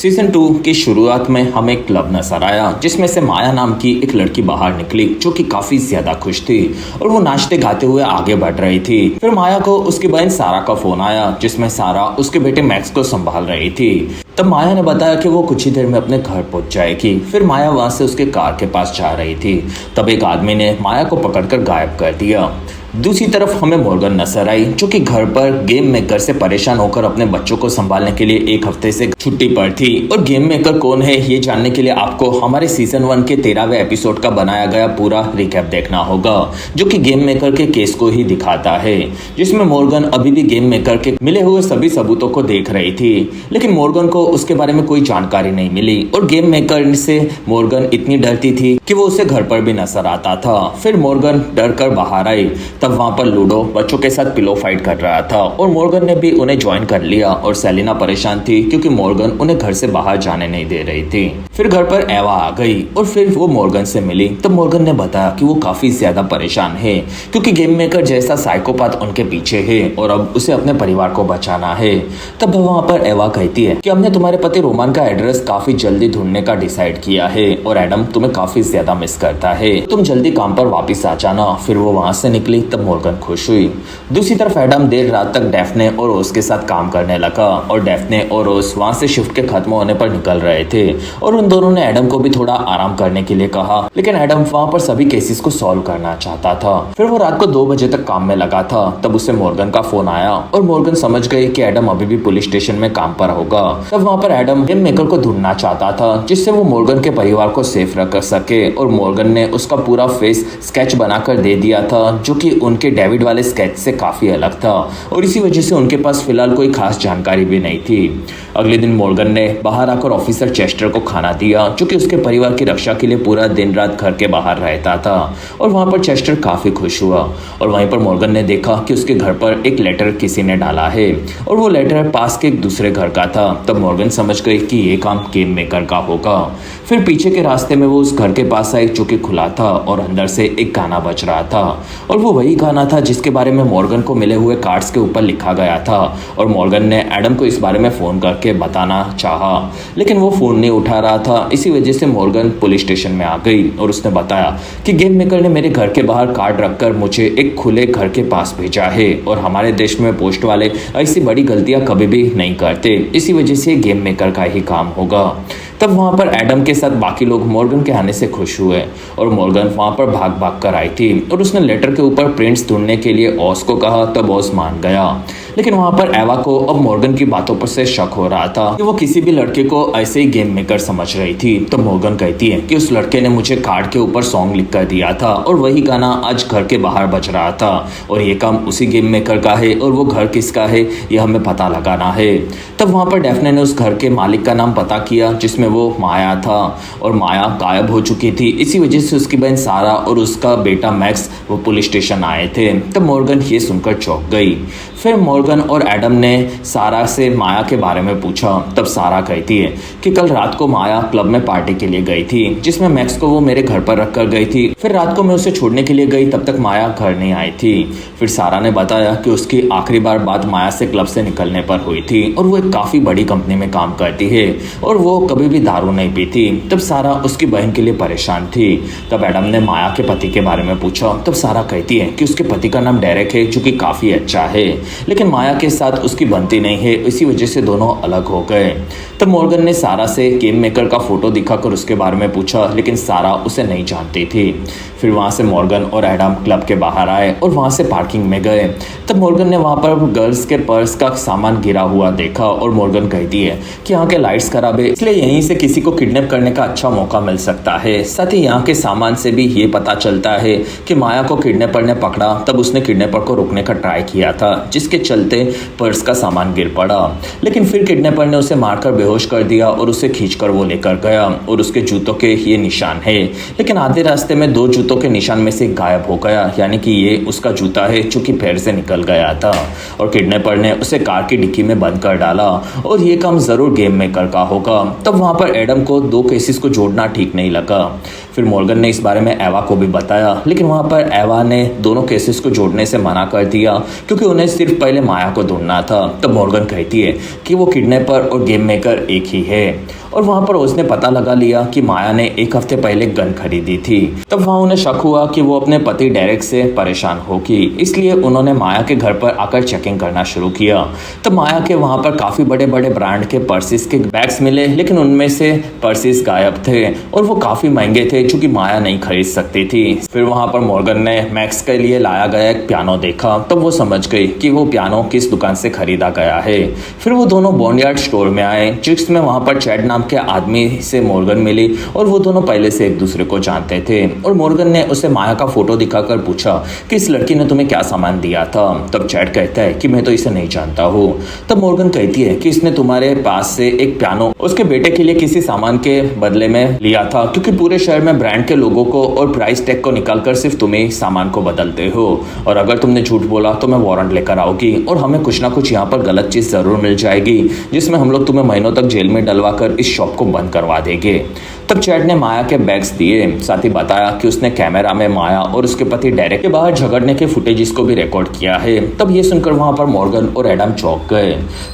Season 2 की शुरुआत में हमें एक क्लब नजर आया जिसमें से माया नाम की एक लड़की बाहर निकली जो कि काफी ज्यादा खुश थी और वो नाचते गाते हुए आगे बढ़ रही थी। फिर माया को उसकी बहन सारा का फोन आया जिसमें सारा उसके बेटे मैक्स को संभाल रही थी। तब माया ने बताया कि वो कुछ ही देर में अपने घर पहुंच जाएगी। फिर माया वहां से उसके कार के पास जा रही थी। तब एक आदमी ने माया को पकड़कर गायब कर दिया। दूसरी तरफ हमें मॉर्गन नजर आई जो कि घर पर गेम मेकर से परेशान होकर अपने बच्चों को संभालने के लिए एक हफ्ते से छुट्टी पर थी। और गेम मेकर कौन है ये जानने के लिए आपको हमारे सीजन 1 के 13वें एपिसोड का बनाया गया पूरा रिकैप देखना होगा जो कि गेम मेकर के केस को ही दिखाता है, जिसमें मॉर्गन अभी भी गेम मेकर के मिले हुए सभी सबूतों को देख रही थी। लेकिन मॉर्गन को उसके बारे में कोई जानकारी नहीं मिली और गेम मेकर से मॉर्गन इतनी डरती थी कि वो उसे घर पर भी नजर आता था। फिर मॉर्गन डर कर बाहर आई। तब वहां पर लूडो बच्चों के साथ पिलो फाइट कर रहा था और मॉर्गन ने भी उन्हें ज्वाइन कर लिया और सेलिना परेशान थी क्योंकि मॉर्गन उन्हें घर से बाहर जाने नहीं दे रही थी। फिर घर पर एवा आ गई और फिर वो मॉर्गन से मिली। तब मॉर्गन ने बताया कि वो काफी ज्यादा परेशान है क्योंकि गेम मेकर जैसा साइकोपाथ उनके पीछे है और अब उसे अपने परिवार को बचाना है। तब वहां पर एवा कहती है कि हमने तुम्हारे पति रोमान का एड्रेस काफी जल्दी ढूंढने का डिसाइड किया है और एडम तुम्हें काफी ज्यादा मिस करता है, तुम जल्दी काम पर वापिस आ जाना। फिर वो वहां से निकली। तब मॉर्गन खुश हुई। दूसरी तरफ एडम देर रात तक डेफ्ने और रोज के साथ काम करने लगा और डेफ्ने और रोज वहां से शिफ्ट के खत्म होने पर निकल रहे थे और उन दोनों ने एडम को भी थोड़ा आराम करने के लिए कहा। लेकिन एडम वहां पर सभी केसेस को सॉल्व करना चाहता था। फिर वो रात को 2 बजे तक काम में लगा था। तब उसे मॉर्गन का फोन आया और मॉर्गन समझ गई कि एडम अभी भी पुलिस स्टेशन में काम पर होगा। तब वहां पर एडम गेम मेकर को ढूंढना चाहता था जिससे वो मॉर्गन के परिवार को सेफ रख सके और मॉर्गन ने उसका पूरा फेस स्केच बनाकर दे दिया था जो कि उनके डेविड वाले स्केच से काफी अलग था और इसी वजह से उनके पास फिलहाल कोई खास जानकारी भी नहीं थी। अगले दिन मॉर्गन ने बाहर आकर ऑफिसर चेस्टर को खाना दिया जो कि उसके परिवार की रक्षा के लिए पूरा दिन रात घर के बाहर रहता था और वहां पर चेस्टर काफी खुश हुआ। और वहीं पर मॉर्गन ने देखा कि उसके घर पर एक लेटर किसी ने डाला है और वो लेटर पास के एक दूसरे घर का था। तब मॉर्गन समझ गई कि ये काम गेम मेकर का होगा। फिर पीछे के रास्ते में वो उस घर के पास आई जो कि खुला था और अंदर से एक गाना बज रहा था और वो वही गाना था जिसके बारे में मॉर्गन को मिले हुए कार्ड्स के ऊपर लिखा गया था। और मॉर्गन ने एडम को इस बारे में फोन करके बताना चाहा लेकिन वो फोन नहीं उठा रहा था। इसी वजह से मॉर्गन पुलिस स्टेशन में आ गई और उसने बताया कि गेम मेकर ने मेरे घर के बाहर कार्ड रखकर मुझे एक खुले घर के पास भेजा है और हमारे देश में पोस्ट वाले ऐसी बड़ी गलतियां कभी भी नहीं करते, इसी वजह से गेम मेकर का ही काम होगा। तब वहां पर एडम के साथ बाकी लोग मॉर्गन के आने से खुश हुए और मॉर्गन वहां पर भाग भाग कर आई थी और उसने लेटर के ऊपर प्रिंट्स ढूंढने के लिए ऑस को कहा। तब ऑस मान गया। लेकिन वहां पर एवा को अब मॉर्गन की बातों पर से शक हो रहा था कि वो किसी भी लड़के को ऐसे ही गेम मेकर समझ रही थी। तो मॉर्गन कहती है कि उस लड़के ने मुझे कार्ड के ऊपर सॉन्ग लिख कर दिया था और वही गाना आज घर के बाहर बज रहा था और ये काम उसी गेम मेकर का है और वो घर किसका है ये हमें पता लगाना है। तब वहां पर डेफ्ने ने उस घर के मालिक का नाम पता किया जिसमें वो माया था और माया गायब हो चुकी थी। इसी वजह से उसकी बहन सारा और उसका बेटा मैक्स वो पुलिस स्टेशन आए थे। तब मॉर्गन ये सुनकर चौंक गई। फिर मॉर्गन और एडम ने सारा से माया के बारे में पूछा। तब सारा कहती है कि कल रात को माया क्लब में पार्टी के लिए गई थी जिसमें मैक्स को वो मेरे घर पर रख कर गई थी। फिर रात को मैं उसे छोड़ने के लिए गई, तब तक माया घर नहीं आई थी। फिर सारा ने बताया कि उसकी आखिरी बार बात माया से क्लब से निकलने पर हुई थी और वो एक काफी बड़ी कंपनी में काम करती है और वो कभी भी दारू नहीं पीती। तब सारा उसकी बहन के लिए परेशान थी। तब एडम ने माया के पति के बारे में पूछा। तब सारा कहती है कि उसके पति का नाम डेरेक है जो कि काफी अच्छा है लेकिन माया के साथ उसकी बनती नहीं है, इसी वजह से दोनों अलग हो गए। तब मॉर्गन ने सारा से गेम मेकर का फोटो दिखाकर उसके बारे में पूछा लेकिन सारा उसे नहीं जानती थी। फिर वहां से मॉर्गन और एडम क्लब के बाहर आए और वहां से पार्किंग में गए। तब मॉर्गन ने वहां पर गर्ल्स के पर्स का सामान गिरा हुआ देखा और मॉर्गन कहती है कि यहाँ के लाइट्स खराब है इसलिए यहीं से किसी को किडनैप करने का अच्छा मौका मिल सकता है। साथ ही यहाँ के सामान से भी ये पता चलता है कि माया को किडनैपर ने पकड़ा तब उसने किडनैपर को रोकने का ट्राई किया था जिसके चलते पर्स का सामान गिर पड़ा। लेकिन फिर किडनैपर ने उसे मारकर बेहोश कर दिया और उसे खींचकर वो लेकर गया और उसके जूतों के ये निशान है। लेकिन आधे रास्ते में 2 जूतों के निशान में से गायब हो गया, यानी कि ये उसका जूता है जो कि पैर से निकल गया था और किडनैपर ने उसे कार की डिक्की में बंद कर डाला और ये काम जरूर गेम मेकर का होगा। तब वहां पर एडम को 2 केसेस को जोड़ना ठीक नहीं लगा। फिर मॉर्गन ने इस बारे में एवा को भी बताया, लेकिन वहाँ पर एवा ने दोनों केसेस को जोड़ने से मना कर दिया क्योंकि उन्हें सिर्फ पहले माया को ढूंढना था। तब मॉर्गन कहती है कि वो किडनैपर और गेम मेकर एक ही है, और वहाँ पर उसने पता लगा लिया कि माया ने एक हफ्ते पहले गन खरीदी थी। तब वहाँ उन्हें शक हुआ कि वो अपने पति डेरेक से परेशान होगी, इसलिए उन्होंने माया के घर पर आकर चेकिंग करना शुरू किया। तब माया के वहाँ पर काफ़ी बड़े बड़े ब्रांड के पर्सेस के बैग्स मिले, लेकिन उनमें से पर्सेस गायब थे और वो काफ़ी महंगे थे जो कि माया नहीं खरीद सकती थी। फिर वहाँ पर मॉर्गन ने मैक्स के लिए लाया गया एक पियानो देखा, तब वो समझ गई कि वो पियानो किस दुकान से खरीदा गया है। फिर वो दोनों बॉन्डयार्ड स्टोर में आए, जिसमें वहाँ पर चैड नाम के आदमी से मॉर्गन मिली और वो दोनों पहले से एक दूसरे को जानते थे। और मॉर्गन ने उसे माया का फोटो दिखाकर पूछा कि इस लड़की ने तुम्हें क्या सामान दिया था। तब चैड कहता है कि मैं तो इसे नहीं जानता हूँ। तब मॉर्गन कहती है कि इसने तुम्हारे पास से एक पियानो उसके बेटे के लिए किसी सामान के बदले में लिया था, क्योंकि पूरे शहर में ब्रांड के लोगों को और प्राइस टैग को निकालकर सिर्फ तुम्हें सामान को बदलते हो, और अगर तुमने झूठ बोला तो मैं वारंट लेकर आऊंगी और हमें कुछ ना कुछ यहाँ पर गलत चीज जरूर मिल जाएगी, जिसमें हम लोग तुम्हें महीनों तक जेल में डलवा कर इस शॉप को बंद करवा देंगे। तब चैड ने माया के बैग्स दिए, साथ ही बताया कि उसने कैमरा में माया और उसके पति डेरेक के बाहर झगड़ने के फुटेजेस को भी रिकॉर्ड किया है। तब ये सुनकर वहां पर मॉर्गन और एडम चौंक गए।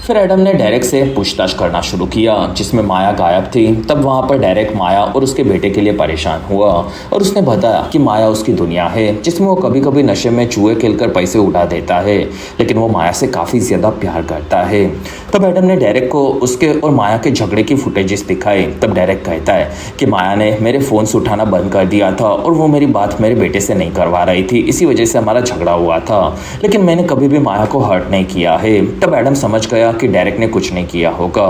फिर एडम ने डेरेक से पूछताछ करना शुरू किया, जिसमें माया गायब थी। तब वहां पर डेरेक माया और उसके बेटे के लिए परेशान हुआ और उसने बताया कि माया उसकी दुनिया है, जिसमें वो कभी कभी नशे में जुए खेलकर पैसे उड़ा देता है, लेकिन वो माया से काफी ज्यादा प्यार करता है। तब एडम ने डेरेक को उसके और माया के झगड़े की फुटेजेस दिखाए। तब डेरेक कहता है कि माया ने मेरे फोन से उठाना बंद कर दिया था और वो मेरी बात मेरे बेटे से नहीं करवा रही थी, इसी वजह से हमारा झगड़ा हुआ था, लेकिन मैंने कभी भी माया को हर्ट नहीं किया है। तब एडम समझ गया कि डेरेक ने कुछ नहीं किया होगा।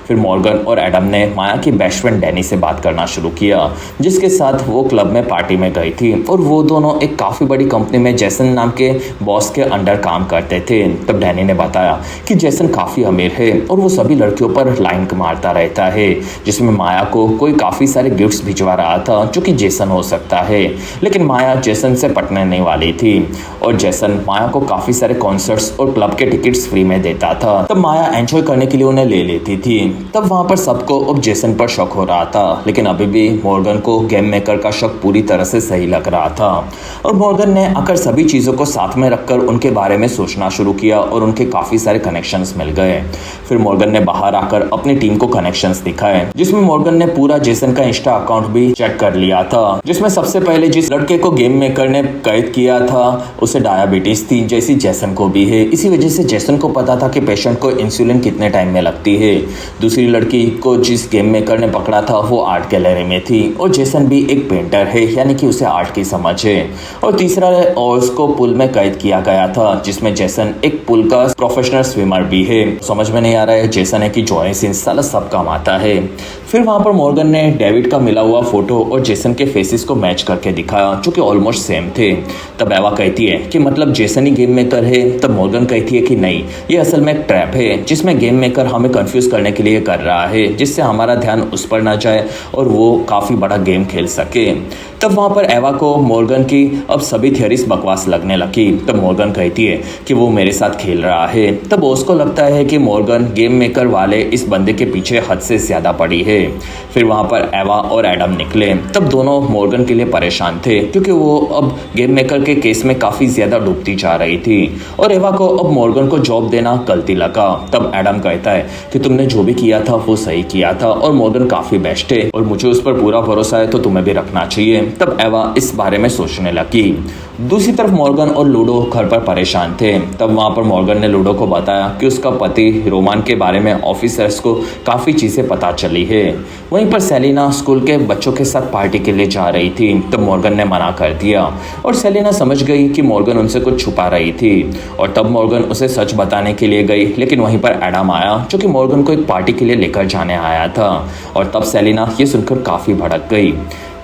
फिर मॉर्गन और एडम ने माया की बेस्ट फ्रेंड डैनी से बात करना शुरू किया, जिसके साथ वो क्लब में पार्टी में गई थी, और वो दोनों एक काफ़ी बड़ी कंपनी में जैसन नाम के बॉस के अंडर काम करते थे। तब डैनी ने बताया कि जैसन काफ़ी अमीर है और वो सभी लड़कियों पर लाइन मारता रहता है, जिसमें माया को कोई काफ़ी सारे गिफ्ट्स भिजवा रहा था जो कि जेसन हो सकता है, लेकिन माया जेसन से पटने नहीं वाली थी, और जेसन माया को काफ़ी सारे कॉन्सर्ट्स और क्लब के टिकट्स फ्री में देता था। तब माया एंजॉय करने के लिए उन्हें ले लेती थी। तब वहाँ पर सबको अब जेसन पर शक हो रहा था, लेकिन अभी भी मॉर्गन को गेम मेकर का शक पूरी तरह से सही लग रहा था, और मॉर्गन ने आकर सभी चीज़ों को साथ में रखकर उनके बारे में सोचना शुरू किया और उनके काफ़ी सारे कनेक्शंस मिल गए। फिर मॉर्गन ने बाहर आकर अपनी टीम को कनेक्शंस दिखाए, जिसमें मॉर्गन ने पूरा जेसन का इंस्टा अकाउंट भी चेक कर लिया था, जिसमें सबसे पहले जिस लड़के को गेम मेकर ने कैद किया था उसे डायबिटीज थी, जैसी जेसन को भी है। इसी वजह से जेसन को पता था कि पेशेंट को इंसुलिन कितने टाइम में लगती है। दूसरी लड़की को जिस गेम मेकर ने पकड़ा था वो आर्ट गैलरी में थी, और जेसन भी एक पेंटर है, यानी कि उसे आर्ट की समझ है। और तीसरा और उसको पुल में कैद किया गया था, जिसमें जेसन एक पुल का प्रोफेशनल स्विमर भी है। समझ में नहीं आ रहा है जेसन है कि जॉनी सिंस, साला सब काम आता है। फिर वहां पर मॉर्गन ने डेविड का मिला हुआ फोटो और जेसन के फेसेस को मैच करके दिखाया, जो कि ऑलमोस्ट सेम थे। तब एवा कहती है कि मतलब जेसन ही गेम मेकर है। तब मॉर्गन कहती है कि नहीं, ये असल में एक ट्रैप है, जिसमें गेम मेकर हमें कंफ्यूज करने के लिए कर रहा है, जिससे हमारा ध्यान उस पर ना जाए और वो काफ़ी बड़ा गेम खेल सके। तब वहाँ पर एवा को मॉर्गन की अब सभी थियरीज बकवास लगने लगी। तब मॉर्गन कहती है कि वो मेरे साथ खेल रहा है। तब उसको लगता है कि मॉर्गन गेम मेकर वाले इस बंदे के पीछे हद से ज़्यादा पड़ी है। फिर वहाँ पर एवा और एडम निकले। तब दोनों मॉर्गन के लिए परेशान थे, क्योंकि वो अब गेम मेकर के केस में काफ़ी ज़्यादा डूबती जा रही थी, और एवा को अब मॉर्गन को जॉब देना गलती लगा। तब एडम कहता है कि तुमने जो भी किया था वो सही किया था, और मॉर्गन काफ़ी बेस्ट है और मुझे उस पर पूरा भरोसा है, तो तुम्हें भी रखना चाहिए। तब एवा इस बारे में सोचने लगी। दूसरी तरफ मॉर्गन और लूडो घर पर परेशान थे। तब वहाँ पर मॉर्गन ने लूडो को बताया कि उसका पति रोमान के बारे में ऑफिसर्स को काफ़ी चीज़ें पता चली है। वहीं पर सेलिना स्कूल के बच्चों के साथ पार्टी के लिए जा रही थी। तब मॉर्गन ने मना कर दिया, और सेलिना समझ गई कि मॉर्गन उनसे कुछ छुपा रही थी, और तब मॉर्गन उसे सच बताने के लिए गई। लेकिन वहीं पर एडम आया, जो कि मॉर्गन को एक पार्टी के लिए लेकर जाने आया था, और तब सेलिना ये सुनकर काफ़ी भड़क गई।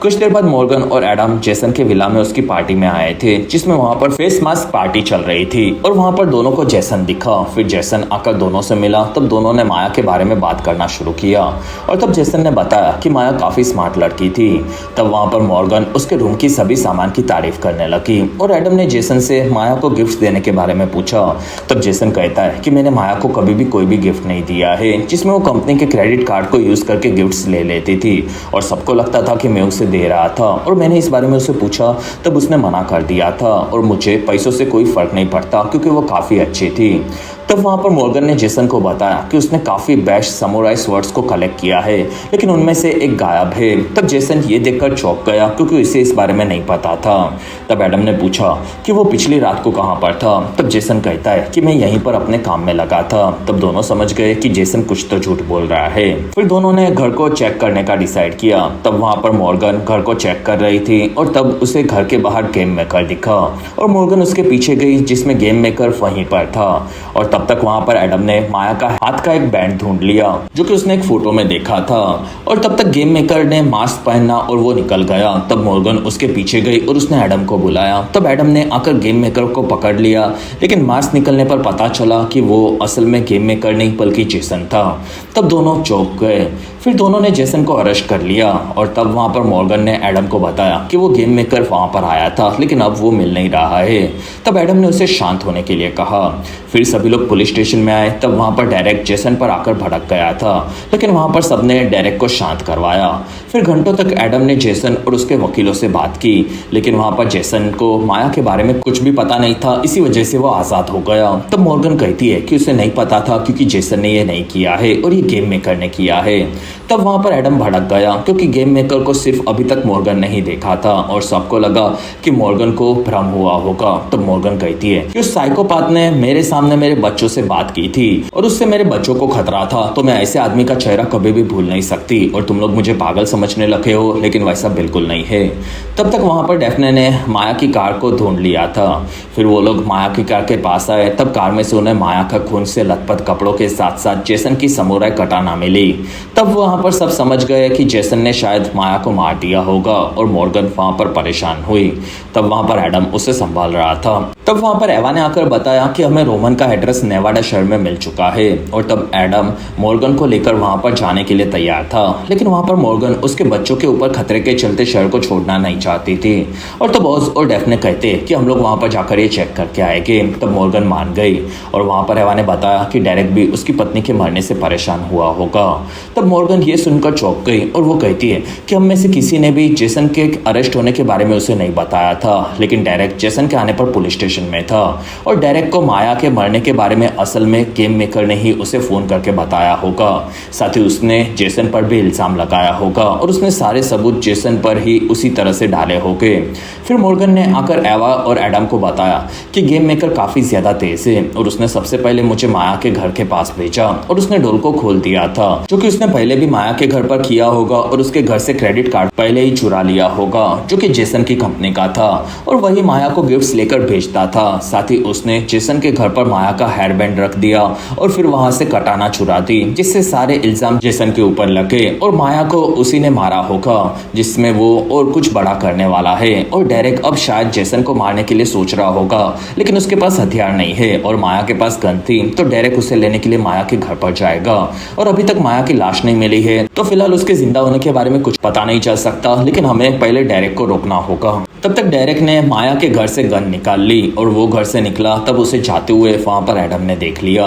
कुछ देर बाद मॉर्गन और एडम जेसन के विला में उसकी पार्टी में आए थे, जिसमें वहां पर फेस मास्क पार्टी चल रही थी, और वहां पर दोनों को जेसन दिखा। फिर जेसन आकर दोनों से मिला। तब दोनों ने माया के बारे में बात करना शुरू किया, और तब जेसन ने बताया कि माया काफी स्मार्ट लड़की थी। तब वहां पर मॉर्गन उसके रूम की सभी सामान की तारीफ करने लगी, और एडम ने जेसन से माया को गिफ्ट देने के बारे में पूछा। तब जेसन कहता है कि मैंने माया को कभी भी कोई भी गिफ्ट नहीं दिया है, जिसमें वो कंपनी के क्रेडिट कार्ड को यूज करके गिफ्ट ले लेती थी, और सबको लगता था कि मैं उसे दे रहा था और मैंने इस बारे में उसे पूछा तब उसने मना कर दिया था और मुझे पैसों से कोई फर्क नहीं पड़ता क्योंकि वो काफ़ी अच्छी थी। तब वहाँ पर मॉर्गन ने जेसन को बताया कि उसने काफ़ी बेस्ट समुराई स्वर्ड्स को कलेक्ट किया है लेकिन उनमें से एक गायब है। तब जेसन ये देखकर चौंक गया क्योंकि उसे इस बारे में नहीं पता था। तब एडम ने पूछा कि वो पिछली रात को कहाँ पर था। तब जेसन कहता है कि मैं यहीं पर अपने काम में लगा था। तब दोनों समझ गए कि जेसन कुछ तो झूठ बोल रहा है। फिर दोनों ने घर को चेक करने का डिसाइड किया। तब वहाँ पर मॉर्गन घर को चेक कर रही थी और तब उसे घर के बाहर गेम मेकर दिखा और मॉर्गन उसके पीछे गई जिसमें गेम मेकर वहीं पर था। और तब तक वहाँ पर एडम ने माया का हाथ का एक बैंड ढूंढ लिया जो कि उसने एक फोटो में देखा था। और तब तक गेम मेकर ने मास्क पहना और वो निकल गया। तब मॉर्गन उसके पीछे गई और उसने एडम को बुलाया। तब एडम ने आकर गेम मेकर को पकड़ लिया लेकिन मास्क निकलने पर पता चला कि वो असल में गेम मेकर नहीं बल्कि जेसन था। तब दोनों चौंक गए। फिर दोनों ने जेसन को अरेस्ट कर लिया और तब वहाँ पर मॉर्गन ने एडम को बताया कि वो गेम मेकर वहाँ पर आया था लेकिन अब वो मिल नहीं रहा है। तब एडम ने उसे शांत होने के लिए कहा। फिर सभी लोग पुलिस स्टेशन में आए। तब वहाँ पर डेरेक जेसन पर आकर भड़क गया था लेकिन वहाँ पर सबने डेरेक को शांत करवाया। फिर घंटों तक एडम ने जेसन और उसके वकीलों से बात की लेकिन वहाँ पर जेसन को माया के बारे में कुछ भी पता नहीं था, इसी वजह से वो आज़ाद हो गया। तब मॉर्गन कहती है कि उसे नहीं पता था क्योंकि जेसन ने ये नहीं किया है और ये गेम मेकर ने किया है। तब वहाँ पर एडम भड़क गया क्योंकि गेम मेकर को सिर्फ अभी तक मॉर्गन नहीं देखा था और सबको लगा कि मॉर्गन को भ्रम हुआ होगा। तब मॉर्गन कहती है कि उस साइकोपाथ ने मेरे सामने मेरे बच्चों से बात की थी और उससे मेरे बच्चों को खतरा था, तो मैं ऐसे आदमी का चेहरा कभी भी भूल नहीं सकती और तुम लोग मुझे पागल समझने लगे हो लेकिन वैसा बिल्कुल नहीं है। तब तक वहाँ पर डेफने ने माया की कार को ढूंढ लिया था। फिर वो लोग माया की कार के पास आए। तब कार में से उन्हें माया का खून से लथपथ कपड़ों के साथ साथ जेसन की समुराई कटाना मिली। तब वहाँ पर सब समझ गए कि जेसन ने शायद माया को मार दिया होगा और मॉर्गन वहाँ पर परेशान हुई। तब वहाँ पर एडम उसे संभाल रहा था। तब वहाँ पर एवा ने आकर बताया कि हमें रोमन का एड्रेस नेवाडा शहर में मिल चुका है और तब एडम मॉर्गन को लेकर वहाँ पर जाने के लिए तैयार था लेकिन वहाँ पर मॉर्गन उसके बच्चों के ऊपर खतरे के चलते शहर को छोड़ना नहीं चाहती थी। और तब ऑज और डेफने कहते कि हम लोग वहाँ पर जाकर ये चेक करके आएंगे। तब मॉर्गन मान गई और वहाँ पर एवा ने बताया कि डेरेक भी उसकी पत्नी के मरने से परेशान हुआ होगा। तब मॉर्गन ये सुनकर चौंक गई और वो कहती है कि हम में से किसी ने भी जेसन के अरेस्ट होने के बारे में उसे नहीं बताया था लेकिन डेरेक जेसन के आने पर पुलिस स्टेशन में था और डेरेक को माया के मरने के बारे में असल में गेम मेकर ने ही उसे फोन करके बताया होगा। साथ ही उसने जेसन पर भी इल्जाम लगाया होगा और उसने सारे सबूत जेसन पर ही उसी तरह से डाले होंगे। फिर मॉर्गन ने आकर एवा और एडम को बताया कि गेम मेकर काफ़ी ज़्यादा तेज है और उसने सबसे पहले मुझे माया के घर के पास भेजा और उसने डोर को खोल दिया था जो कि उसने पहले भी माया के घर पर किया होगा और उसके घर से क्रेडिट कार्ड पहले ही चुरा लिया होगा जो कि जेसन की कंपनी का था और वही माया को गिफ्ट्स लेकर भेजता था। साथ ही उसने जेसन के घर पर माया का हेयर बैंड रख दिया और फिर वहां से कटाना चुरा दी जिससे सारे इल्जाम जेसन के ऊपर लगे और माया को उसी ने मारा होगा जिसमें वो और कुछ बड़ा करने वाला है। और डेरेक अब शायद जेसन को मारने के लिए सोच रहा होगा लेकिन उसके पास हथियार नहीं है और माया के पास गन थी तो डेरेक उसे लेने के लिए माया के घर पर जाएगा और अभी तक माया की लाश नहीं मिली है तो फिलहाल उसके जिंदा होने के बारे में कुछ पता नहीं चल सकता लेकिन हमें पहले डेरेक को रोकना होगा। तब तक डेरेक ने माया के घर से गन निकाल ली और वो घर से निकला तब उसे जाते हुए वहां पर एडम ने देख लिया।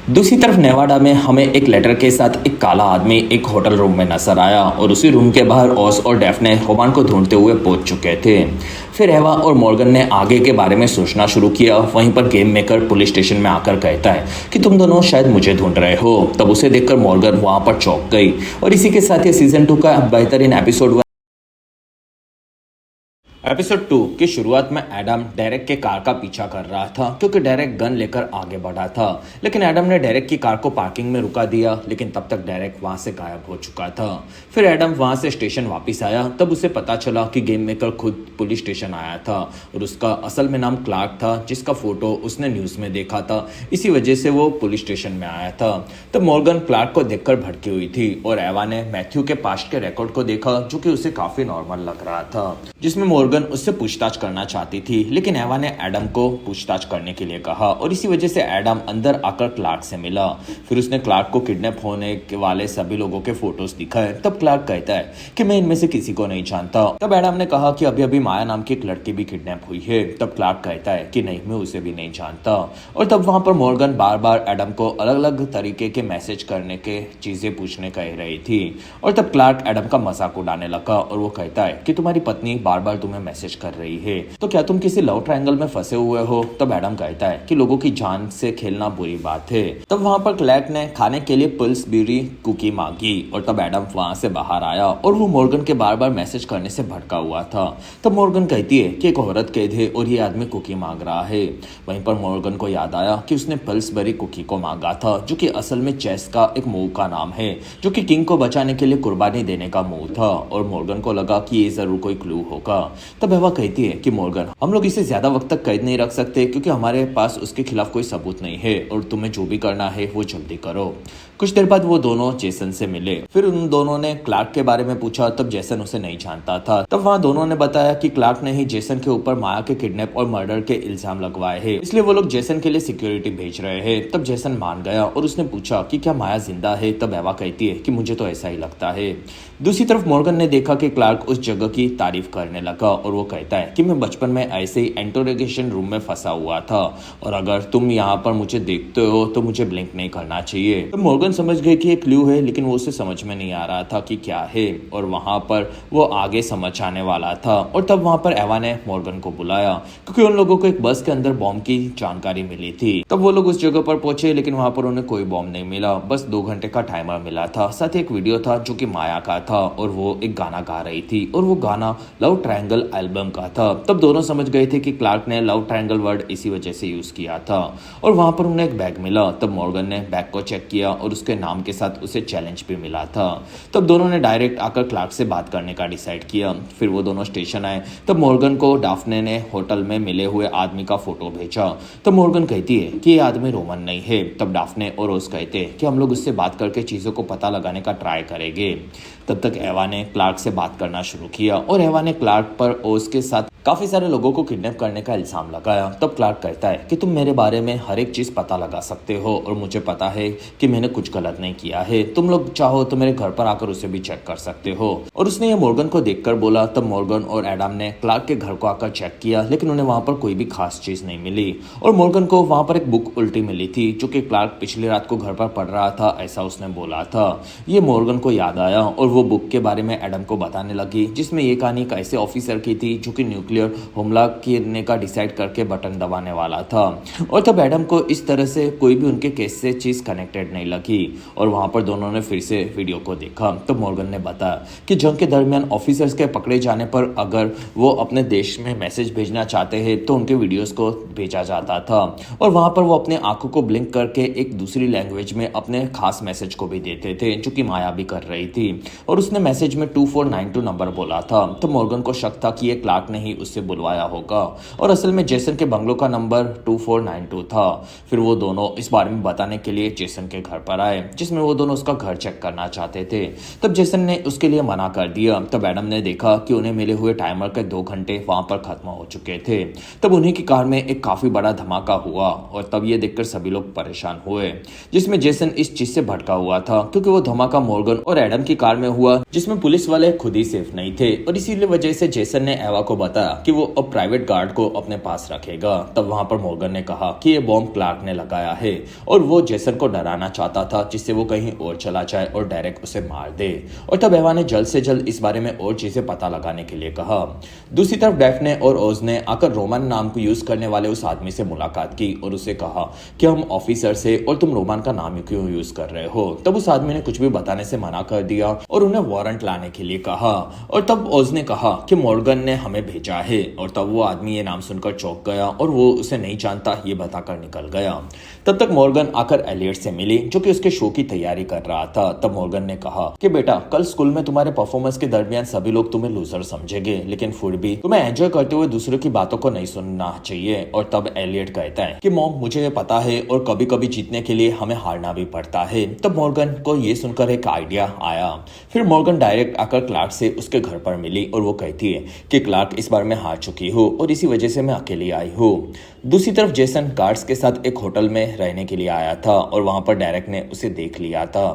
दूसरी तरफ नेवाडा में हमें एक लेटर के साथ एक काला आदमी एक होटल रूम में नजर आया और उसी रूम के बाहर ऑस और डेफने रोमान को ढूंढते हुए पहुंच चुके थे। फिर एवा और मॉर्गन ने आगे के बारे में सोचना शुरू किया। वहीं पर गेम मेकर पुलिस स्टेशन में आकर कहता है कि तुम दोनों शायद मुझे ढूंढ रहे हो। तब उसे देखकर मॉर्गन वहां पर चौंक गई और इसी के साथ ही सीजन 2 का बेहतरीन एपिसोड 2 की शुरुआत में एडम डेरेक के कार का पीछा कर रहा था क्योंकि डेरेक गन लेकर आगे बढ़ा था लेकिन एडम ने डेरेक की कार को पार्किंग में रुका दिया लेकिन तब तक डेरेक वहां से गायब हो चुका था। फिर एडम वहां से स्टेशन वापस आया तब उसे पता चला कि गेम मेकर खुद पुलिस स्टेशन आया था और उसका असल में नाम क्लार्क था जिसका फोटो उसने न्यूज में देखा था, इसी वजह से वो पुलिस स्टेशन में आया था। तब मॉर्गन क्लार्क को देखकर भड़की हुई थी और एवा ने मैथ्यू के पास्ट के रिकॉर्ड को देखा जो कि उसे काफी नॉर्मल लग रहा था जिसमें मॉर्गन उससे पूछताछ करना चाहती थी, लेकिन एवा ने एडम को पूछताछ करने के लिए कहा और इसी वजह से एडम अंदर आकर क्लार्क से मिला। फिर उसने क्लार्क को किडनैप होने वाले सभी लोगों के फोटोज दिखाए। तब क्लार्क कहता है कि मैं इनमें से किसी को नहीं जानता। तब एडम ने कहा कि अभी अभी माया नाम की एक लड़की भी किडनैप हुई है। तब क्लार्क कहता है कि नहीं, मैं उसे भी नहीं जानता। और तब वहां पर मॉर्गन बार बार एडम को अलग अलग तरीके के मैसेज करने के चीजें पूछने कह रही थी। और तब क्लार्क एडम का मजाक उड़ाने लगा और वो कहता है कि तुम्हारी पत्नी बार बार तुम्हें मैसेज कर रही है, तो क्या तुम किसी लव ट्रायंगल में फंसे हुए हो? तब एडम कहता है कि लोगों की जान से खेलना बुरी बात है। तब वहां पर क्लैर्क ने खाने के लिए पिल्सबेरी कुकी मांगी और तब एडम वहां से बाहर आया और वो मॉर्गन के बार बार मैसेज करने से भटका हुआ था। तब मॉर्गन कहती है कि एक औरत कैद है और ये आदमी कुकी मांग रहा है। वहीं पर मॉर्गन को याद आया कि उसने पिल्सबेरी कुकी को मांगा था, जो कि असल में चेस का एक मूव का नाम है, जो कि किंग को बचाने के लिए कुर्बानी देने का मूव था। और मॉर्गन को लगा कि ये जरूर कोई क्लू होगा। तब एवा कहती है कि मॉर्गन, हम लोग इसे ज्यादा वक्त तक कैद नहीं रख सकते क्योंकि हमारे पास उसके खिलाफ कोई सबूत नहीं है और तुम्हें जो भी करना है वो जल्दी करो। कुछ देर बाद वो दोनों जेसन से मिले। फिर उन दोनों ने क्लार्क के बारे में पूछा। तब जेसन उसे नहीं जानता था। तब वहाँ दोनों ने बताया कि क्लार्क ने ही जेसन के ऊपर माया के किडनैप और मर्डर के इल्जाम लगवाए हैं, इसलिए वो लोग जेसन के लिए सिक्योरिटी भेज रहे हैं। तब जेसन मान गया और उसने पूछा कि क्या माया जिंदा है? तब एवा कहती है कि मुझे तो ऐसा ही लगता है। दूसरी तरफ मॉर्गन ने देखा कि क्लार्क उस जगह की तारीफ करने लगा और वो कहता है कि मैं बचपन में ऐसे ही इंटरोगेशन रूम में फंसा हुआ था और अगर तुम यहाँ पर मुझे देखते हो तो मुझे ब्लिंक नहीं करना चाहिए। तो मॉर्गन समझ गए कि एक क्लू है, लेकिन वो उसे समझ में नहीं आ रहा था कि क्या है और वहां पर वो आगे समझ आने वाला था। और तब वहां पर एवा ने मॉर्गन को बुलाया क्योंकि उन लोगों को एक बस के अंदर बॉम्ब की जानकारी मिली थी। तब वो लोग उस जगह पर पहुंचे, लेकिन वहां पर उन्हें कोई बॉम्ब नहीं मिला, बस 2 घंटे का टाइमर मिला था। साथ ही एक वीडियो था जो कि माया का था और वो एक गाना गा रही थी और वो गाना लव ट्रायंगल एल्बम का था। तब दोनों समझ गए थे कि क्लार्क ने लव ट्रायंगल वर्ड इसी वजह से यूज किया था। और वहां पर उन्हें एक बैग मिला। तब मॉर्गन ने बैग को चेक किया और उसके नाम के साथ उसे चैलेंज भी मिला था। तब दोनों ने डायरेक्ट आकर क्लार्क से बात करने का डिसाइड किया। फिर वो दोनों स्टेशन आए। तब मॉर्गन को डाफने ने होटल में मिले हुए आदमी का फोटो भेजा। तब मॉर्गन कहती है कि ये आदमी रोमन नहीं है। तब डाफने और रोज कहते हैं कि हम लोग उससे बात करके चीजों को पता लगाने का ट्राई करेंगे। तब तक एवा ने क्लार्क से बात करना शुरू किया और एवा ने क्लार्क पर ओज के साथ काफी सारे लोगों को किडनैप करने का इल्जाम लगाया। तब क्लार्क कहता है कि तुम मेरे बारे में हर एक चीज पता लगा सकते हो और मुझे पता है कि मैंने कुछ गलत नहीं किया है। तुम लोग चाहो तो मेरे घर पर आकर उसे भी चेक कर सकते हो। और उसने ये मॉर्गन को देखकर बोला। तब मॉर्गन और एडम ने क्लार्क के घर को आकर चेक किया, लेकिन उन्हें वहां पर कोई भी खास चीज नहीं मिली। और मॉर्गन को वहां पर एक बुक उल्टी मिली थी जो कि क्लार्क पिछली रात को घर पर पढ़ रहा था, ऐसा उसने बोला था। ये मॉर्गन को याद आया और वो बुक के बारे में एडम को बताने लगी, जिसमें ये कहानी एक ऐसे ऑफिसर की थी जो कि न्यूक्लियर हमला करने का डिसाइड करके बटन दबाने वाला था। और तब एडम को इस तरह से कोई भी उनके केस से चीज कनेक्टेड नहीं लगी। और वहां पर दोनों ने फिर से वीडियो को देखा। तो मॉर्गन ने बताया कि जंग के दरमियान ऑफिसर्स के पकड़े जाने पर अगर वो अपने देश में मैसेज भेजना चाहते हैं तो उनके वीडियोस को भेजा जाता था और वहां पर वो अपने आंखों को ब्लिंक करके एक दूसरी लैंग्वेज में अपने खास मैसेज को भी देते थे, जो कि माया भी कर रही थी। और उसने मैसेज में 2492 नंबर बोला था। तो मॉर्गन को शक था कि ये क्लार्क ने ही उससे बुलवाया होगा और असल में जेसन के बंगलों का नंबर 2492 था। फिर वो दोनों इस बारे में बताने के लिए जेसन के घर पर आए, जिसमें वो दोनों उसका घर चेक करना चाहते थे। तब जेसन ने उसके लिए मना कर दिया। तब एडम ने देखा कि उन्हें मिले हुए टाइमर के 2 घंटे वहां पर खत्म हो चुके थे। तब उन्हीं की कार में एक काफी बड़ा धमाका हुआ और तब ये देखकर सभी लोग परेशान हुए, जिसमें जेसन इस चीज से भटका हुआ था क्योंकि वो धमाका मॉर्गन और एडम की कार में हुआ, जिसमें पुलिस वाले खुद ही सेफ नहीं थे। और इसीलिए वजह से जेसन ने एवा को बताया कि वो अब प्राइवेट गार्ड को अपने पास रखेगा। तब वहां पर मॉर्गन ने कहा कि ये बॉम्ब क्लार्क ने लगाया है और वो जेसन को डराना चाहता था, जिससे वो कहीं और चला जाए और डायरेक्ट उसे मार दे। और तब एवा ने जल्द से जल्द इस बारे में और चीजें पता लगाने के लिए कहा। दूसरी तरफ डेफने और ओज ने आकर रोमन नाम को यूज करने वाले उस आदमी से मुलाकात की और उसे कहा कि हम ऑफिसर से और तुम रोमन का नाम क्यों यूज कर रहे हो। तब उस आदमी ने कुछ भी बताने से मना कर दिया और उन्हें वारंट लाने के लिए कहा। और तब ओज ने कहा कि मॉर्गन ने हमें भेजा है। और तब वो आदमी ये नाम सुनकर चौंक गया और वो उसे नहीं जानता ये बताकर निकल गया। तब तक मॉर्गन आकर एलियट से मिली, जो कि उसके शो की तैयारी कर रहा था। तब मॉर्गन ने कहा कि बेटा, कल स्कूल में तुम्हारे परफॉर्मेंस के दरमियान सभी लोग तुम्हें लूजर समझेंगे, लेकिन फिर भी तुम्हें एंजॉय करते हुए दूसरों की बातों को नहीं सुनना चाहिए। और तब एलियट कहता है कि मॉम, मुझे ये पता है और कभी कभी जीतने के लिए हमें हारना भी पड़ता है। तब मॉर्गन को ये सुनकर एक आइडिया आया। फिर मॉर्गन डायरेक्ट आकर क्लार्क से उसके घर पर मिली और वो कहती है कि क्लार्क इस बार में हार चुकी हूँ और इसी वजह से मैं अकेली आई हूँ। दूसरी तरफ जेसन गार्ड्स के साथ एक होटल में रहने के लिए आया था और वहां पर डेरेक ने उसे देख लिया था।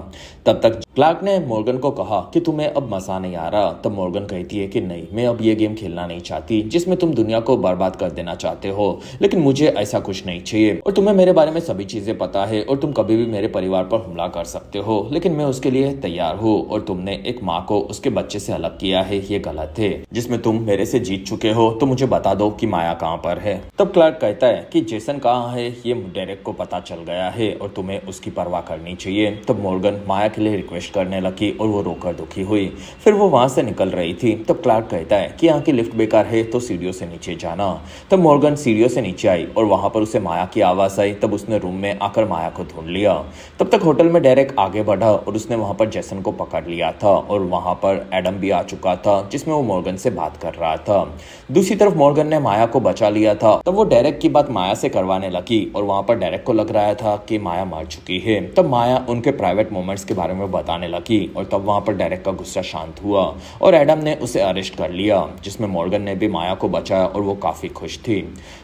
तब तक क्लार्क ने मॉर्गन को कहा कि तुम्हें अब मजा नहीं आ रहा। तब मॉर्गन कहती है कि नहीं, मैं अब ये गेम खेलना नहीं चाहती जिसमें तुम दुनिया को बर्बाद कर देना चाहते हो, लेकिन मुझे ऐसा कुछ नहीं चाहिए और तुम्हें मेरे बारे में सभी चीजें पता है और तुम कभी भी मेरे परिवार पर हमला कर सकते हो, लेकिन मैं उसके लिए तैयार हूँ। और तुमने एक माँ को उसके बच्चे से अलग किया है, ये गलत है। जिसमें तुम मेरे से जीत चुके हो तो मुझे बता दो कि माया कहाँ पर है। तब क्लार्क कहता है कि जेसन कहाँ है ये डेरेक को पता चल गया है और तुम्हें उसकी परवाह करनी चाहिए। तब मॉर्गन माया के लिए रिक्वेस्ट करने लगी और वो रोकर दुखी हुई। फिर वो वहां से निकल रही थी। तब क्लार्क कहता है कि यहाँ की लिफ्ट बेकार है तो सीढ़ियों से नीचे जाना। तब मॉर्गन सीढ़ियों से नीचे आई और वहां पर उसे माया की आवाज आई। तब उसने रूम में आकर माया को ढूंढ लिया। तब तक होटल में डेरेक आगे बढ़ा और उसने वहां पर जेसन को पकड़ लिया था और वहां पर एडम भी आ चुका था जिसमें वो मॉर्गन से बात कर रहा था। दूसरी तरफ मॉर्गन ने माया को बचा लिया था। तब वो डेरेक की बात माया से करवाने लगी और वहां पर डेरेक को लग रहा था कि माया मर चुकी है। तब माया उनके प्राइवेट मोमेंट्स के बारे में बताने लगी और तब वहां पर डेरेक का गुस्सा शांत हुआ और एडम ने उसे अरेस्ट कर लिया, जिसमें मॉर्गन ने भी माया को बचाया और वो काफी खुश थी।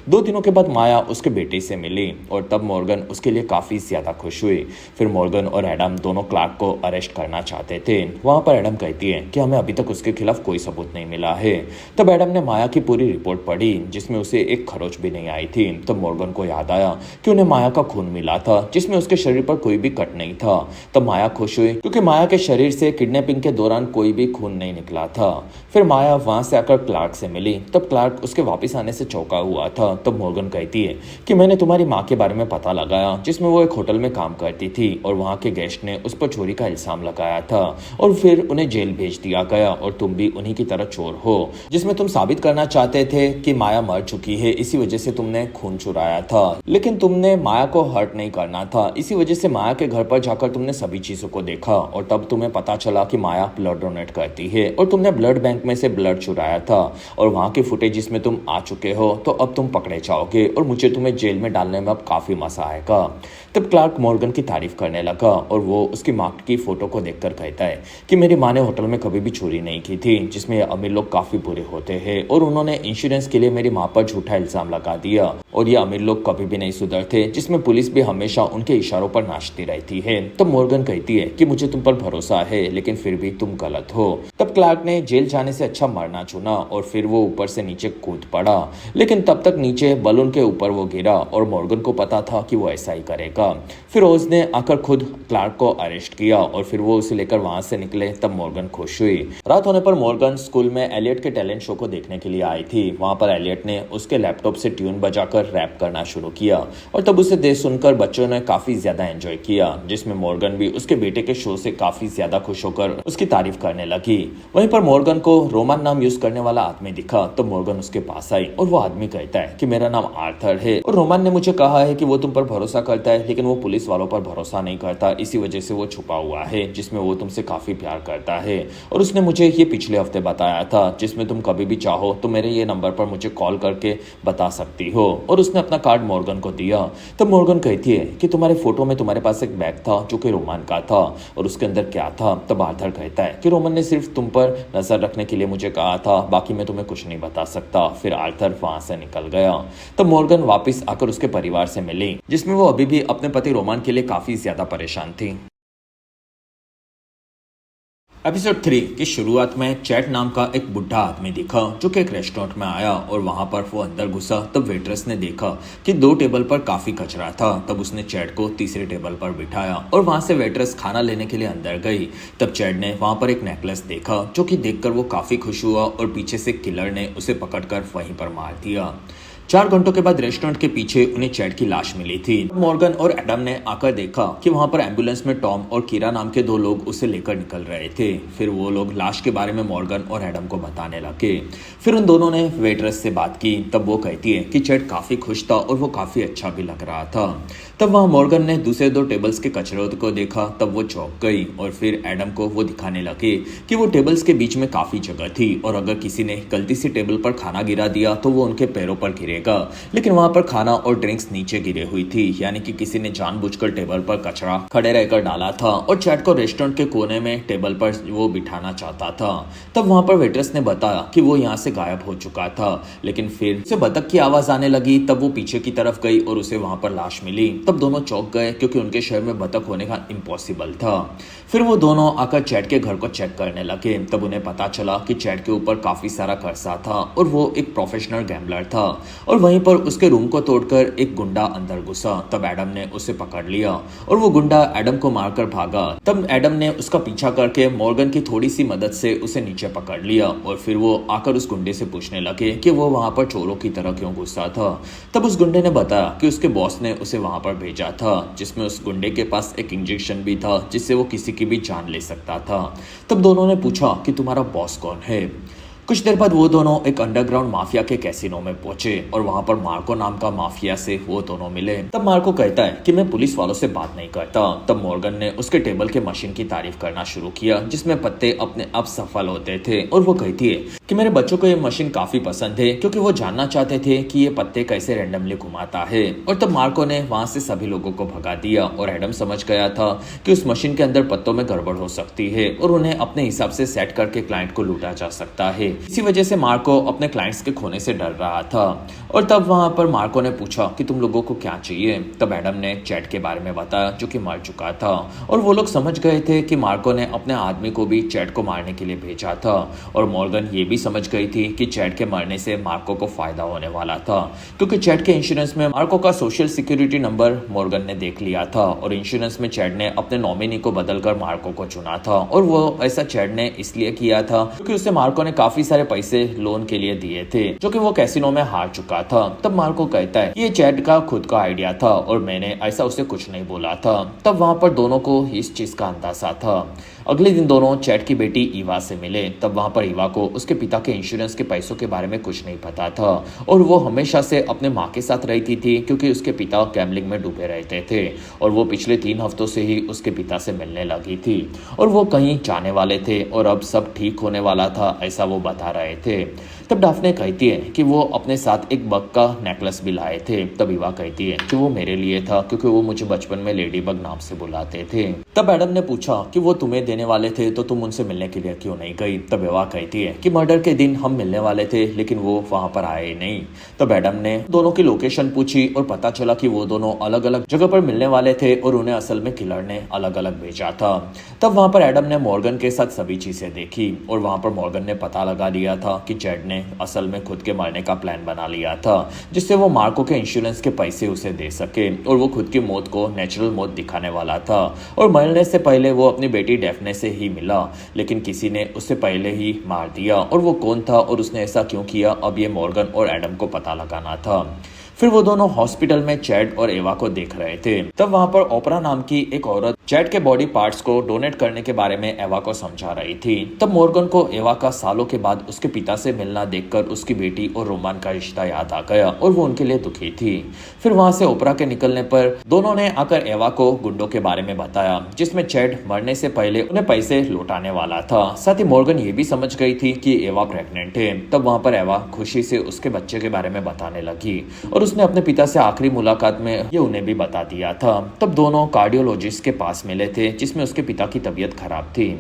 2 दिनों के बाद माया उसके बेटे से मिली और तब मॉर्गन उसके लिए काफी ज्यादा खुश हुई। फिर मॉर्गन और एडम दोनों क्लार्क को अरेस्ट करना चाहते थे। वहां पर एडम कहती है कि हमें अभी तक उसके खिलाफ कोई सबूत नहीं मिला है। तब एडम ने माया की पूरी रिपोर्ट पढ़ी जिसमें उसे एक खरोच भी नहीं आई थी। तब मॉर्गन को याद आया कि उन्हें माया का खून मिला था जिसमें उसके शरीर पर कोई भी कट नहीं था। तब माया खुश हुई क्योंकि माया के शरीर से किडनैपिंग के दौरान कोई भी खून नहीं निकला था। फिर माया वहां से आकर क्लार्क से मिली। तब क्लार्क उसके वापस आने से चौंका हुआ था। तब मॉर्गन कहती है कि मैंने तुम्हारी माँ के बारे में पता लगाया जिसमें वो एक होटल में काम करती थी और वहां के गेस्ट ने उस पर चोरी का इल्जाम लगाया था और फिर उन्हें जेल भेज दिया गया और तुम भी उन्हीं की तरह चोर हो, जिसमें तुम साबित करना चाहते थे कि माया मर चुकी है, इसी वजह से तुमने खून चुराया था। लेकिन तुमने माया को हर्ट नहीं करना था, इसी वजह से माया के घर पर जाकर तुमने सभी चीजों को देखा और तब तुम्हें पता चला कि माया ब्लड डोनेट करती है और तुमने ब्लड बैंक में से ब्लड चुराया था और वहां के फुटेज जिसमें तुम आ चुके हो, तो अब तुम पकड़े जाओगे और मुझे तुम्हें जेल में डालने में अब काफी मजा आएगा। तब क्लार्क मॉर्गन की तारीफ करने लगा और वो उसकी माँ की फोटो को देखकर कहता है कि मेरी माँ ने होटल में कभी भी चोरी नहीं की थी, जिसमें अमीर लोग काफी बुरे होते हैं और उन्होंने इंश्योरेंस के लिए मेरी माँ पर झूठा इल्जाम लगा दिया और ये अमीर लोग कभी भी नहीं सुधरते, जिसमें पुलिस भी हमेशा उनके इशारों पर नाचती रहती है। तब मॉर्गन कहती है कि मुझे तुम पर भरोसा है लेकिन फिर भी तुम गलत हो। तब क्लार्क ने जेल जाने से अच्छा मरना चुना और फिर वो ऊपर से नीचे कूद पड़ा, लेकिन तब तक नीचे बलून के ऊपर वो गिरा और मॉर्गन को पता था कि वो ऐसा ही करेगा। फिर ओज ने आकर खुद क्लार्क को अरेस्ट किया और फिर वो उसे लेकर वहां से निकले। तब मॉर्गन खुश हुई। रात होने पर मॉर्गन स्कूल में एलियट के टैलेंट शो को देखने के लिए आई थी। वहां पर एलियट ने उसके लैपटॉप से ट्यून बजाकर रैप करना शुरू किया और तब उसे देख सुनकर बच्चों ने काफी ज्यादा एंजॉय किया, जिसमें मॉर्गन भी उसके बेटे के शो से काफी ज्यादा खुश होकर उसकी तारीफ करने लगी। वहीं पर मॉर्गन को रोमन नाम यूज करने वाला आदमी दिखा तो मॉर्गन उसके पास आई और वो आदमी कहता है कि मेरा नाम आर्थर है और रोमन ने मुझे कहा है कि वो तुम पर भरोसा करता है लेकिन वो पुलिस वालों पर भरोसा नहीं करता, इसी वजह से वो छुपा हुआ है, जिसमें वो तुमसे काफी प्यार करता है और उसने मुझे ये पिछले हफ्ते बताया था, जिसमें तुम कभी भी चाहो तो मेरे ये नंबर पर मुझे कॉल करके बता सकती हो। और उसने अपना कार्ड मॉर्गन को दिया। तब मॉर्गन कहती है कि तुम्हारे फोटो में तुम्हारे पास एक बैग था जो कि रोमन का था और उसके अंदर क्या था। तब आर्थर कहता है कि रोमन ने सिर्फ तुम पर नजर रखने के लिए मुझे कहा था, बाकी मैं तुम्हें कुछ नहीं बता सकता। फिर आर्थर वहां से निकल गया। तब मॉर्गन वापस आकर उसके परिवार से मिली, जिसमें वो अभी भी अपने पति रोमन के लिए काफी ज्यादा परेशान थी। एपिसोड 3 की शुरुआत में चैट नाम का एक बुढ़ा आदमी दिखा जो कि एक रेस्टोरेंट में आया और वहां पर वो अंदर घुसा। तब वेट्रेस ने देखा कि 2 टेबल पर काफी कचरा था। तब उसने चैट को तीसरे टेबल पर बिठाया और वहां से वेट्रेस खाना लेने के लिए अंदर गई। तब चैट ने वहां पर एक नेकलेस देखा जो कि देखकर वो काफी खुश हुआ और पीछे से किलर ने उसे पकड़कर वहीं पर मार दिया। 4 घंटों के बाद रेस्टोरेंट के पीछे उन्हें चैट की लाश मिली थी। मॉर्गन और एडम ने आकर देखा कि वहां पर एम्बुलेंस में टॉम और कीरा नाम के 2 लोग उसे लेकर निकल रहे थे। फिर वो लोग लाश के बारे में मॉर्गन और एडम को बताने लगे। फिर उन दोनों ने वेट्रेस से बात की। तब वो कहती है कि चैट काफी खुश था और वो काफी अच्छा भी लग रहा था। तब वहाँ मॉर्गन ने दूसरे दो टेबल्स के कचरे को देखा। तब वो चौंक गई और फिर एडम को वो दिखाने लगे कि वो टेबल्स के बीच में काफी जगह थी और अगर किसी ने गलती से टेबल पर खाना गिरा दिया तो वो उनके पैरों पर गिरेगा। लेकिन वहां पर खाना और ड्रिंक्स नीचे गिरे हुई थी, यानी कि किसी ने जानबूझकर टेबल पर कचरा खड़े रहकर डाला था और चैट को रेस्टोरेंट के कोने में टेबल पर वो बिठाना चाहता था। तब वहां पर वेट्रेस ने बताया कि वो यहाँ से गायब हो चुका था। लेकिन फिर उसे बतख की आवाज आने लगी। तब वो पीछे की तरफ गई और उसे वहां पर लाश मिली। तब दोनों चौंक गए क्योंकि उनके शहर में बतख होने का इम्पॉसिबल था। फिर वो दोनों आकर चैट के घर को चेक करने लगे। तब उन्हें पता चला कि चैट के ऊपर काफी सारा कर्जा था और वो एक प्रोफेशनल गैम्बलर था और वहीं पर उसके रूम को तोड़कर एक गुंडा अंदर घुसा। तब एडम ने उसे पकड़ लिया और वो गुंडा एडम को मारकर भागा। तब एडम ने उसका पीछा करके मॉर्गन की थोड़ी सी मदद से उसे नीचे पकड़ लिया और फिर वो आकर उस गुंडे से पूछने लगे कि वो वहां पर चोरों की तरह क्यों घुसा था। तब उस गुंडे ने बताया कि उसके बॉस ने उसे वहां पर भेजा था, जिसमें उस गुंडे के पास एक इंजेक्शन भी था जिससे वो किसी की भी जान ले सकता था। तब दोनों ने पूछा कि तुम्हारा बॉस कौन है। कुछ देर बाद वो दोनों एक अंडरग्राउंड माफिया के कैसीनो में पहुंचे और वहां पर मार्को नाम का माफिया से वो दोनों मिले। तब मार्को कहता है कि मैं पुलिस वालों से बात नहीं करता। तब मॉर्गन ने उसके टेबल के मशीन की तारीफ करना शुरू किया जिसमें पत्ते अपने आप सफल होते थे और वो कहती है कि मेरे बच्चों को ये मशीन काफी पसंद है क्योंकि वो जानना चाहते थे कि ये पत्ते कैसे रैंडमली घुमाता है। और तब मार्को ने वहां से सभी लोगों को भगा दिया और एडम समझ गया था कि उस मशीन के अंदर पत्तों में गड़बड़ हो सकती है और उन्हें अपने हिसाब से सेट करके क्लाइंट को लूटा जा सकता है। इसी वजह से मार्को अपने क्लाइंट्स के खोने से डर रहा था। और तब वहां पर मार्को ने पूछा कि तुम लोगों को क्या चाहिए। तब एडम ने चैट के बारे में बताया जो कि मर चुका था और वो लोग समझ गए थे कि मार्को ने अपने आदमी को भी चैट को मारने के लिए भेजा था। और मॉर्गन ये भी समझ गई थी कि चैट के मरने से मार्को को फायदा होने वाला था क्योंकि चैट के इंश्योरेंस में मार्को का सोशल सिक्योरिटी नंबर मॉर्गन ने देख लिया था और इंश्योरेंस में चैट ने अपने नॉमिनी को बदलकर मार्को को चुना था। और वो ऐसा चैट ने इसलिए किया था क्योंकि उसे मार्को ने काफी सारे पैसे लोन के लिए दिए थे जो कि वो कैसीनो में हार चुका था। तब मार्को कहता है ये चैट का खुद का आइडिया था और मैंने ऐसा उसे कुछ नहीं बोला था। तब वहां पर दोनों को इस चीज का अंदाजा था। अगले दिन दोनों चैट की बेटी ईवा से मिले। तब वहां पर ईवा को उसके पिता के इंश्योरेंस के पैसों के बारे में कुछ नहीं पता था और वो हमेशा से अपने माँ के साथ रहती थी क्योंकि उसके पिता गैम्बलिंग में डूबे रहते थे और वो पिछले 3 हफ्तों से ही उसके पिता से मिलने लगी थी और वो कहीं जाने वाले थे और अब सब ठीक होने वाला था ऐसा वो बता रहे थे। तब डाफने कहती है कि वो अपने साथ एक बग का नेकलेस भी लाए थे। तब ईवा कहती है कि वो मेरे लिए था क्योंकि वो मुझे बचपन में लेडी बग नाम से बुलाते थे। तब एडम ने पूछा कि वो तुम्हें देने वाले थे तो तुम उनसे मिलने के लिए क्यों नहीं गई। तब ईवा कहती है कि मर्डर के दिन हम मिलने वाले थे लेकिन वो वहां पर आए नहीं। तब एडम ने दोनों की लोकेशन पूछी और पता चला कि वो दोनों अलग अलग जगह पर मिलने वाले थे और उन्हें असल में किलर ने अलग अलग भेजा था। तब वहां पर एडम ने मॉर्गन के साथ सभी चीजें देखी और वहां पर मॉर्गन ने पता लगा लिया था कि चैट ने असल में खुद के मरने का प्लान बना लिया था जिससे वो मार्को के इंश्योरेंस के पैसे उसे दे सके और वो खुद की मौत को नेचुरल मौत दिखाने वाला था। और मरने से पहले वो अपनी बेटी डेफने से ही मिला लेकिन किसी ने उससे पहले ही मार दिया और वो कौन था और उसने ऐसा क्यों किया अब ये मॉर्गन और एडम को पता लगाना था। फिर वो दोनों हॉस्पिटल में चैट और एवा को देख रहे थे। तब वहां पर ओपरा नाम की एक औरत चैट के बॉडी पार्ट्स को डोनेट करने के बारे में एवा को समझा रही थी। तब मॉर्गन को एवा का सालों के बाद उसके पिता से मिलना देखकर उसकी बेटी और रोमान का रिश्ता याद आ गया और वो उनके लिए दुखी थी। फिर वहां से ओपरा के निकलने पर दोनों ने आकर एवा को गुंडों के बारे में बताया जिसमें चैट मरने से पहले उन्हें पैसे लौटाने वाला था। साथ ही मॉर्गन ये भी समझ गई थी कि एवा प्रेग्नेंट है। तब वहां पर एवा खुशी से उसके बच्चे के बारे में बताने लगी और उसने अपने पिता से आखिरी मुलाकात में ये उन्हें भी बता दिया था। तब दोनों कार्डियोलॉजिस्ट के पास मिले थे जिसमें उसके पिता की तबीयत खराब थी।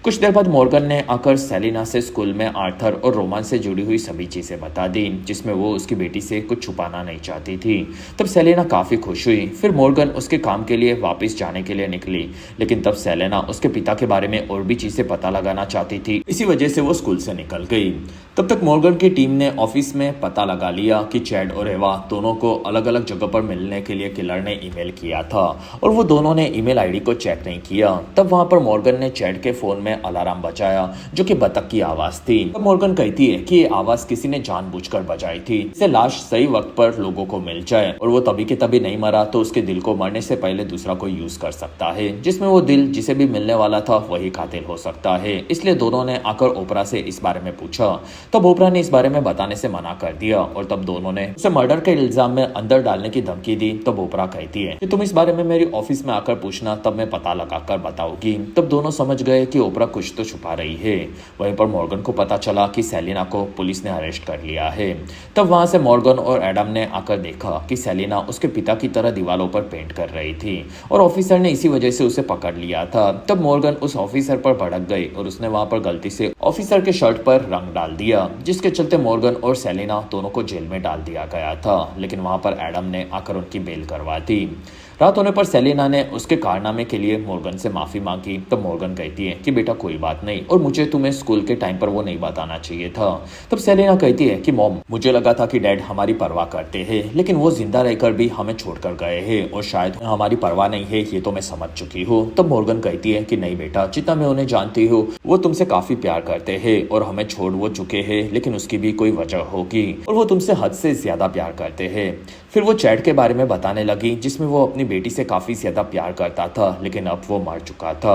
कुछ देर बाद मॉर्गन ने आकर सेलिना से स्कूल में आर्थर और रोमान से जुड़ी हुई सभी चीजें बता दी जिसमें वो उसकी बेटी से कुछ छुपाना नहीं चाहती थी। तब सेलिना काफी खुश हुई। फिर मॉर्गन उसके काम के लिए वापस जाने के लिए निकली लेकिन तब सेलिना उसके पिता के बारे में और भी चीजें पता लगाना चाहती थी, इसी वजह से वो स्कूल से निकल गई। तब तक मॉर्गन की टीम ने ऑफिस में पता लगा लिया कि चैट और एवा दोनों को अलग अलग जगह पर मिलने के लिए किलर ने ईमेल किया था और वो दोनों ने ईमेल आईडी को चेक नहीं किया। तब वहां पर मॉर्गन ने चैट के फोन में अलार्म बजाया जो कि बतख की आवाज थी। तब मॉर्गन कहती है कि ये आवाज किसी ने जानबूझकर बजाई थी, इससे लाश सही वक्त पर लोगों को मिल जाए और वो तभी के तभी नहीं मरा तो उसके दिल को मरने से पहले दूसरा कोई यूज कर सकता है, जिसमें वो दिल जिसे भी मिलने वाला था वही कातिल हो सकता है। इसलिए दोनों ने आकर ओपरा से इस बारे में पूछा। तब ओपरा ने इस बारे में बताने से मना कर दिया और तब दोनों ने उसे मर्डर के इल्जाम में अंदर डालने की धमकी दी। तब ओपरा कहती है कि तुम इस बारे में मेरी ऑफिस में आकर पूछना, तब मैं पता लगाकर बताऊंगी। तब दोनों समझ गए कि ओपरा कुछ तो छुपा रही है। वहीं पर मॉर्गन को पता चला कि सेलिना को पुलिस ने अरेस्ट कर लिया है। तब वहां से मॉर्गन और एडम ने आकर देखा कि सेलिना उसके पिता की तरह दीवारों पर पेंट कर रही थी और ऑफिसर ने इसी वजह से उसे पकड़ लिया था। तब मॉर्गन उस ऑफिसर पर भड़क गई और उसने वहां पर गलती से ऑफिसर के शर्ट पर रंग डाल दिया, जिसके चलते मॉर्गन और सेलिना दोनों को जेल में डाल दिया गया था। लेकिन वहां पर एडम ने आकर उनकी बेल करवा दी। रात होने पर सेलिना ने उसके कारनामे के लिए मॉर्गन से माफी मांगी। तब मॉर्गन कहती है कि बेटा कोई बात नहीं और मुझे तुम्हें स्कूल के टाइम पर वो नहीं बताना चाहिए था। तब सेलिना कहती है कि मॉम, मुझे लगा था कि डैड हमारी परवाह करते हैं, लेकिन वो जिंदा रहकर भी हमें छोड़कर गए हैं और शायद हमारी परवाह नहीं है, ये तो मैं समझ चुकी हूँ। तब मॉर्गन कहती है कि नहीं बेटा, जितना मैं उन्हें जानती हूँ वो तुमसे काफी प्यार करते हैं और हमें छोड़ वो चुके हैं, लेकिन उसकी भी कोई वजह होगी और वो तुमसे हद से ज्यादा प्यार करते हैं। फिर वो चैट के बारे में बताने लगी, जिसमें वो अपनी बेटी से काफी ज्यादा प्यार करता था, लेकिन अब वो मर चुका था।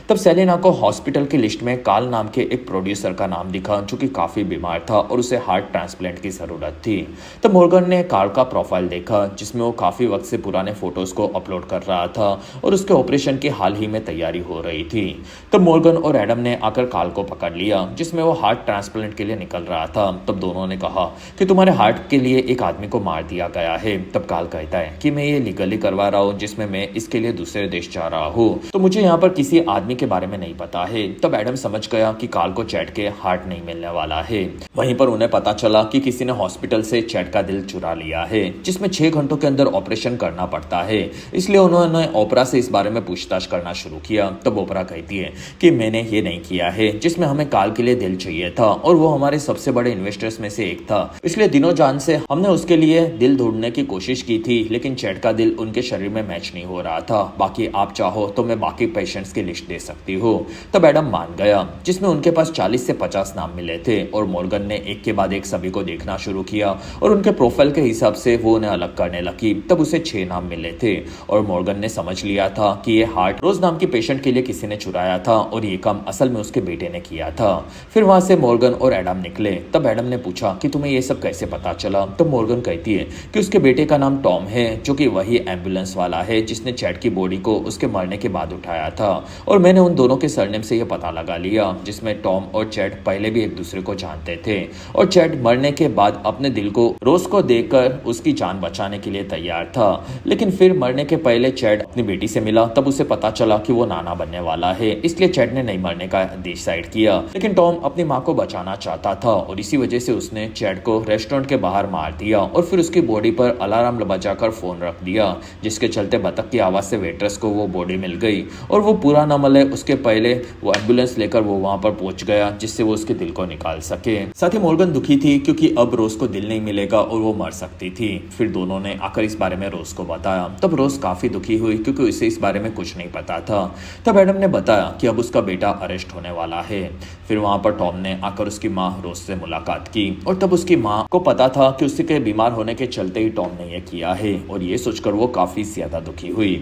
तब सेलिना को हॉस्पिटल की लिस्ट में कार्ल नाम के एक प्रोड्यूसर का नाम दिखा जो कि काफी बीमार था और उसे हार्ट ट्रांसप्लांट की जरूरत थी। तब मॉर्गन ने कार्ल का प्रोफाइल देखा, जिसमें वो काफी वक्त से पुराने फोटोज को अपलोड कर रहा था और उसके ऑपरेशन की हाल ही में तैयारी हो रही थी। तब मॉर्गन और एडम ने आकर कार्ल को पकड़ लिया, जिसमें वो हार्ट ट्रांसप्लांट के लिए निकल रहा था। तब दोनों ने कहा कि तुम्हारे हार्ट के लिए एक आदमी को मार दिया गया है। तब कार्ल कहता है कि मैं ये लीगली करवा रहा हूँ, जिसमें मैं इसके लिए दूसरे देश जा रहा हूँ, तो मुझे यहाँ पर किसी आदमी के बारे में नहीं पता है। तब एडम समझ गया कि कार्ल को चैट के हार्ट नहीं मिलने वाला है। वहीं पर उन्हें पता चला कि किसी ने हॉस्पिटल से चैट का दिल चुरा लिया है, जिसमें 6 घंटों के अंदर ऑपरेशन करना पड़ता है। इसलिए उन्होंने ओपरा से इस बारे में पूछताछ करना शुरू किया। तब ओपरा कहती है कि मैंने ये नहीं किया है, जिसमें हमें कार्ल के लिए दिल चाहिए था और वो हमारे सबसे बड़े इन्वेस्टर्स में से एक था, इसलिए दिनों जान से हमने उसके लिए दिल ढूंढने की कोशिश की थी, लेकिन चैट का दिल उनके शरीर में मैच नहीं हो रहा था। बाकी आप चाहो तो मैं बाकी पेशेंट्स की लिस्ट दे सकती हूँ। तब एडम मान गया, जिसमें उनके पास 40 से 50 नाम मिले थे और मॉर्गन ने एक के बाद एक सभी को देखना शुरू किया और उनके प्रोफाइल के हिसाब से वो उन्हें अलग करने लगी। तब उसे 6 नाम मिले थे और मॉर्गन ने समझ लिया था कि ये हार्ट रोज नाम की पेशेंट के लिए किसी ने चुराया था और ये काम असल में उसके बेटे ने किया था। फिर वहां से मॉर्गन और एडम निकले। तब एडम ने पूछा कि तुम्हें ये सब कैसे पता चला। तब मॉर्गन कहती है कि उसके बेटे का नाम टॉम है, जो कि वही एम्बुलेंस वाला है जिसने चैट की बॉडी को उसके मरने के बाद उठाया था और मैंने उन दोनों के सरनेम से यह पता लगा लिया, जिसमें टॉम और चैट पहले भी एक दूसरे को जानते थे और चैट मरने के बाद अपने दिल को रोज को देकर उसकी जान बचाने के लिए तैयार था। लेकिन फिर मरने के पहले चैट अपनी बेटी से मिला, तब उसे पता चला कि वो नाना बनने वाला है, इसलिए चैट ने नहीं मरने का डिसाइड किया। लेकिन टॉम अपनी माँ को बचाना चाहता था और इसी वजह से उसने चैट को रेस्टोरेंट के बाहर मार दिया और फिर उसकी बॉडी पर अलार्म बजाकर फोन रख दिया, जिसके चलते बतख की आवाज से वेट्रेस को वो बॉडी मिल गई और वो पूरा न मले उसके पहले वो एम्बुलेंस लेकर वो वहां पर पहुंच गया, जिससे वो उसके दिल को निकाल सके। साथ ही मॉर्गन दुखी थी क्योंकि अब रोज को दिल नहीं मिलेगा और वो मर सकती थी। फिर दोनों ने आकर इस बारे में रोज को बताया। तब रोज काफी दुखी हुई क्योंकि उसे इस बारे में कुछ नहीं पता था। तब एडम ने बताया कि अब उसका बेटा अरेस्ट होने वाला है। फिर वहां पर टॉम ने आकर उसकी माँ रोज से मुलाकात की और तब उसकी माँ को पता था कि उसके बीमार होने के चलते ही टॉम ने यह किया है और ये सोचकर वो काफी ज्यादा दुखी हुई।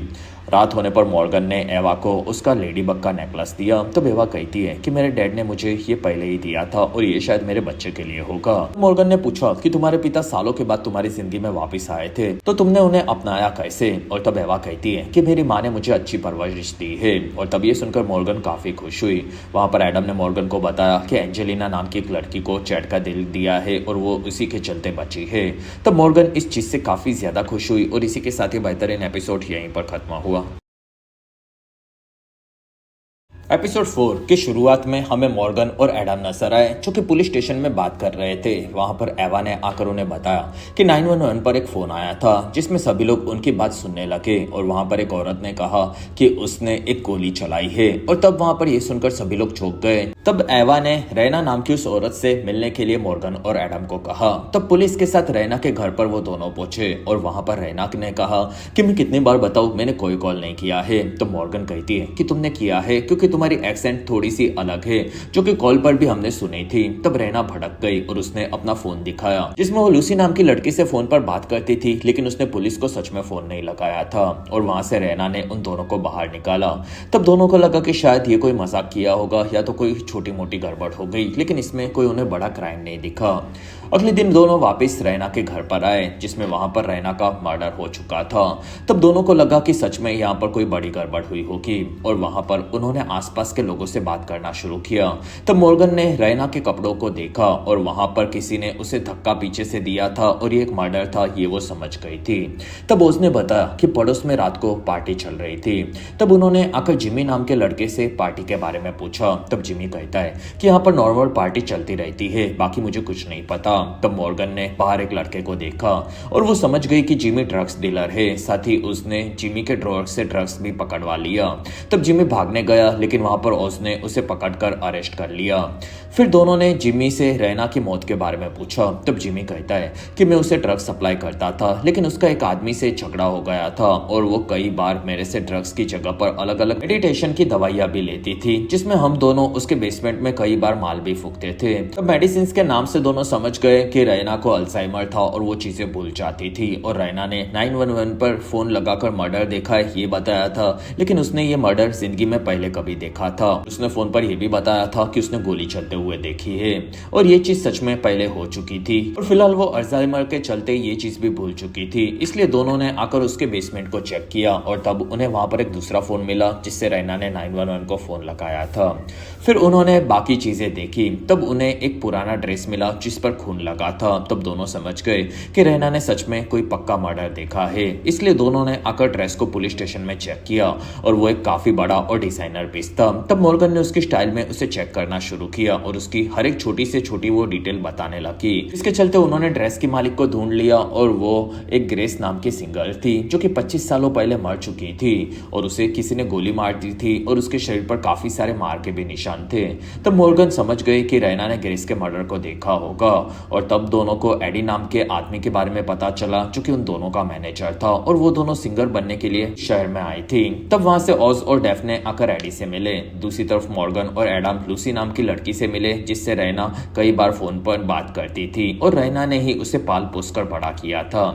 रात होने पर मॉर्गन ने एवा को उसका लेडी बग का नेकलेस दिया। तब एवा कहती है कि मेरे डैड ने मुझे ये पहले ही दिया था और ये शायद मेरे बच्चे के लिए होगा। मॉर्गन ने पूछा कि तुम्हारे पिता सालों के बाद तुम्हारी जिंदगी में वापस आए थे, तो तुमने उन्हें अपनाया कैसे? और तब एवा कहती है कि मेरी माँ ने मुझे अच्छी परवरिश दी है। और तब ये सुनकर मॉर्गन काफी खुश हुई। वहां पर एडम ने मॉर्गन को बताया कि एंजेलिना नाम की एक लड़की को चैट का दिल दिया है और वो उसी के चलते बची है। तब मॉर्गन इस चीज से काफी ज्यादा खुश हुई और इसी के साथ ही बेहतरीन एपिसोड यहीं पर खत्म हुआ। एपिसोड 4 की शुरुआत में हमें मॉर्गन और एडम नजर आए जो कि पुलिस स्टेशन में बात कर रहे थे। वहां पर एवा ने आकर उन्हें बताया कि 911 पर एक फोन आया था जिसमें सभी लोग उनकी बात सुनने लगे और वहां पर एक औरत ने कहा कि उसने एक गोली चलाई है और तब वहां पर ये सुनकर सभी लोग चौंक गए। तब एवा ने रैना नाम की उस औरत से मिलने के लिए मॉर्गन और एडम को कहा। तब पुलिस के साथ रैना के घर पर वो दोनों पहुंचे और वहां पर रैना ने कहा कि मैं कितनी बार बताऊं, मैंने कोई कॉल नहीं किया है। तो मॉर्गन कहती है कि तुमने किया है क्योंकि तुम्हारी एक्सेंट थोड़ी सी अलग है, जो कि कॉल पर भी हमने सुनी थी। तब रैना भड़क गई और उसने अपना फोन दिखाया जिसमें वो लूसी नाम की लड़की से फोन पर बात करती थी, लेकिन उसने पुलिस को सच में फोन नहीं लगाया था। और वहां से रैना ने उन दोनों को बाहर निकाला। तब दोनों को लगा कि शायद ये कोई मजाक किया होगा या तो कोई छोटी मोटी गड़बड़ हो गई, लेकिन इसमें कोई उन्हें बड़ा क्राइम नहीं दिखा। अगले दिन दोनों वापस रैना के घर पर आए, जिसमें वहां पर रैना का मर्डर हो चुका था। तब दोनों को लगा कि सच में यहाँ पर कोई बड़ी गड़बड़ हुई होगी, और वहां पर उन्होंने आसपास के लोगों से बात करना शुरू किया। तब मॉर्गन ने रैना के कपड़ों को देखा और वहां पर किसी ने उसे धक्का पीछे से दिया था और ये एक मर्डर था, ये वो समझ गई थी। तब उसने बताया कि पड़ोस में रात को पार्टी चल रही थी। तब उन्होंने आकर जिमी नाम के लड़के से पार्टी के बारे में पूछा। तब जिमी कहता है कि यहाँ पर नॉर्मल पार्टी चलती रहती है, बाकी मुझे कुछ नहीं पता। तब मॉर्गन ने बाहर एक लड़के को देखा और वो समझ गई कि जिमी ड्रग्स डीलर है। साथ ही उसने जिमी के ड्रॉअर से ड्रग्स भी पकड़वा लिया। तब जिमी भागने गया, लेकिन वहां पर ओज ने उसे पकड़कर अरेस्ट कर लिया। फिर दोनों ने जिमी से रैना की मौत के बारे में पूछा। तब जिमी कहता है कि मैं उसे ड्रग्स सप्लाई करता था, लेकिन उसका एक आदमी से झगड़ा हो गया था और वो कई बार मेरे से ड्रग्स की जगह पर अलग अलग मेडिटेशन की दवाइयां भी लेती थी, जिसमें हम दोनों उसके बेसमेंट में कई बार माल भी फूकते थे। तब मेडिसिन के नाम से दोनों समझ गए कि रैना को अल्जाइमर था और वो चीजें भूल जाती थी। और रैना ने 911 पर फोन लगाकर मर्डर देखा है ये बताया था, लेकिन उसने ये मर्डर जिंदगी में पहले कभी देखा था। उसने फोन पर यह भी बताया था कि उसने गोली चलते हुए देखी है और ये चीज सच में पहले हो चुकी थी। और फिलहाल वो अल्जाइमर के चलते ये चीज भी भूल चुकी थी। इसलिए दोनों ने आकर उसके बेसमेंट को चेक किया और तब उन्हें वहां पर एक दूसरा फोन मिला, जिससे रैना ने 911 को फोन लगाया था। फिर उन्होंने बाकी चीजें देखी। तब उन्हें एक पुराना ड्रेस मिला जिस पर खून लगा था। तब दोनों समझ गए कि रैना ने सच में कोई पक्का मर्डर देखा है। इसलिए दोनों ने आकर ड्रेस को पुलिस स्टेशन में चेक किया और वो एक काफी बड़ा और डिजाइनर पीस था। तब मॉर्गन ने उसकी स्टाइल में उसे चेक करना शुरू किया और उसकी हर एक छोटी से छोटी वो डिटेल बताने लगी। इसके चलते उन्होंने ड्रेस के मालिक को ढूंढ लिया और वो एक ग्रेस नाम की सिंगर थी, जो कि 25 सालों पहले मर चुकी थी और उसे किसी ने गोली मार दी थी और उसके शरीर पर काफी सारे मार के भी निशान थे। तब मॉर्गन समझ गए कि रैना ने ग्रेस के मर्डर को देखा होगा और तब दोनों को एडी नाम के आदमी के बारे में पता चला, जो कि उन दोनों का मैनेजर था और वो दोनों सिंगर बनने के लिए शहर में आई थी। तब वहां से ओज और डेफने आकर एडी से मिले। दूसरी तरफ मॉर्गन और एडम लूसी नाम की लड़की से मिले, जिससे रैना कई बार फोन पर बात करती थी और रैना ने ही उसे पाल पोस कर बड़ा किया था।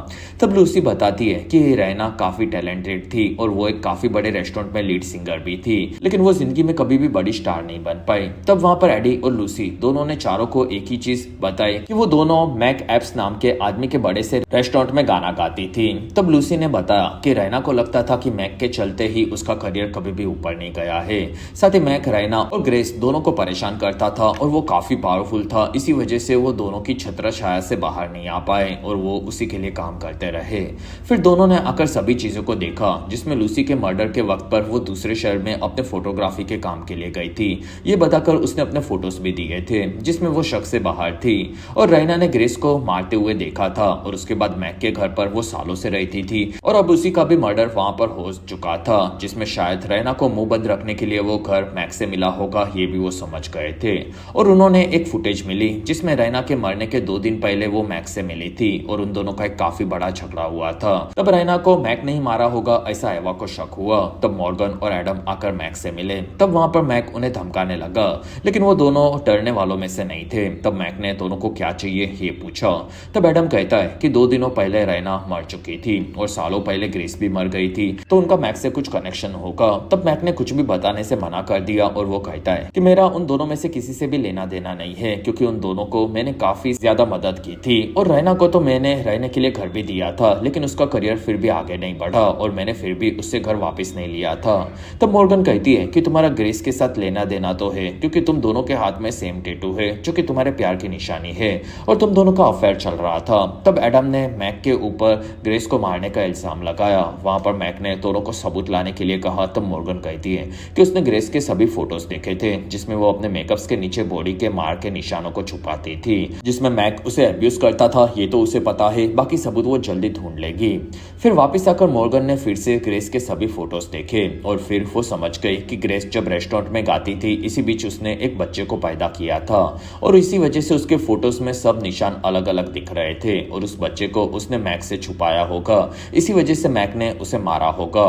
तब लूसी बताती है कि रैना काफी टैलेंटेड थी और वो एक काफी बड़े रेस्टोरेंट में लीड सिंगर भी थी, लेकिन वो जिंदगी में कभी भी बड़ी स्टार नहीं बन पाई। तब वहां पर एडी और लूसी दोनों ने चारों को एक ही चीज बताई कि वो दोनों मैक एप्स नाम के आदमी के बड़े से रेस्टोरेंट में गाना गाती थी। तब लूसी ने बताया कि रैना को लगता था कि मैक के चलते ही उसका करियर कभी भी ऊपर नहीं गया है। साथ ही मैक रैना और ग्रेस दोनों को परेशान करता था और वो काफी पावरफुल था। इसी वजह से वो दोनों की छत्र छाया से बाहर नहीं आ पाए और वो उसी के लिए काम करते रहे। फिर दोनों ने आकर सभी चीजों को देखा, जिसमें लूसी के मर्डर के वक्त पर वो दूसरे शहर में अपने फोटोग्राफी के काम के लिए गई थी। ये बताकर उसने अपने फोटोज भी दिए थे, जिसमें वो शक से बाहर थी। और रैना ने ग्रेस को मारते हुए देखा था और उसके बाद मैक के घर पर वो सालों से रहती थी और अब उसी का भी मर्डर वहां पर हो चुका था, जिसमें शायद रैना को मुंह बंद रखने के लिए वो घर मैक से मिला होगा, ये भी वो समझ गए थे। और उन्होंने एक फुटेज मिली जिसमें रैना के मरने के 2 दिन पहले वो मैक से मिली थी और उन दोनों का एक काफी बड़ा झगड़ा हुआ था। तब रैना को मैक नहीं मारा होगा ऐसा एवा को शक हुआ। तब मॉर्गन और एडम आकर मैक से मिले। तब वहां पर मैक उन्हें धमकाने लगा, लेकिन वो दोनों डरने वालों में से नहीं थे। तब मैक ने दोनों को क्या चाहिए ये पूछा। तब एडम कहता है कि 2 दिनों पहले रैना मर चुकी थी और सालों पहले ग्रेस भी मर गई थी, तो उनका मैक से कुछ कनेक्शन होगा। तब मैक ने कुछ भी बताने से मना कर दिया और वो कहता है कि मेरा उन दोनों में से किसी से भी लेना देना नहीं है, क्योंकि उन दोनों को मैंने काफी ज्यादा मदद की थी और रैना को तो मैंने रहने के लिए घर भी दिया था, लेकिन उसका करियर फिर भी आगे नहीं बढ़ा और मैंने फिर भी उससे घर वापस नहीं लिया था। तब मॉर्गन कहती है कि तुम्हारा ग्रेस के साथ लेना देना तो है, क्योंकि तुम दोनों के हाथ में सेम टैटू है जो कि तुम्हारे प्यार की निशानी है और तुम दोनों का अफेयर चल रहा था। तब एडम ने मैक के ऊपर ग्रेस को मारने का इल्जाम लगाया। वहां पर मैक ने दोनों को सबूत लाने के लिए कहा। तब मॉर्गन कहती है कि उसने ग्रेस के सभी फोटोज देखे थे, जिसमें वो अपने मेकअप्स के नीचे बॉडी के मार के निशानों को छुपाती थी, जिसमें मैक उसे अब्यूज करता था, ये तो उसे पता है, बाकी सबूत वो जल्दी ढूंढ लेगी। फिर वापस आकर मॉर्गन ने फिर से ग्रेस के सभी फोटोज देखे और फिर वो समझ गई कि ग्रेस जब रेस्टोरेंट में गाती थी इसी बीच उसने एक बच्चे को पैदा किया था और इसी वजह से उसके फोटोज में सब निशान अलग अलग दिख रहे थे और उस बच्चे को उसने मैक से छुपाया होगा, इसी वजह से मैक ने उसे मारा होगा।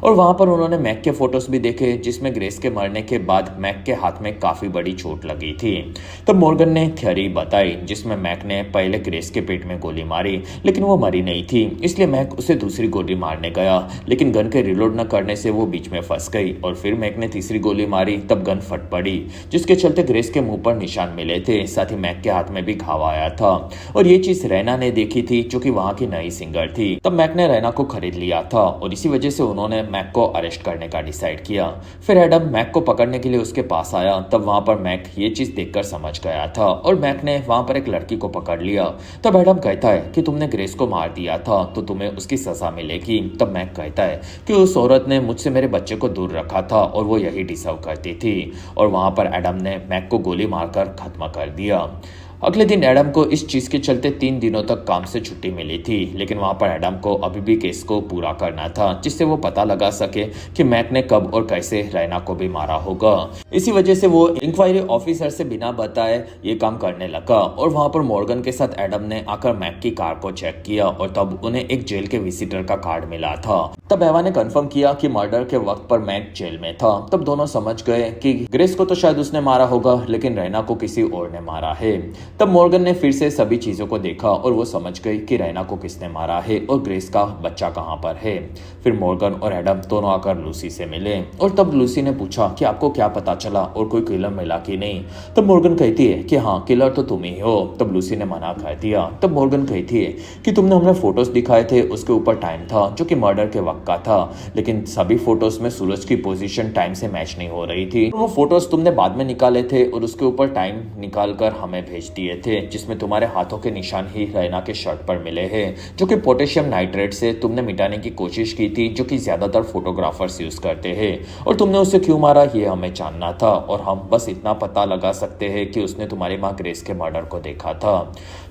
और वहां पर उन्होंने मैक के फोटोज भी देखे, जिसमें ग्रेस के मरने के बाद मैक के हाथ में काफी बड़ी चोट लगी थी। तब मॉर्गन ने थ्योरी बताई जिसमें मैक ने पहले ग्रेस के पेट में गोली मारी, लेकिन वो मरी नहीं थी, इसलिए मैक उसे दूसरी गोली मारने गया, लेकिन गन के रिलोड न करने से वो बीच में फंस गई और फिर मैक ने तीसरी गोली मारी, तब गन फट पड़ी, जिसके चलते ग्रेस के मुंह पर निशान मिले थे, साथ ही मैक के हाथ में भी घाव आया था। और ये चीज रैना ने देखी थी, जो कि वहां की नई सिंगर थी। तब मैक ने रैना को खरीद लिया था और इसी वजह से उन्होंने मैक को अरेस्ट करने का डिसाइड किया। फिर एडम मैक को पकड़ने के लिए उसके पास आया, तब वहां पर मैक ये चीज देखकर समझ गया था और मैक ने वहां पर एक लड़की को पकड़ लिया। तब एडम कहता है कि तुमने ग्रेस को मार दिया था तो तुम्हें उसकी सजा मिलेगी। तब मैक कहता है कि उस औरत ने मुझसे मेरे बच्चे को दूर रखा था और वो यही डिजर्व करती थी। और वहां पर एडम ने मैक को गोली मारकर खत्म कर दिया। अगले दिन एडम को इस चीज के चलते 3 दिनों तक काम से छुट्टी मिली थी, लेकिन वहां पर एडम को अभी भी केस को पूरा करना था, जिससे वो पता लगा सके कि मैक ने कब और कैसे रैना को भी मारा होगा। इसी वजह से वो इंक्वायरी ऑफिसर से बिना बताए ये काम करने लगा और वहां पर मॉर्गन के साथ एडम ने आकर मैक की कार को चेक किया और तब उन्हें एक जेल के विजिटर का कार्ड मिला था। तब एवा ने कंफर्म किया कि मर्डर के वक्त पर मैक जेल में था। तब दोनों समझ गए कि ग्रेस को तो शायद उसने मारा होगा, लेकिन रैना को किसी और ने मारा है। तब मॉर्गन ने फिर से सभी चीजों को देखा और वो समझ गई कि रैना को किसने मारा है और ग्रेस का बच्चा कहाँ पर है। फिर मॉर्गन और एडम दोनों आकर लूसी से मिले और तब लूसी ने पूछा कि आपको क्या पता चला और कोई किलर मिला कि नहीं। तब मॉर्गन कहती है कि हाँ, किलर तो तुम ही हो। तब लूसी ने मना कर दिया। तब मॉर्गन कहती है कि तुमने हमें फोटोज दिखाए थे, उसके ऊपर टाइम था जो कि मर्डर के वक्त का था, लेकिन सभी फोटोज में सूरज की पोजीशन टाइम से मैच नहीं हो रही थी। वो फोटोज तुमने बाद में निकाले थे और उसके ऊपर टाइम निकाल कर हमें भेज दिए थे, जिसमें तुम्हारे हाथों के निशान ही रैना के शर्ट पर मिले हैं, जो कि पोटेशियम नाइट्रेट से तुमने मिटाने की कोशिश की थी, जो कि ज्यादातर फोटोग्राफर्स यूज करते हैं। और तुमने उसे क्यों मारा ये हमें जानना था और हम बस इतना पता लगा सकते हैं कि उसने तुम्हारी माँ ग्रेस के मर्डर को देखा था।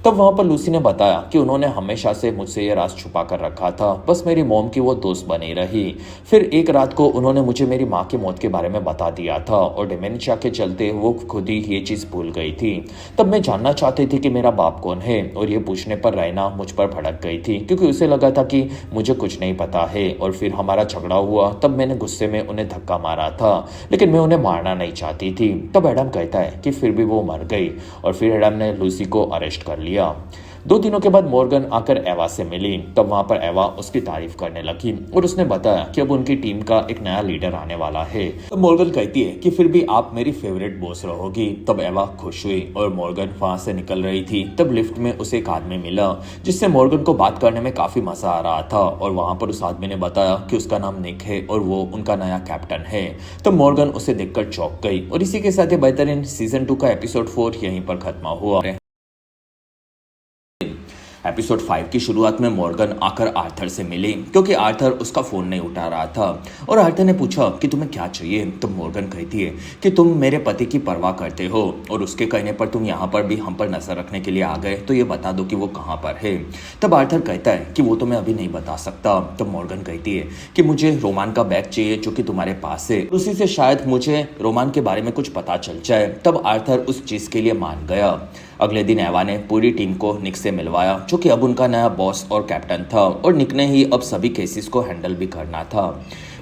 तब वहां पर लूसी ने बताया कि उन्होंने हमेशा से मुझसे ये राज छुपा कर रखा था, बस मेरी मॉम की वो दोस्त बनी रही। फिर एक रात को उन्होंने मुझे मेरी माँ की मौत के बारे में बता दिया था और डिमेंशिया के चलते वो खुद ही ये चीज भूल गई थी। तब मैं जानना चाहती थी कि मेरा बाप कौन है और ये पूछने पर रैना मुझ पर भड़क गई थी, क्योंकि उसे लगा था कि मुझे कुछ नहीं पता है। और फिर हमारा झगड़ा हुआ, तब मैंने गुस्से में उन्हें धक्का मारा था, लेकिन मैं उन्हें मारना नहीं चाहती थी। तब एडम कहता है कि फिर भी वो मर गई और फिर एडम ने लूसी को अरेस्ट कर लिया। 2 दिनों के बाद मॉर्गन आकर एवा से मिली। तब वहां पर एवा उसकी तारीफ करने लगी और उसने बताया कि अब उनकी टीम का एक नया लीडर आने वाला है। तब मॉर्गन कहती है कि फिर भी आप मेरी फेवरेट बॉस रहोगी। तब एवा खुश हुई और मॉर्गन वहां से निकल रही थी। तब लिफ्ट में उसे एक आदमी मिला, जिससे मॉर्गन को बात करने में काफी मजा आ रहा था और वहां पर उस आदमी ने बताया कि उसका नाम निक है और वो उनका नया कैप्टन है। तब मॉर्गन उसे देखकर चौंक गई और इसी के साथ बेहतरीन सीजन 2 का एपिसोड 4 यहीं पर खत्म हुआ। एपिसोड 5 की शुरुआत में मॉर्गन आकर आर्थर से मिली, क्योंकि आर्थर उसका फोन नहीं उठा रहा था और आर्थर ने पूछा कि तुम्हें क्या चाहिए। तो मॉर्गन कहती है कि तुम मेरे पति की परवाह करते हो और उसके कहने पर तुम यहाँ पर भी हम पर नजर रखने के लिए आ गए, तो ये बता दो कि वो कहाँ पर है। तब आर्थर कहता है कि वो तो मैं अभी नहीं बता सकता। तब मॉर्गन कहती है कि मुझे रोमान का बैग चाहिए जो कि तुम्हारे पास है, उसी से शायद मुझे रोमान के बारे में कुछ पता चल जाए। तब आर्थर उस चीज के लिए मान गया। अगले दिन एवा ने पूरी टीम को निक से मिलवाया, जो कि अब उनका नया बॉस और कैप्टन था और निक ने ही अब सभी केसेस को हैंडल भी करना था।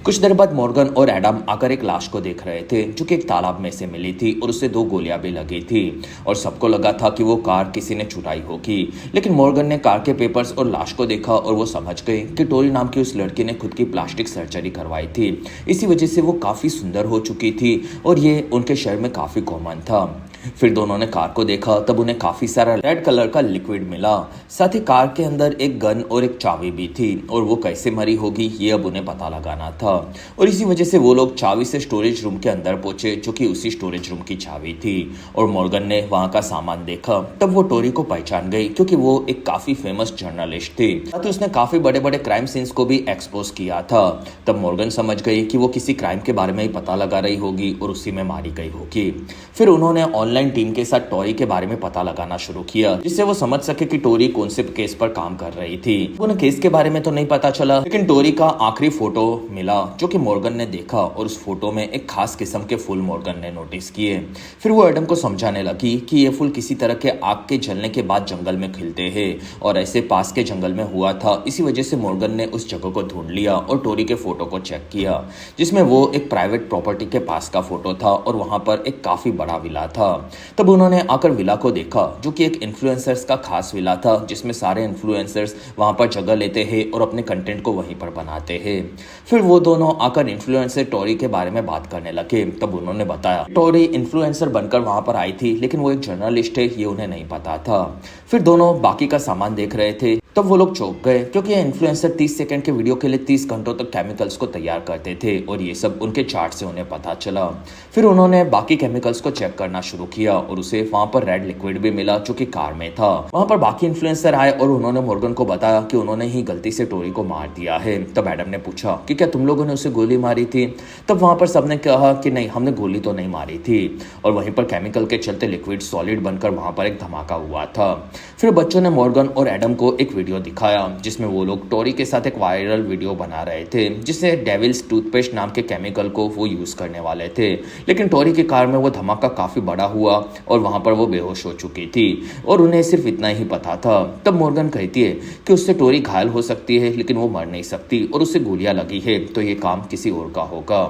कुछ देर बाद मॉर्गन और एडम आकर एक लाश को देख रहे थे, जो कि एक तालाब में से मिली थी और उससे 2 गोलियां भी लगी थी और सबको लगा था कि वो कार किसी ने चुराई होगी। लेकिन मॉर्गन ने कार के पेपर्स और लाश को देखा और वो समझ गए कि टोरी नाम की उस लड़की ने खुद की प्लास्टिक सर्जरी करवाई थी। इसी वजह से वो काफी सुंदर हो चुकी थी और ये उनके शहर में काफी कॉमन था। फिर दोनों ने कार को देखा, तब उन्हें काफी सारा रेड कलर का लिक्विड मिला। साथ ही कार के अंदर एक गन और एक चाबी भी थी और वो कैसे मरी होगी ये अब उन्हें पता लगाना था। और इसी वजह से वो लोग चाबी से स्टोरेज रूम के अंदर पहुंचे, जो कि उसी स्टोरेज रूम की चाबी थी। और मॉर्गन ने वहां का सामान देखा, तब वो टोरी को पहचान गई, क्योंकि वो एक काफी फेमस जर्नलिस्ट थी। साथ ही उसने काफी बड़े बड़े क्राइम सीन्स को भी एक्सपोज किया था। तब मॉर्गन समझ गई कि वो किसी क्राइम के बारे में ही पता लगा रही होगी और उसी में मारी गई होगी। फिर उन्होंने ऑनलाइन टीम के साथ टोरी के बारे में पता लगाना शुरू किया, जिससे वो समझ सके कि टोरी कौन से केस पर काम कर रही थी। उन्हें केस के बारे में तो नहीं पता चला, लेकिन टोरी का आखिरी फोटो मिला जो कि मॉर्गन ने देखा, और उस फोटो में एक खास किस्म के फूल मॉर्गन ने नोटिस किए। फिर वो एडम को समझाने लगी कि ये फूल किसी तरह के आग के जलने के बाद जंगल में खिलते हैं और ऐसे पास के जंगल में हुआ था। इसी वजह से मॉर्गन ने उस जगह को ढूंढ लिया और टोरी के फोटो को चेक किया, जिसमें वो एक प्राइवेट प्रॉपर्टी के पास का फोटो था और वहां पर एक काफी बड़ा विला था। तब उन्होंने आकर विला को देखा, जो कि एक इन्फ्लुएंसर्स का खास विला था, जिसमें सारे इन्फ्लुएंसर्स वहां पर जगह लेते हैं और अपने कंटेंट को वहीं पर बनाते हैं। फिर वो दोनों आकर इन्फ्लुएंसर टोरी के बारे में बात करने लगे। तब उन्होंने बताया टोरी इन्फ्लुएंसर बनकर वहां पर आई थी, लेकिन वो एक जर्नलिस्ट है, ये उन्हें नहीं पता था। फिर दोनों बाकी का सामान देख रहे थे, तब वो लोग चौंक गए, क्योंकि इन्फ्लुएंसर 30 सेकंड के वीडियो के लिए 30 घंटों तक केमिकल्स को तैयार करते थे और ये सब उनके चार्ट से उन्हें पता चला। फिर उन्होंने बाकी केमिकल्स को चेक करना शुरू किया और उसे वहां पर रेड लिक्विड भी मिला, जो कि कार में था। वहां पर बाकी इन्फ्लुएंसर आए और उन्होंने मॉर्गन को बताया कि उन्होंने ही गलती से टोरी को मार दिया है। तब एडम ने पूछा कि क्या तुम लोगों ने उसे गोली मारी थी? तब वहां पर सबने कहा कि नहीं, हमने गोली तो नहीं मारी थी। और वहीं पर केमिकल के चलते लिक्विड सॉलिड बनकर वहां पर एक धमाका हुआ था। फिर बच्चों ने मॉर्गन और एडम को एक वीडियो दिखाया, जिसमें वो लोग टोरी के साथ एक वायरल वीडियो बना रहे थे, जिससे डेविल्स टूथपेस्ट नाम के केमिकल को वो यूज करने वाले थे। लेकिन टोरी की कार में वो धमाका काफी बड़ा हुआ और वहां पर वो बेहोश हो चुकी थी और उन्हें सिर्फ इतना ही पता था। तब मॉर्गन कहती है कि उससे टोरी घायल हो सकती है, लेकिन वो मर नहीं सकती और उससे गोलियां लगी है, तो ये काम किसी और का होगा।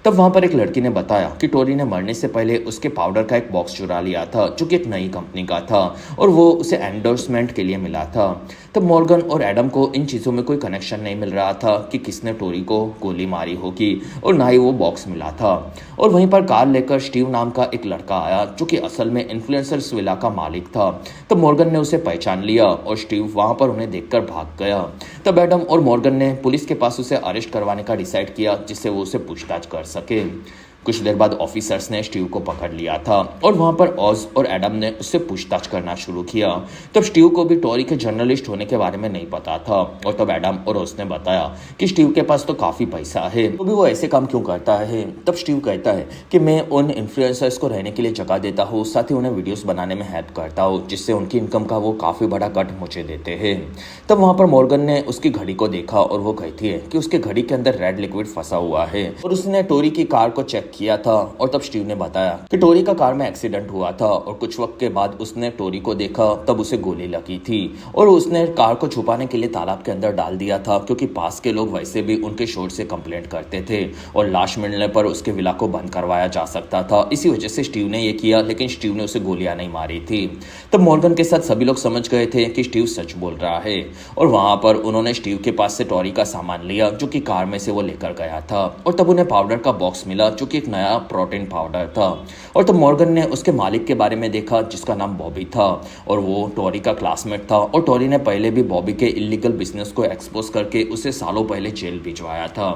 तब वहां पर एक लड़की ने बताया कि टोरी ने मरने से पहले उसके पाउडर का एक बॉक्स चुरा लिया था, जो कि एक नई कंपनी का था और वो उसे एंडोर्समेंट के लिए मिला था। तब मॉर्गन और एडम को इन चीज़ों में कोई कनेक्शन नहीं मिल रहा था कि किसने टोरी को गोली मारी होगी, और ना ही वो बॉक्स मिला था। और वहीं पर कार लेकर स्टीव नाम का एक लड़का आया, जो कि असल में इन्फ्लुएंसर्स विला का मालिक था। तब मॉर्गन ने उसे पहचान लिया और स्टीव वहां पर उन्हें देखकर भाग गया। तब एडम और मॉर्गन ने पुलिस के पास उसे अरेस्ट करवाने का डिसाइड किया, जिससे वो उसे पूछताछ कर सके। कुछ देर बाद ऑफिसर्स ने स्टीव को पकड़ लिया था और वहां पर ऑज और एडम ने उससे पूछताछ करना शुरू किया। तब स्टीव को भी टोरी के जर्नलिस्ट होने के बारे में नहीं पता था, और तब एडम और ऑज ने बताया कि स्टीव के पास तो काफी पैसा है, तो भी वो ऐसे काम क्यों करता है। तब स्टीव कहता है कि मैं उन इन्फ्लुएंसर्स को रहने के लिए जगह देता हूँ, साथ ही उन्हें वीडियोस बनाने में हेल्प करता हूँ, जिससे उनकी इनकम का वो काफी बड़ा कट मुझे देते हैं। तब वहां पर मॉर्गन ने उसकी घड़ी को देखा और वो कहती है कि उसके घड़ी के अंदर रेड लिक्विड फंसा हुआ है, और उसने टोरी की कार को चेक किया था। और तब स्टीव ने बताया कि टोरी का कार में एक्सीडेंट हुआ था और कुछ वक्त के बाद उसने टोरी को देखा, तब उसे गोली लगी थी और उसने कार को छुपाने के लिए तालाब के अंदर डाल दिया था, क्योंकि पास के लोग वैसे भी उनके शोर से कंप्लेंट करते थे और लाश मिलने पर उसके विला को बंद करवाया जा सकता था। इसी वजह से स्टीव ने यह किया, लेकिन स्टीव ने उसे गोलियां नहीं मारी थी। तब मॉर्गन के साथ सभी लोग समझ गए थे कि स्टीव सच बोल रहा है, और वहां पर उन्होंने स्टीव के पास से टोरी का सामान लिया, जो कि कार में से वो लेकर गया था। और तब उन्हें पाउडर का बॉक्स मिला, जो कि एक नया प्रोटीन पाउडर था। और तब मॉर्गन ने उसके मालिक के बारे में देखा, जिसका नाम बॉबी था, और वो टोरी का क्लासमेट था, और टोरी ने पहले भी बॉबी के इलीगल बिजनेस को एक्सपोज करके उसे सालों पहले जेल भिजवाया था।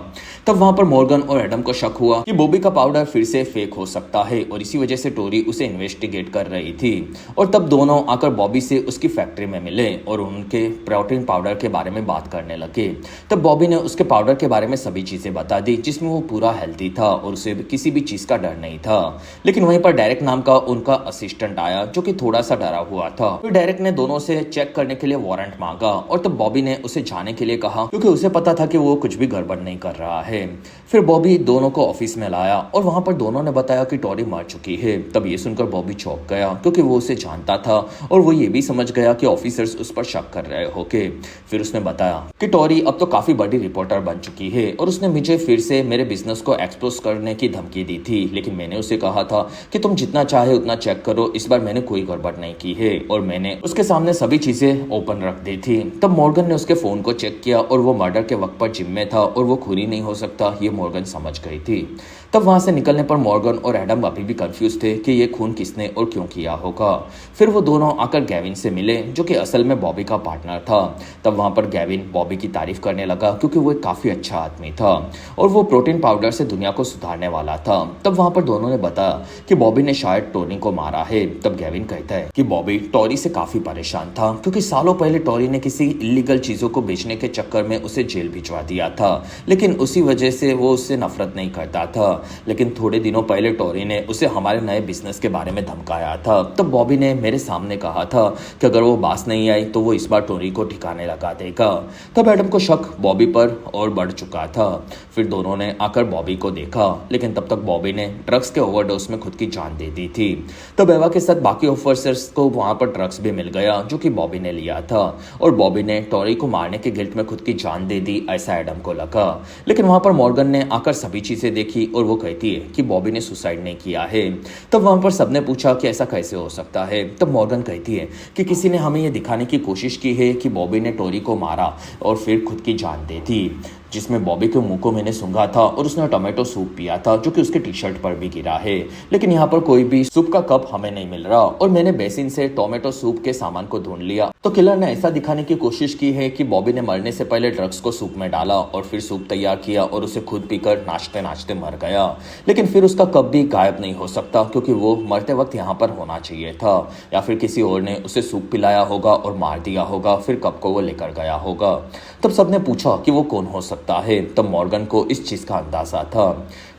तब वहां पर मॉर्गन और एडम को शक हुआ कि बॉबी का पाउडर फिर से फेक हो सकता है, और इसी वजह से टोरी उसे इन्वेस्टिगेट कर रही थी। और तब दोनों आकर बॉबी से उसकी फैक्ट्री में मिले और उनके प्रोटीन पाउडर के बारे में बात करने लगे। तब बॉबी ने उसके पाउडर के बारे में सभी चीजें बता दी, जिसमें वो पूरा हेल्थी था और उसे किसी भी चीज का डर नहीं था। लेकिन वहीं पर डेरेक नाम का उनका असिस्टेंट आया, जो कि थोड़ा सा डरा हुआ था। फिर डेरेक ने दोनों से चेक करने के लिए वारंट मांगा, और तब बॉबी ने उसे जाने के लिए कहा, क्योंकि उसे पता था कि वो कुछ भी गड़बड़ नहीं कर रहा है। फिर बॉबी दोनों को ऑफिस में लाया और वहां पर दोनों ने बताया कि टोरी मर चुकी है। तब ये सुनकर बॉबी चौंक गया, क्योंकि वो उसे जानता था और वो ये भी समझ गया कि ऑफिसर्स उस पर शक कर रहे होंगे। फिर उसने बताया कि टोरी अब तो काफी बड़ी रिपोर्टर बन चुकी है और उसने मुझे फिर से मेरे बिजनेस को एक्सपोज करने की धमकी दी थी, लेकिन मैंने उसे कहा था कि तुम जितना चाहे उतना चेक करो, इस बार मैंने कोई गड़बड़ नहीं की है, और मैंने उसके सामने सभी चीजें ओपन रख दी थी। तब मॉर्गन ने उसके फोन को चेक किया और वो मर्डर के वक्त पर जिम में था और वो खूनी नहीं हो सकता, ये मॉर्गन समझ गई थी। तब वहां से निकलने पर मॉर्गन और एडम अभी भी कंफ्यूज थे कि ये खून किसने और क्यों किया होगा। फिर वो दोनों आकर गैविन से मिले, जो कि असल में बॉबी का पार्टनर था। तब वहां पर गैविन बॉबी की तारीफ करने लगा, क्योंकि वो एक काफी अच्छा आदमी था और वो प्रोटीन पाउडर से दुनिया को सुधारने वाला था। तब वहां पर दोनों ने बताया कि बॉबी ने शायद टोरी को मारा है। तब गैविन कहता है कि बॉबी टोरी से काफी परेशान था, क्योंकि सालों पहले टोरी ने किसी इलीगल चीजों को बेचने के चक्कर में उसे जेल भिजवा दिया था, लेकिन उसी वजह से वो उससे नफरत नहीं करता था। लेकिन थोड़े दिनों पहले टोरी ने उसे हमारे नए बिजनेस के बारे में धमकाया था। तब बॉबी ने मेरे सामने कहा था कि अगर वो बास नहीं आई तो वो इस बार टोरी को ठिकाने लगा देगा। तब एडम को शक बॉबी पर और बढ़ चुका था। फिर दोनों ने आकर बॉबी को देखा, लेकिन तब तक बॉबी ने ड्रग्स के ओवरडोज में खुद की जान दे दी थी। तब एवा के साथ बाकी ऑफिसर्स को वहां पर ड्रग्स भी मिल गया जो कि बॉबी ने लिया था, और बॉबी ने टोरी को मारने के गिल्ट में खुद की जान दे दी, ऐसा एडम को लगा। लेकिन वहां पर मॉर्गन ने आकर सभी चीजें देखी और वो कहती है कि बॉबी ने सुसाइड नहीं किया है। तब वहां पर सबने पूछा कि ऐसा कैसे हो सकता है। तब मॉर्गन कहती है कि किसी ने हमें यह दिखाने की कोशिश की है कि बॉबी ने टोरी को मारा और फिर खुद की जान दे दी, जिसमें बॉबी के मुंह को मैंने सूंघा था और उसने टोमेटो सूप पिया था जो कि उसके टी शर्ट पर भी गिरा है। लेकिन यहाँ पर कोई भी सूप का कप हमें नहीं मिल रहा और मैंने बेसिन से टोमेटो सूप के सामान को ढूंढ लिया। तो किलर ने ऐसा दिखाने की कोशिश की है कि बॉबी ने मरने से पहले ड्रग्स को सूप में डाला और फिर सूप तैयार किया और उसे खुद पीकर नाचते नाचते मर गया। लेकिन फिर उसका कप भी गायब नहीं हो सकता क्योंकि वो मरते वक्त यहाँ पर होना चाहिए था, या फिर किसी और ने उसे सूप पिलाया होगा और मार दिया होगा, फिर कप को वो लेकर गया होगा। तब सबने पूछा कि वो कौन हो सकता है। तब मॉर्गन को इस चीज का अंदाजा था।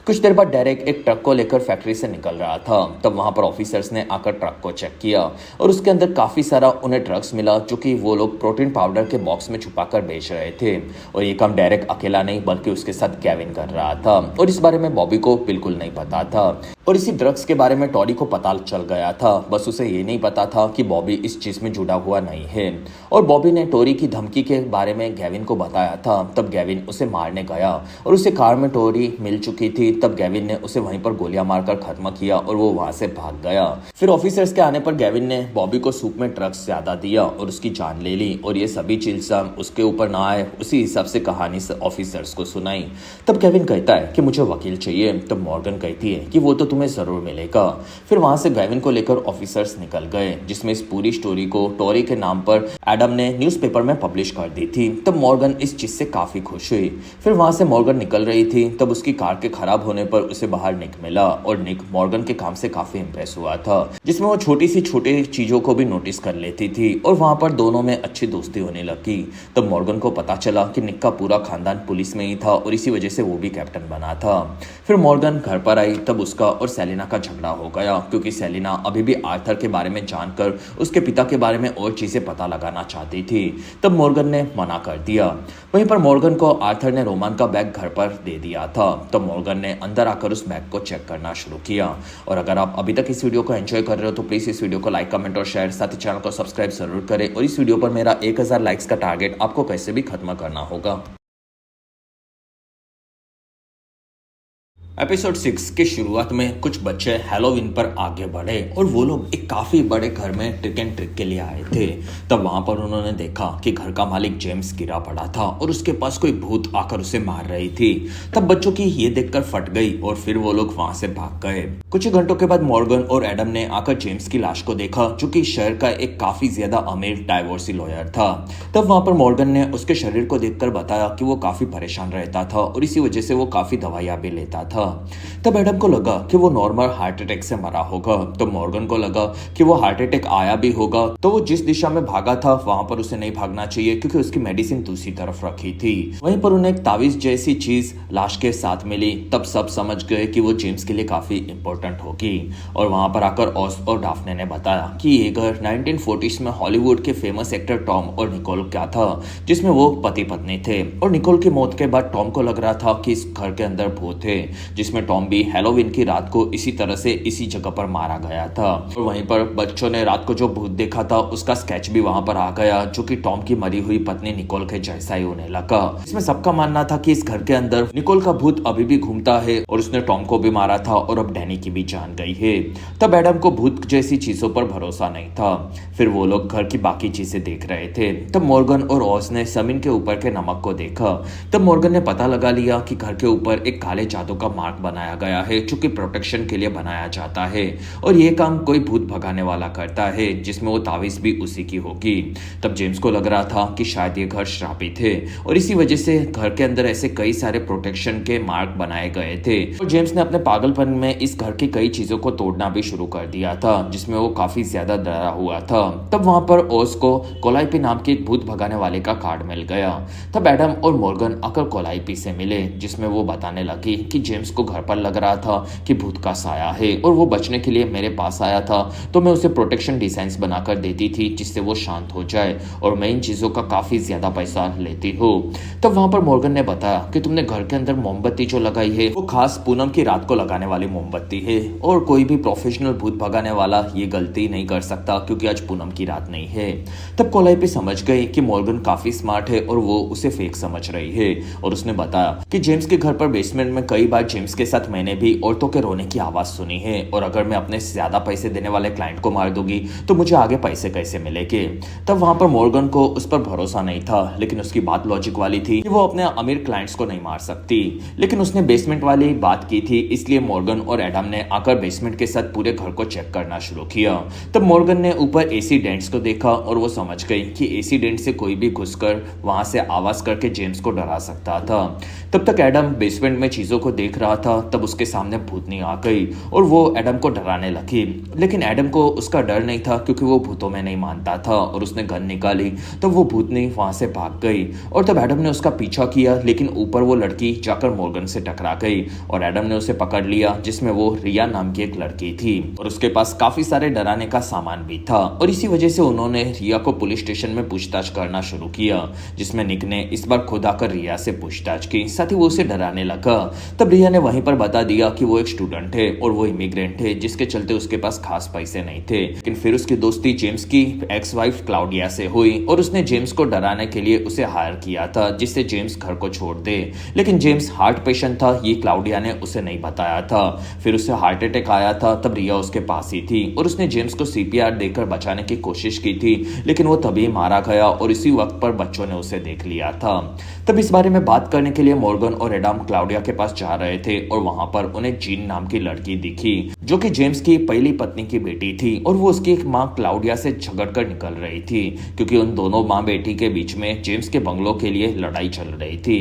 कुछ देर बाद डेरेक एक ट्रक को लेकर फैक्ट्री से निकल रहा था। तब वहां पर ऑफिसर्स ने आकर ट्रक को चेक किया और उसके अंदर काफी सारा उन्हें ड्रग्स मिला जो कि वो लोग प्रोटीन पाउडर के बॉक्स में छुपाकर बेच रहे थे। और ये काम डेरेक अकेला नहीं बल्कि उसके साथ केविन कर रहा था, और इस बारे में बॉबी को बिल्कुल नहीं पता था। और इसी ड्रग्स के बारे में टोरी को पता चल गया था, बस उसे ये नहीं पता था कि बॉबी इस चीज में जुड़ा हुआ नहीं है। और बॉबी ने टोरी की धमकी के बारे में गेविन को बताया था। तब गेविन उसे मारने गया और उसे कार में टोरी मिल चुकी थी। तब गेविन ने उसे वहीं पर गोलियां मारकर खत्म किया और वो वहां से भाग गया। फिर ऑफिसर्स के आने पर गेविन ने बॉबी को सूप में ड्रग्स ज्यादा दिया और उसकी जान ले ली, और ये सभी चीज उसके ऊपर ना आए उसी हिसाब से कहानी ऑफिसर्स को सुनाई। तब गेविन कहता है कि मुझे वकील चाहिए। तब मॉर्गन कहती है कि वो तो तुम्हें जरूर मिलेगा। फिर वहां से गेविन को लेकर ऑफिसर्स निकल गए, जिसमें इस पूरी स्टोरी को टोरी के नाम पर एडम ने न्यूज़पेपर में पब्लिश कर दी थी। तब मॉर्गन इस चीज से काफी खुश हुई। फिर वहां से मॉर्गन निकल रही थी, तब उसकी कार के खराब होने पर उसे बाहर निक मिला, और निक मॉर्गन के काम से काफी इंप्रेस हुआ था, जिसमें वो छोटी चीजों को भी नोटिस कर लेती थी, और वहां पर दोनों में अच्छी दोस्ती होने लगी। तब मॉर्गन को पता चला कि निक का पूरा खानदान पुलिस में ही था और इसी वजह से वो भी कैप्टन बना था। फिर मॉर्गन घर पर आई, तब उसका और सेलिना का झगड़ा हो गया क्योंकि सेलिना अभी भी आर्थर के बारे में जानकर उसके पिता के बारे में और चीजें पता लगाना चाहती थी। तब मॉर्गन ने मना कर दिया। वहीं पर मॉर्गन को आर्थर ने रोमान का बैग घर पर दे दिया था। तब मॉर्गन ने अंदर आकर उस बैग को चेक करना शुरू किया। और अगर आप अभी तक इस वीडियो को एंजॉय कर रहे हो तो प्लीज इस वीडियो को लाइक, कमेंट और शेयर, साथ ही चैनल को सब्सक्राइब जरूर करें। और इस वीडियो पर मेरा 1000 लाइक्स का टारगेट आपको कैसे भी खत्म करना होगा। एपिसोड 6 की शुरुआत में कुछ बच्चे हैलोवीन पर आगे बढ़े और वो लोग एक काफी बड़े घर में ट्रिक एंड ट्रिक के लिए आए थे। तब वहां पर उन्होंने देखा कि घर का मालिक जेम्स गिरा पड़ा था और उसके पास कोई भूत आकर उसे मार रही थी। तब बच्चों की ये देखकर फट गई और फिर वो लोग वहां से भाग गए। कुछ ही घंटों के बाद मॉर्गन और एडम ने आकर जेम्स की लाश को देखा, जो कि शहर का एक काफी ज्यादा अमीर डाइवोर्सी लॉयर था। तब वहां पर मॉर्गन ने उसके शरीर को देखकर बताया कि वो काफी परेशान रहता था और इसी वजह से वो काफी दवाइयां भी लेता था। तब एडम को लगा कि वो नॉर्मल हार्ट अटैक से मरा होगा। तो मॉर्गन को लगा कि वो हार्ट अटैक आया भी होगा, तो वो जिस दिशा में भागा था वहां पर उसे नहीं भागना चाहिए क्योंकि उसकी मेडिसिन दूसरी तरफ रखी थी। वहीं पर उन्हें एक तावीज जैसी चीज लाश के साथ मिली। तब सब समझ गए कि वो जेम्स के लिए काफी इंपॉर्टेंट होगी। और वहां पर आकर ऑस और डाफने ने बताया कि ये घर 1940s में हॉलीवुड के फेमस एक्टर टॉम और निकोल का था, जिसमें वो पति पत्नी थे। और निकोल की मौत के बाद टॉम को लग रहा था कि इस घर के अंदर भूत है, जिसमें टॉम भी हैलोवीन की रात को इसी तरह से इसी जगह पर मारा गया था। और वहीं पर बच्चों ने रात को जो भूत देखा था उसका स्केच भी वहां पर आ गया, जो कि टॉम की मरी हुई पत्नी निकोल के जैसा ही होने लगा। इसमें सबका मानना था कि इस घर के अंदर निकोल का भूत अभी भी घूमता है और उसने टॉम को भी मारा था और अब डैनी की भी जान गई है। तब एडम को भूत जैसी चीजों पर भरोसा नहीं था। फिर वो लोग घर की बाकी चीजें देख रहे थे। तब मॉर्गन और ऑस ने जमीन के ऊपर के नमक को देखा। तब मॉर्गन ने पता लगा लिया कि घर के ऊपर एक काले जादू का मार्क बनाया गया है, जो कि प्रोटेक्शन के लिए बनाया जाता है और ये काम कोई भूत भगाने वाला करता है, जिसमें वो तावीज भी उसी की होगी। तब जेम्स को लग रहा था कि शायद ये घर श्रापित है और इसी वजह से घर के अंदर ऐसे कई सारे प्रोटेक्शन के मार्क बनाए गए थे। और जेम्स ने अपने पागलपन में इस घर की कई चीजों को तोड़ना भी शुरू कर दिया था, जिसमें वो काफी ज्यादा डरा हुआ था। तब वहां पर ओस को कोलाइपी नाम के एक भूत भगाने वाले का कार्ड मिल गया। तब एडम और मॉर्गन आकर कोलाइपी से मिले, जिसमें वो बताने लगी कि जेम्स उसको घर पर लग रहा था कि भूत का साया है और वो बचने के लिए मेरे पास आया था, तो मैं उसे प्रोटेक्शन डिजाइन बनाकर देती थी जिससे वो शांत हो जाए, और मैं इन चीजों का काफी ज्यादा पैसा लेती हूँ। तब वहां पर मॉर्गन ने बताया कि तुमने घर के अंदर मोमबत्ती जो लगाई है वो खास पूनम की रात को लगाने वाली मोमबत्ती है, और कोई भी प्रोफेशनल भूत भगाने वाला ये गलती नहीं कर सकता क्योंकि आज पूनम की रात नहीं है। तब कोलाइपी समझ गई कि मॉर्गन काफी स्मार्ट है और वो उसे फेक समझ रही है, और उसने बताया कि जेम्स के घर पर बेसमेंट में कई बार जेम्स के साथ मैंने भी औरतों के रोने की आवाज सुनी है, और अगर मैं अपने ज्यादा पैसे देने वाले क्लाइंट को मार दूंगी तो मुझे आगे पैसे कैसे मिलेंगे। तब वहां पर मॉर्गन को उस पर भरोसा नहीं था, लेकिन उसकी बात लॉजिक वाली थी कि वो अपने अमीर क्लाइंट्स को नहीं मार सकती, लेकिन उसने बेसमेंट वाली बात की थी, इसलिए मॉर्गन और एडम ने आकर बेसमेंट के साथ पूरे घर को चेक करना शुरू किया। तब मॉर्गन ने ऊपर एसी डेंट्स को देखा और वो समझ गई कि एसी डेंट से कोई भी घुसकर वहां से आवाज करके जेम्स को डरा सकता था। तब तक एडम बेसमेंट में चीजों को देख रहा था, तब उसके सामने भूतनी आ गई और वो एडम को डराने लगी, लेकिन एडम को उसका डर नहीं था क्योंकि वो भूतों में नहीं मानता था, और उसने गन निकाली तब वो भूतनी वहां से भाग गई, और तब एडम ने उसका पीछा किया, लेकिन ऊपर वो लड़की जाकर मॉर्गन से टकरा गई और एडम ने उसे पकड़ लिया, जिसमें वो रिया नाम की एक लड़की थी और उसके पास काफी सारे डराने का सामान भी था, और इसी वजह से उन्होंने रिया को पुलिस स्टेशन में पूछताछ करना शुरू किया, जिसमें निक ने इस बार खुद आकर रिया से पूछताछ की, साथ ही वो उसे डराने लगा। तब रिया ने वहीं पर बता दिया कि वो एक स्टूडेंट है और वो इमिग्रेंट है, जिसके चलते उसके पास खास पैसे नहीं थे, लेकिन फिर उसकी दोस्ती जेम्स की एक्स वाइफ क्लाउडिया से हुई और उसने जेम्स को डराने के लिए उसे हायर किया था, जिससे जेम्स घर को छोड़ दे, लेकिन जेम्स हार्ट पेशेंट था, ये क्लाउडिया ने उसे नहीं बताया था। फिर उसे हार्ट अटैक आया था, तब रिया उसके पास ही थी और उसने जेम्स को सीपीआर देकर बचाने की कोशिश की थी, लेकिन वो तभी मारा गया और इसी वक्त पर बच्चों ने उसे देख लिया था। तब इस बारे में बात करने के लिए मॉर्गन और एडम क्लाउडिया के पास जा रहे थे और वहां पर उन्हें जीन नाम की लड़की दिखी, जो कि जेम्स की पहली पत्नी की बेटी थी, और वो उसकी एक माँ क्लाउडिया से झगड़कर निकल रही थी क्योंकि उन दोनों माँ बेटी के बीच में जेम्स के बंगलों के लिए लड़ाई चल रही थी।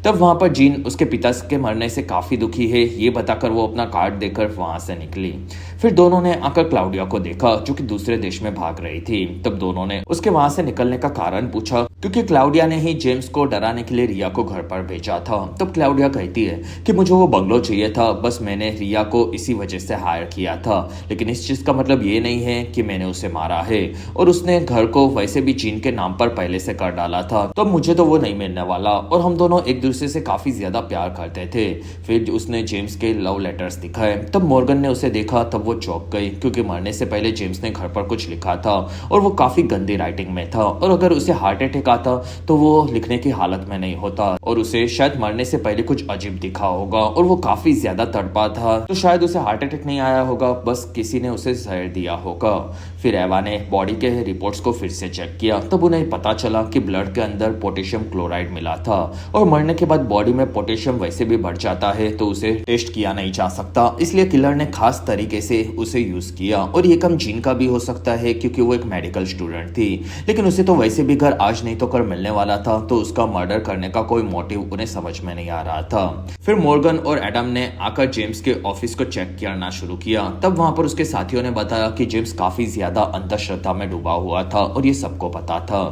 तब वहां पर जीन उसके पिता के मरने से काफी दुखी है, ये बताकर वो अपना कार्ड देकर वहां से निकली। फिर दोनों ने आकर क्लाउडिया को देखा जो कि दूसरे देश में भाग रही थी। तब दोनों ने उसके वहां से निकलने का कारण पूछा क्योंकि क्लाउडिया ने ही जेम्स को डराने के लिए रिया को घर पर भेजा था। तब क्लाउडिया कहती है कि मुझे वो बंगलो चाहिए था, बस मैंने रिया को इसी वजह से हायर किया था, लेकिन इस चीज का मतलब ये नहीं है कि मैंने उसे मारा है, और उसने घर को वैसे भी जीन के नाम पर पहले से कर डाला था, तो मुझे तो वो नहीं मिलने वाला, और हम दोनों एक दूसरे से काफी ज्यादा प्यार करते थे। फिर उसने जेम्स के लव लेटर्स दिखाए। तब मॉर्गन ने उसे देखा, तब वो चौंक गई क्योंकि मरने से पहले जेम्स ने घर पर कुछ लिखा था और वो काफी गंदी राइटिंग में था, और अगर उसे हार्ट अटैक आता तो वो लिखने की हालत में नहीं होता, और उसे शायद मरने से पहले कुछ अजीब दिखा होगा और वो काफी ज्यादा तड़पा था, तो शायद उसे हार्ट अटैक नहीं आया होगा, बस किसी ने उसे जहर दिया होगा। फिर एवा ने बॉडी के रिपोर्ट्स को फिर से चेक किया, तब उन्हें पता चला कि ब्लड के अंदर पोटेशियम क्लोराइड मिला था, और मरने के बाद बॉडी में पोटेशियम वैसे भी बढ़ जाता है तो उसे टेस्ट किया नहीं जा सकता, इसलिए किलर ने खास तरीके से उसे यूज किया। और ये कम जीन का भी हो सकता है क्योंकि वो एक मेडिकल स्टूडेंट थी, लेकिन उसे तो वैसे भी घर आज नहीं तो कल मिलने वाला था, तो उसका मर्डर करने का कोई मोटिव उन्हें समझ में नहीं आ रहा था। फिर मॉर्गन और एडम ने आकर जेम्स के ऑफिस को चेक करना शुरू किया। तब वहां पर उसके साथियों ने बताया कि जेम्स काफी ज्यादा अंधश्रद्धा में डूबा हुआ था और ये सबको पता था।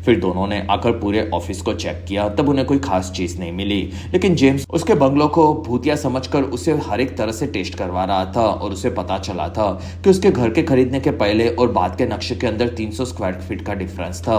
फिर दोनों ने आकर पूरे ऑफिस को चेक किया, तब उन्हें कोई खास चीज नहीं मिली, लेकिन जेम्स उसके बंगलों को भूतिया समझकर उसे हर एक तरह से टेस्ट करवा रहा था, और उसे पता चला था कि उसके घर के खरीदने के पहले और बाद के नक्शे के अंदर 300 स्क्वायर फीट का डिफरेंस था।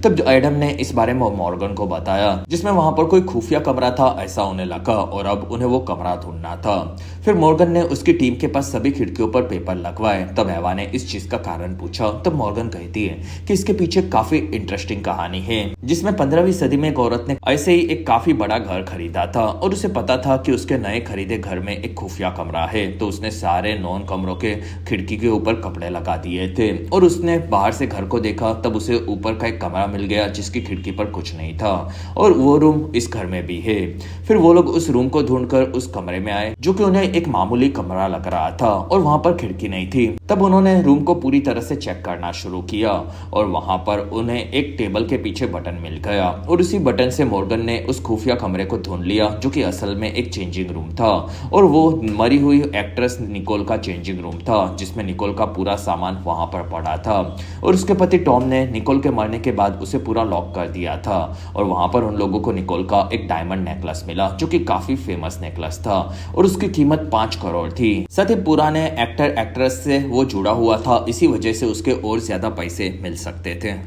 तब एडम ने इस बारे में मॉर्गन को बताया, जिसमें वहां पर कोई खुफिया कमरा था ऐसा उन्हें लगा, और अब उन्हें वो कमरा ढूंढना था। फिर मॉर्गन ने उसकी टीम के पास सभी खिड़कियों पर पेपर लगवाए। तब एवा ने इस चीज का कारण पूछा। तब मॉर्गन कहती है कि इसके पीछे काफी इंटरेस्टिंग कहानी है, जिसमें 15वीं सदी में एक औरत ने ऐसे ही एक काफी बड़ा घर खरीदा था, और उसे पता था कि उसके नए खरीदे घर में एक खुफिया कमरा है, तो उसने सारे नॉन कमरों के खिड़की के ऊपर कपड़े लगा दिए थे, और उसने बाहर से घर को देखा, तब उसे ऊपर का एक कमरा मिल गया जिसकी खिड़की पर कुछ नहीं था, और वो रूम इस घर में भी है। फिर वो लोग उस रूम को ढूंढकर उस कमरे में आए, जो कि उन्हें एक मामूली कमरा लग रहा था और वहां पर खिड़की नहीं थी। तब उन्होंने रूम को पूरी तरह से चेक करना शुरू किया और वहां पर उन्हें एक टेबल के पीछे बटन मिल गया और उसी बटन से मॉर्गन ने उस खुफिया कमरे को ढूंढ लिया जो कि असल में एक चेंजिंग रूम था और वो मरी हुई एक्ट्रेस निकोल का चेंजिंग रूम था जिसमें निकोल का पूरा सामान वहां पर पड़ा था और उसके पति टॉम ने निकोल के मरने के बाद उसे पूरा लॉक कर दिया था और वहां पर उन लोगों को निकोल का एक डायमंड नेकलेस मिला जो कि काफी फेमस नेकलेस था और उसकी कीमत 5 करोड़ थी। साथ ही पुराने एक्टर एक्ट्रेस से वो जुड़ा हुआ था, इसी वजह से उसके और ज्यादा पैसे मिल सकते थे।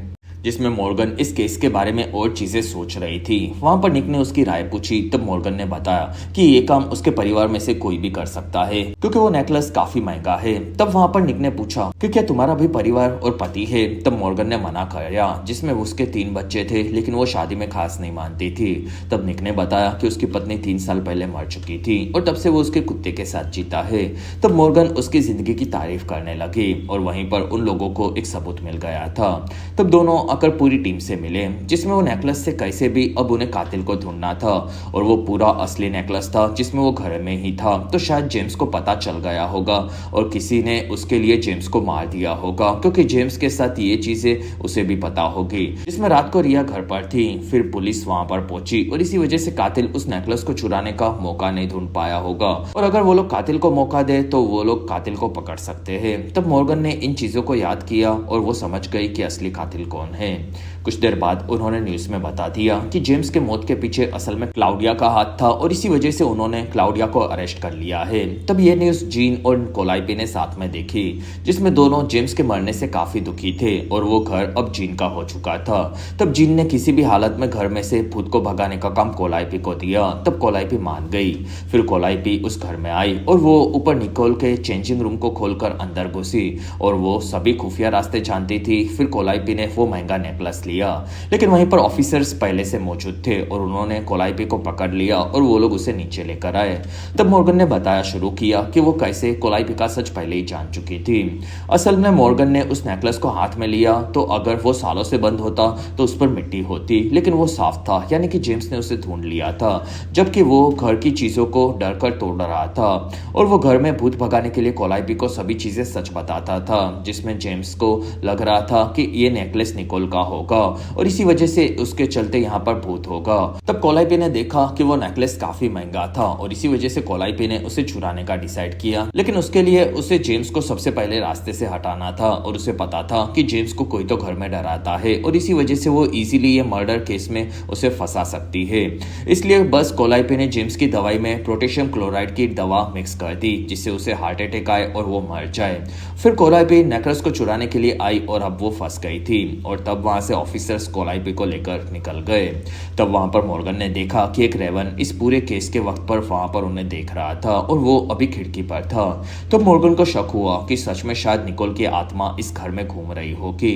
जिसमें मॉर्गन इस केस के बारे में और चीजें सोच रही थी। वहां पर निक ने उसकी राय पूछी तब मॉर्गन ने बताया कि ये काम उसके परिवार में से कोई भी कर सकता है क्योंकि वो नेकलेस काफी महंगा है। तब वहां पर निक ने पूछा कि क्या तुम्हारा भी परिवार और पति है। तब मॉर्गन ने मना किया जिसमें उसके 3 बच्चे थे लेकिन वो शादी में खास नहीं मानती थी। तब निक ने बताया कि उसकी पत्नी 3 साल पहले मर चुकी थी और तब से वो उसके कुत्ते के साथ जीता है। तब मॉर्गन उसकी जिंदगी की तारीफ करने लगी और वहीं पर उन लोगों को एक सबूत मिल गया था। तब दोनों आकर पूरी टीम से मिले जिसमें वो नेकलेस से कैसे भी अब उन्हें कातिल को ढूंढना था और वो पूरा असली नेकलेस था जिसमें वो घर में ही था। तो शायद जेम्स को पता चल गया होगा और किसी ने उसके लिए जेम्स को मार दिया होगा क्योंकि जेम्स के साथ ये चीजें उसे भी पता होगी। जिसमें रात को रिया घर पर थी, फिर पुलिस वहां पर पहुंची और इसी वजह से कातिल उस नेकलेस को चुराने का मौका नहीं ढूंढ पाया होगा और अगर वो लोग कातिल को मौका दे तो वो लोग कातिल को पकड़ सकते हैं। तब मॉर्गन ने इन चीजों को याद किया और वो समझ गई कि असली कातिल कौन है। कुछ देर बाद उन्होंने न्यूज में बता दिया कि जेम्स के मौत के पीछे असल में क्लाउडिया का हाथ था और इसी वजह से उन्होंने क्लाउडिया को अरेस्ट कर लिया है। तब ये न्यूज जीन और कोलाइपी ने साथ में देखी जिसमें दोनों जेम्स के मरने से काफी दुखी थे और वो घर अब जीन का हो चुका था। तब जीन ने किसी भी हालत में घर में से भूत को भगाने का काम कोलाइपी को दिया। तब कोलाइपी मान गई। फिर कोलाइपी उस घर में आई और वो ऊपर निकोल के चेंजिंग रूम को खोलकर अंदर घुसी और वो सभी खुफिया रास्ते जानती थी। फिर कोलाइपी ने वो महंगा नेकलेस लिया लेकिन वहीं पर ऑफिसर्स पहले से मौजूद थे और उन्होंने कोलाइपी को पकड़ लिया और वो लोग उसे नीचे लेकर आए। तब मॉर्गन ने बताया शुरू किया कि वो कैसे कोलाइपी का सच पहले ही जान चुकी थी। असल में मॉर्गन ने उस नेकलेस को हाथ में लिया तो अगर वो सालों से बंद होता तो उस पर मिट्टी होती लेकिन वो साफ था, यानी कि जेम्स ने उसे ढूंढ लिया था जबकि वो घर की चीजों को डर कर तोड़ रहा था और वो घर में भूत भगाने के लिए कोलाइपी को सभी चीजें सच बताता था जिसमें जेम्स को लग रहा था कि ये नेकलेस निकोल का होगा और इसी वजह से उसके चलते यहाँ पर भूत होगा। तब कोलाइपी ने देखा कि वो नेकलेस काफी महंगा था और इसी वजह से कोलाइपी ने उसे चुराने का डिसाइड किया लेकिन उसके लिए उसे जेम्स को सबसे पहले रास्ते से हटाना था और उसे पता था कि जेम्स को कोई तो घर में डराता है और इसी वजह से वो इजीली ये मर्डर केस में उसे फंसा सकती है। इसलिए बस कोलाइपी ने जेम्स की दवाई में पोटेशियम क्लोराइड की दवा मिक्स कर दी जिससे उसे हार्ट अटैक आए और वो मर जाए। फिर कोलाइपी नेकलेस को चुराने के लिए आई और अब वो फंस गई थी और तब वहां से ऑफिसर्स कोलाइपी को लेकर निकल गए। तब वहां पर मॉर्गन ने देखा कि एक रेवन इस पूरे केस के वक्त पर वहां पर उन्हें देख रहा था और वो अभी खिड़की पर था। तो मॉर्गन को शक हुआ कि सच में शायद निकोल की आत्मा इस घर में घूम रही होगी।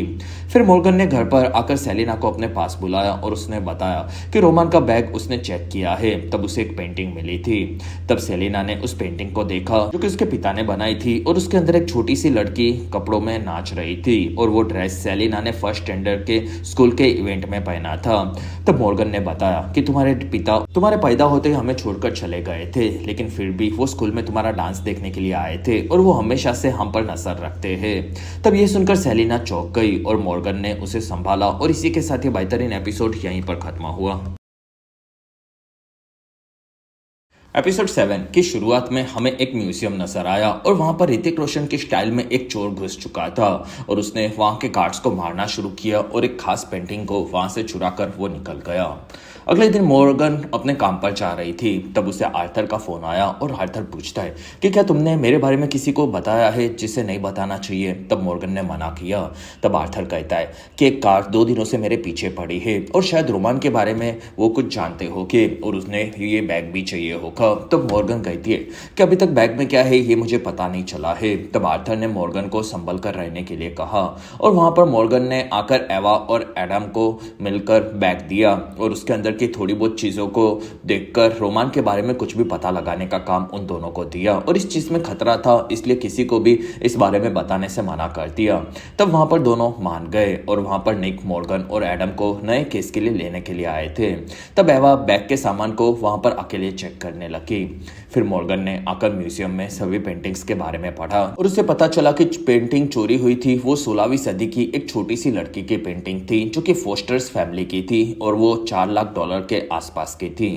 फिर मॉर्गन ने घर पर आकर सेलिना को अपने पास बुलाया और उसने बताया कि रोमान का बैग उसने चेक किया है। तब उसे एक पेंटिंग मिली थी। तब सेलिना ने उस पेंटिंग को देखा जो कि उसके पिता ने बनाई थी और उसके अंदर एक छोटी सी लड़की कपड़ों में नाच रही थी और वो ड्रेस सेलिना ने फर्स्ट स्टैंडर्ड के स्कूल के इवेंट में पहना था। तब मॉर्गन ने बताया कि तुम्हारे पिता तुम्हारे पैदा होते ही हमें छोड़कर चले गए थे लेकिन फिर भी वो स्कूल में तुम्हारा डांस देखने के लिए आए थे और वो हमेशा से हम पर नजर रखते हैं। तब ये सुनकर सेलिना चौंक गई और मॉर्गन ने उसे संभाला और इसी के साथ ये बेहतरीन एपिसोड यहीं पर खत्म हुआ। एपिसोड 7 की शुरुआत में हमें एक म्यूजियम नजर आया और वहां पर ऋतिक रोशन की स्टाइल में एक चोर घुस चुका था और उसने वहां के गार्ड्स को मारना शुरू किया और एक खास पेंटिंग को वहां से चुरा कर वो निकल गया। अगले दिन मॉर्गन अपने काम पर जा रही थी। तब उसे आर्थर का फोन आया और आर्थर पूछता है कि क्या तुमने मेरे बारे में किसी को बताया है जिसे नहीं बताना चाहिए। तब मॉर्गन ने मना किया। तब आर्थर कहता है कि एक कार 2 दिनों से मेरे पीछे पड़ी है और शायद रोमान के बारे में वो कुछ जानते होगे और उसने ये बैग भी चाहिए होगा। तब मॉर्गन कहती है कि अभी तक बैग में क्या है ये मुझे पता नहीं चला है। तब आर्थर ने मॉर्गन को संभल कर रहने के लिए कहा और वहां पर मॉर्गन ने आकर एवा और एडम को मिलकर बैग दिया और उसके अंदर की थोड़ी बहुत चीजों को देखकर रोमान के बारे में कुछ भी पता लगाने का काम उन दोनों को दिया और इस चीज में खतरा था, इसलिए किसी को भी इस बारे में बताने से मना कर दिया। तब वहां पर दोनों मान गए और वहां पर निक, मॉर्गन और एडम को नए केस के लिए लेने के लिए आए थे। तब एवा बैग के सामान को वहां पर अकेले चेक करने लगी। फिर मॉर्गन ने आकर म्यूजियम में सभी पेंटिंग्स के बारे में पढ़ा और उसे पता चला कि पेंटिंग चोरी हुई थी वो 16वीं सदी की एक छोटी सी लड़की की पेंटिंग थी जो कि फोस्टर्स फैमिली की थी और वो $4 लाख के आसपास की थी।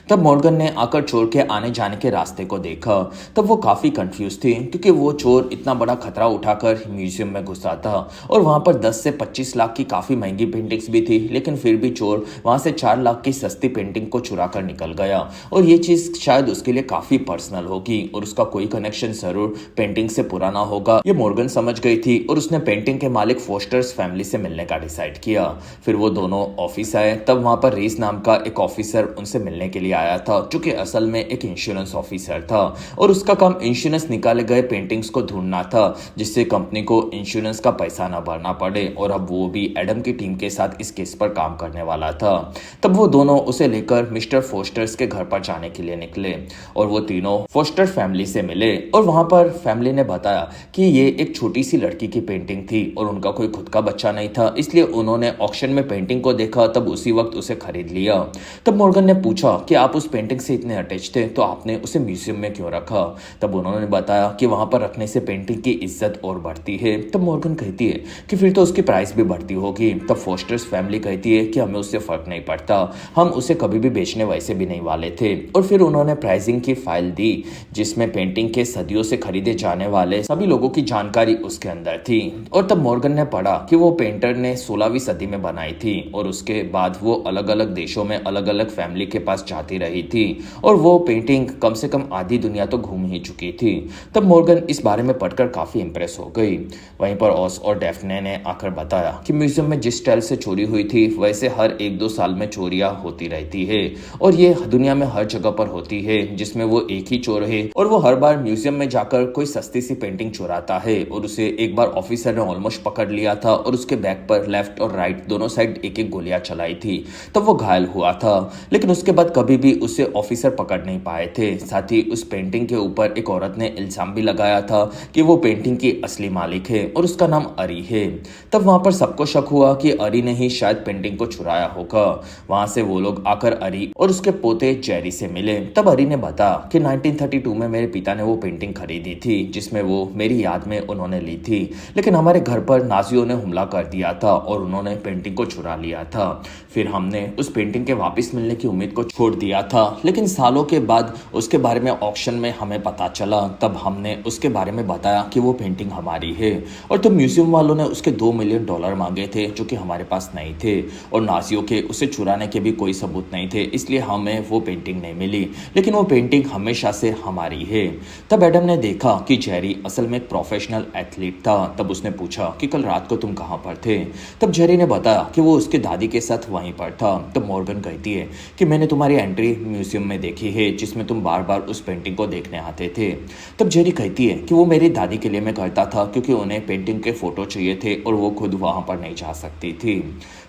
तब मॉर्गन ने आकर चोर के आने जाने के रास्ते को देखा। तब वो काफी कंफ्यूज थी क्योंकि वो चोर इतना बड़ा खतरा उठाकर म्यूजियम में घुसा था और वहां पर 10 से 25 लाख की काफी महंगी पेंटिंग्स भी थी, लेकिन फिर भी चोर वहां से 4 लाख की सस्ती पेंटिंग को चुरा कर निकल गया और ये चीज शायद उसके लिए काफी पर्सनल होगी और उसका कोई कनेक्शन जरूर पेंटिंग से पुराना होगा। ये मॉर्गन समझ गई थी और उसने पेंटिंग के मालिक फोस्टर्स फैमिली से मिलने का डिसाइड किया। फिर वो दोनों ऑफिस आए। तब वहां पर रीस नाम का एक ऑफिसर उनसे मिलने के लिए आया था जो कि असल में एक इंश्योरेंस ऑफिसर था और उसका काम इंश्योरेंस निकाले गए पेंटिंग्स को ढूंढना था जिससे कंपनी को इंश्योरेंस का पैसा न भरना पड़े और अब वो भी एडम की टीम के साथ इस केस पर काम करने वाला था। तब वो दोनों उसे लेकर मिस्टर फोस्टर्स के घर पर जाने के लिए निकले और वो तीनों फोस्टर फैमिली से मिले और वहां पर फैमिली ने बताया कि ये एक छोटी सी लड़की की पेंटिंग थी और उनका कोई खुद का बच्चा नहीं था, इसलिए उन्होंने ऑक्शन में पेंटिंग को देखा, तब उसी वक्त उसे खरीद लिया। तब मॉर्गन ने पूछा कि आप उस पेंटिंग से इतने अटैच थे तो आपने उसे म्यूजियम में क्यों रखा। तब उन्होंने बताया कि वहां पर रखने से पेंटिंग की इज्जत और बढ़ती है। तब मॉर्गन कहती है कि फिर तो उसकी प्राइस भी बढ़ती होगी। तब फोस्टर्स फैमिली कहती है कि हमें उससे फर्क नहीं पड़ता, हम उसे कभी भी बेचने वैसे भी नहीं वाले थे। और फिर उन्होंने प्राइसिंग की फाइल दी जिसमें पेंटिंग के सदियों से खरीदे जाने वाले सभी लोगों की जानकारी उसके अंदर थी। और तब मॉर्गन ने पढ़ा कि वो पेंटर ने 16वीं सदी में बनाई थी और उसके बाद वो अलग अलग देशों में अलग अलग फैमिली के पास जाती रही थी और वो पेंटिंग कम से कम आधी दुनिया तो घूम ही चुकी थी। तब मॉर्गन इस बारे में पढ़कर काफी इंप्रेस हो गई। वहीं पर ऑस और डेफ्ने ने आकर बताया कि म्यूजियम में जिस स्टाइल से चोरी हुई थी वैसे हर 1-2 साल में चोरियां होती रहती है और ये दुनिया में हर जगह पर होती है जिसमें वो एक ही चोर है और वो हर बार म्यूजियम में जाकर कोई सस्ती सी पेंटिंग चुराता है और उसे एक बार ऑफिसर ने ऑलमोस्ट पकड़ लिया था और उसके बैक पर लेफ्ट और राइट दोनों साइड एक एक गोलियां चलाई थी। तब वो घायल हुआ था, लेकिन उसके बाद कभी भी उसे ऑफिसर पकड़ नहीं पाए थे। साथ ही उस पेंटिंग के ऊपर एक औरत ने इल्जाम भी लगाया था कि वो पेंटिंग की असली मालिक है और उसका नाम अरी है। तब वहां पर सबको शक हुआ कि अरी ने ही शायद पेंटिंग को चुराया होगा। वहां से वो लोग आकर अरी और उसके पोते जेरी से मिले। तब अरी ने बताया कि 1932 में मेरे पिता ने वो पेंटिंग खरीदी थी जिसमें वो मेरी याद में उन्होंने ली थी, लेकिन हमारे घर पर नाजियों ने हमला कर दिया था और उन्होंने पेंटिंग को चुरा लिया था। फिर हमने उस पेंटिंग के वापस मिलने की उम्मीद को छोड़ दिया था, लेकिन सालों के बाद उसके बारे में ऑक्शन में हमें पता चला। तब हमने उसके बारे में बताया कि वो पेंटिंग हमारी है और तब म्यूजियम वालों ने उसके $2 मिलियन मांगे थे जो कि हमारे पास नहीं थे और नाजियों के उसे चुराने के भी कोई सबूत नहीं थे, इसलिए हमें वो पेंटिंग नहीं मिली, लेकिन वो पेंटिंग हमेशा से हमारी है। तब एडम ने देखा कि जेरी असल में एक प्रोफेशनल एथलीट था। तब उसने पूछा कि कल रात को तुम कहां पर थे। तब जेरी ने बताया कि वो उसके दादी के साथ वहीं पर था। तब मॉर्गन कहती है कि मैंने तुम्हारी एंट्री म्यूजियम में देखी है जिसमें तुम बार बार उस पेंटिंग को देखने आते थे। तब जेरी कहती है कि वो मेरी दादी के लिए मैं करता था क्योंकि उन्हें पेंटिंग के फोटो चाहिए थे और वो खुद वहां पर नहीं जा सकती थी।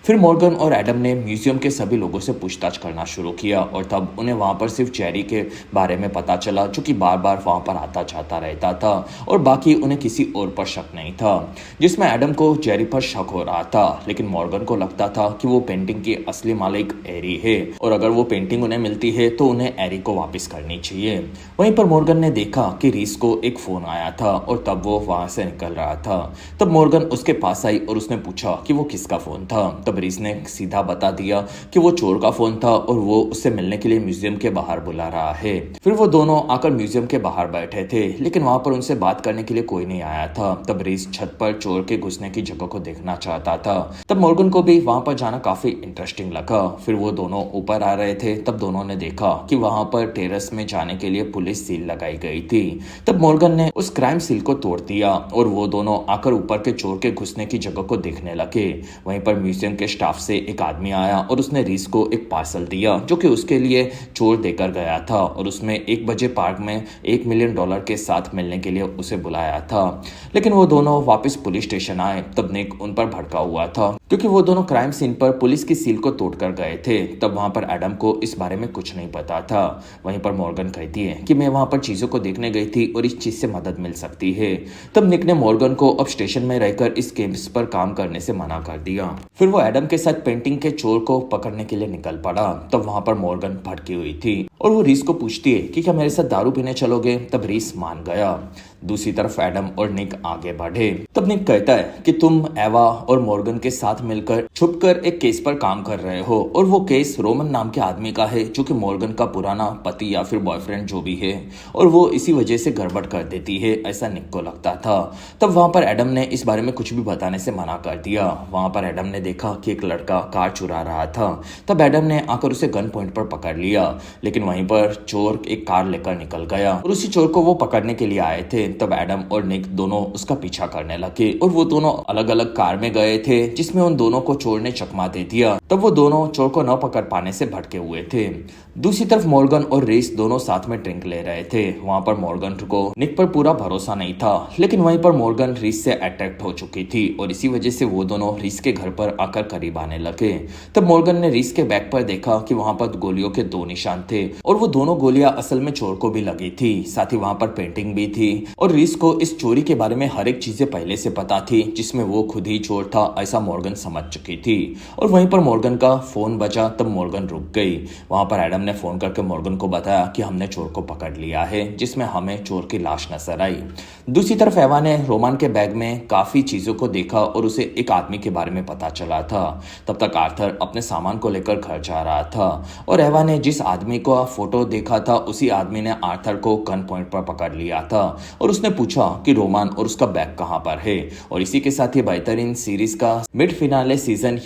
फिर मॉर्गन और एडम ने म्यूजियम के सभी लोगों से पूछताछ करना शुरू किया और तब उन्हें वहां पर सिर्फ जेरी के बारे में पता चला जो कि बार बार वहां पर आता जाता रहता था और बाकी उन्हें किसी और पर शक नहीं था, जिसमें एडम को जेरी पर शक हो रहा था, लेकिन मॉर्गन को लगता था कि वो पेंटिंग की असली मालिक एरी है और अगर वो पेंटिंग उन्हें मिलती है तो उन्हें एरी को वापस करनी चाहिए। वहीं पर मॉर्गन ने देखा कि रीस को एक फोन आया था और तब वो वहां से निकल रहा था। तब मॉर्गन उसके पास आई और उसने पूछा कि वो किसका फोन था। तब रीस ने सीधा बता दिया कि वो चोर का फोन था और वो उससे मिलने के लिए म्यूजियम के बाहर बुला रहा है। फिर वो दोनों आकर म्यूजियम के बाहर बैठे थे, लेकिन वहां पर उनसे बात करने के लिए कोई नहीं आया था। तब रीस छत पर चोर के घुसने की जगह को देखना चाहता था। तब मॉर्गन को भी वहां पर जाना काफी इंटरेस्टिंग लगा। फिर वो दोनों ऊपर आ रहे थे, तब दोनों ने देखा कि वहां पर टेरेस में जाने के लिए पुलिस सील लगाई गई थी। तब मॉर्गन ने उस क्राइम सील को तोड़ दिया और वो दोनों आकर ऊपर के चोर के घुसने की जगह को देखने लगे। वहीं पर म्यूजियम के स्टाफ से एक आदमी आया और उसने रीस को एक पार्सल दिया जो कि उसके लिए चोर देकर गया था और उसमें 1 बजे पार्क में $1 मिलियन के साथ मिलने के लिए उसे बुलाया था। लेकिन वो दोनों वापस पुलिस स्टेशन आए। तब निक उन पर भड़का हुआ था क्योंकि वो दोनों क्राइम सीन पर पुलिस की सील को तोड़कर गए थे। तब वहां पर एडम को इस बारे में कुछ नहीं पता था। वहीं पर मॉर्गन कहती है कि मैं वहां पर चीजों को देखने गई थी और इस चीज से मदद मिल सकती है। तब निक ने मॉर्गन को अब स्टेशन में रहकर इस केस पर काम करने से मना कर दिया। फिर वो एडम के साथ पेंटिंग के चोर को पकड़ने के लिए निकल पड़ा। तब वहां पर मॉर्गन भटकी हुई थी और वो रीस को पूछती है कि क्या मेरे साथ दारू पीने चलोगे। तब रीस मान गया। दूसरी तरफ एडम और निक आगे बढ़े। तब निक कहता है कि तुम एवा और मॉर्गन के साथ मिलकर छुपकर एक केस पर काम कर रहे हो और वो केस रोमन नाम के आदमी का है जो कि मॉर्गन का पुराना पति या फिर बॉयफ्रेंड जो भी है, और वो इसी वजह से गड़बड़ कर देती है, ऐसा निक को लगता था। तब वहां पर एडम ने इस बारे में कुछ भी बताने से मना कर दिया। वहां पर एडम ने देखा कि एक लड़का कार चुरा रहा था। तब एडम ने आकर उसे गन पॉइंट पर पकड़ लिया, लेकिन वहीं पर चोर एक कार लेकर निकल गया और उसी चोर को वो पकड़ने के लिए आए थे। तब एडम और निक दोनों उसका पीछा करने लगे और वो दोनों अलग अलग कार में गए थे, जिसमें उन दोनों को चोर ने चकमा दे दिया। तब वो दोनों चोर को न पकड़ पाने से भटके हुए थे। दूसरी तरफ मॉर्गन और रीस दोनों साथ में ड्रिंक ले रहे थे। वहां पर मॉर्गन को निक पर पूरा भरोसा नहीं था, लेकिन वहीं पर मॉर्गन रीस से अट्रैक्ट हो चुकी थी और इसी वजह से वो दोनों रीस के घर पर आकर करीब आने लगे। तब मॉर्गन ने रीस के बैग पर देखा कि वहां पर गोलियों के 2 निशान थे और वो दोनों गोलियां असल में चोर को भी लगी थी। साथ ही वहां पर पेंटिंग भी थी और रीस को इस चोरी के बारे में हर एक चीजें पहले से पता थी, जिसमें वो खुद ही चोर था ऐसा मॉर्गन समझ चुकी थी। और वहीं पर मॉर्गन का फोन बजा। तब मॉर्गन रुक गई। वहां पर एडम ने फोन करके मॉर्गन को बताया कि हमने चोर को पकड़ लिया है, जिसमें हमें चोर की लाश नजर आई। दूसरी तरफ एवा ने रोमान के बैग में काफी चीजों को देखा और उसे एक आदमी के बारे में पता चला था। तब तक आर्थर अपने सामान को लेकर घर जा रहा था और एवा ने जिस आदमी को फोटो देखा था उसी आदमी ने आर्थर को गन पॉइंट पर पकड़ लिया था और उसने पूछा कि रोमान और उसका बैग कहां पर है। और इसी के साथ ये बेहतरीन सीरीज का मिड फिनाले सीजन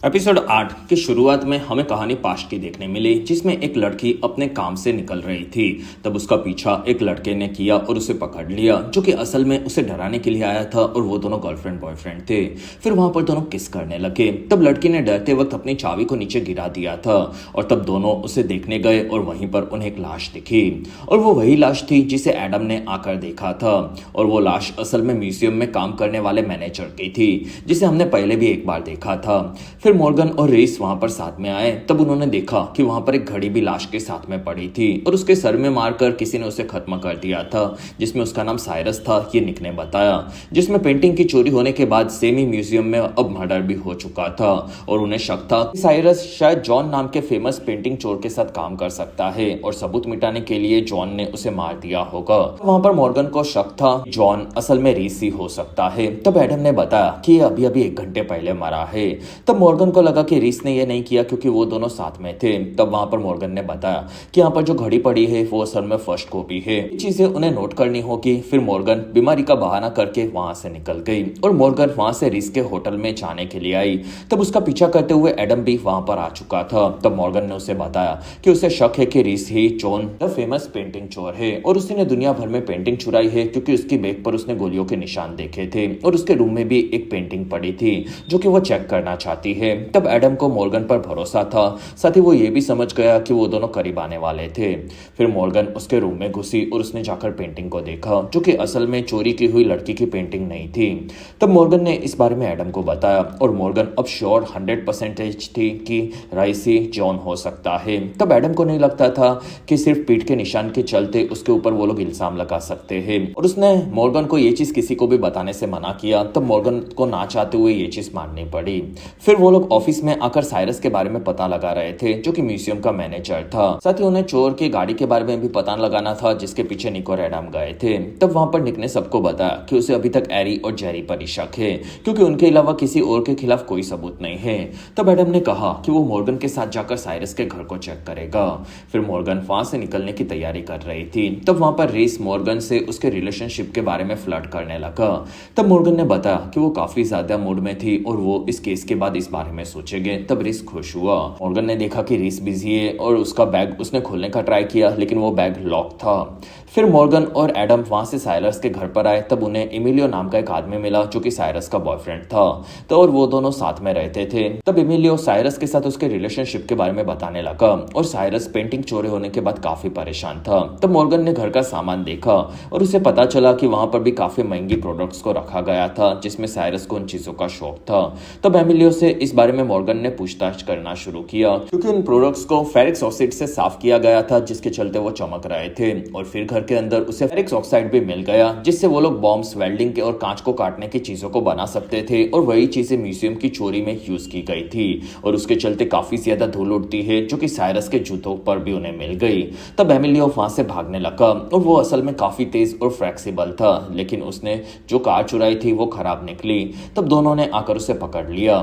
एपिसोड 8 की शुरुआत में हमें कहानी पास्ट की देखने मिली, जिसमें एक लड़की अपने काम से निकल रही थी। तब उसका पीछा एक लड़के ने किया और उसे पकड़ लिया, जो कि असल में उसे डराने के लिए आया था और वो दोनों गर्लफ्रेंड बॉयफ्रेंड थे। फिर वहां पर दोनों किस करने लगे। तब लड़की ने डरते वक्त अपनी चाबी को नीचे गिरा दिया था और तब दोनों उसे देखने गए और वहीं पर उन्हें एक लाश दिखी और वो वही लाश थी जिसे एडम ने आकर देखा था। और वो लाश असल में म्यूजियम में काम करने वाले मैनेजर की थी, जिसे हमने पहले भी एक बार देखा था। फिर मॉर्गन और रीस वहां पर साथ में आए। तब उन्होंने देखा कि वहां पर एक घड़ी भी लाश के साथ में पड़ी थी और उसके सर में मारकर किसी ने उसे खत्म कर दिया था, जिसमें उसका नाम साइरस था, ये निक ने बताया। जिसमें पेंटिंग की चोरी होने के बाद सेमी म्यूजियम में अब मर्डर भी हो चुका था और उन्हें शक था कि साइरस शायद जॉन नाम के फेमस पेंटिंग चोर के साथ काम कर सकता है और सबूत मिटाने के लिए जॉन ने उसे मार दिया होगा। वहां पर मॉर्गन को शक था जॉन असल में रीस ही हो सकता है। तब एडम ने बताया कि ये अभी अभी 1 घंटे पहले मरा है। तब मॉर्गन को लगा कि रीस ने यह नहीं किया क्योंकि वो दोनों साथ में थे। तब वहां पर मॉर्गन ने बताया कि यहाँ पर जो घड़ी पड़ी है वो असल में फर्स्ट कॉपी है, चीजें उन्हें नोट करनी होगी। फिर मॉर्गन बीमारी का बहाना करके वहां से निकल गई और मॉर्गन वहां से रीस के होटल में जाने के लिए आई। तब उसका पीछा करते हुए एडम भी वहां पर आ चुका था। तब मॉर्गन ने उसे बताया कि उसे शक है कि रीस ही जॉन द फेमस पेंटिंग चोर है और उसने दुनिया भर में पेंटिंग चुराई है, क्योंकि उसकी बैग पर उसने गोलियों के निशान देखे थे और उसके रूम में भी एक पेंटिंग पड़ी थी जो कि वो चेक करना चाहती है। तब एडम को मॉर्गन पर भरोसा था, साथ ही वो ये भी समझ गया कि वो दोनों करीब आने वाले थे। फिर मॉर्गन उसके रूम में घुसी और उसने जाकर पेंटिंग को देखा, जो कि असल में चोरी की हुई लड़की की पेंटिंग नहीं थी। तब मॉर्गन ने इस बारे में एडम को बताया और मॉर्गन अब श्योर 100% थी कि राइसी जॉन हो सकता है। तब एडम को नहीं लगता था कि सिर्फ पीठ के निशान के चलते उसके ऊपर वो लोग इल्जाम लगा सकते हैं और उसने मॉर्गन को ये चीज किसी को भी बताने से मना किया। तब मॉर्गन को ना चाहते हुए ये चीज माननी पड़ी। फिर वो लोग ऑफिस में आकर साइरस के बारे में पता लगा रहे थे, जो कि म्यूजियम का मैनेजर था। साथ ही उन्हें चोर की गाड़ी के बारे में भी पता लगाना था जिसके पीछे निक और एडम गए थे। तब वहां पर निक ने सबको बताया कि उसे अभी तक एरी और जेरी पर ही शक है, क्योंकि उनके अलावा किसी और के खिलाफ कोई सबूत नहीं है। तब एडम ने कहा कि वो मॉर्गन के साथ जाकर साइरस के घर को चेक करेगा। फिर मॉर्गन वहां से निकलने की तैयारी कर रही थी। तब वहां पर रीस मॉर्गन से उसके रिलेशनशिप के बारे में फ्लर्ट करने लगा। तब मॉर्गन ने बताया कि वो काफी ज्यादा मूड में थी और वो इस केस के बाद इस बारे में सोचेंगे। तब रीस खुश हुआ। मॉर्गन ने देखा कि रीस बिजी है और उसका बैग उसने खोलने का ट्राई किया, लेकिन वो बैग लॉक था। फिर मॉर्गन और एडम वहां से साइरस के घर पर आए। तब उन्हें एमिलियो नाम का एक आदमी मिला जो कि साइरस का बॉयफ्रेंड था। तो और वो दोनों साथ में रहते थे। तब एमिलियो साइरस के साथ उसके रिलेशनशिप के बारे में बताने लगा और साइरस पेंटिंग चोरी होने के बाद काफी परेशान था। तब मॉर्गन ने घर का सामान देखा और उसे पता चला कि वहां पर भी काफी महंगी प्रोडक्ट्स को रखा गया था जिसमें साइरस को उन चीजों का शौक था। तब एमिलियो से इस बारे में मॉर्गन ने पूछताछ करना शुरू किया क्योंकि उन प्रोडक्ट्स को फेरिक ऑक्साइड से साफ किया गया था जिसके चलते वो चमक रहे थे। और फिर घर के अंदर उसे फेरिक ऑक्साइड भी मिल गया जिससे वो लोग बॉम्ब्स, वेल्डिंग के और कांच को काटने की चीजों को बना सकते थे। और वही चीजें म्यूजियम की चोरी में यूज की गई थी और उसके चलते काफी ज्यादा धूल उड़ती है जो कि साइरस के जूतों पर भी उन्हें मिल गई। तब एमिलियो वहां से भागने लगा और वो असल में काफी तेज और फ्लेक्सिबल था, लेकिन उसने जो कार चुराई थी वो खराब निकली। तब दोनों ने आकर उसे पकड़ लिया।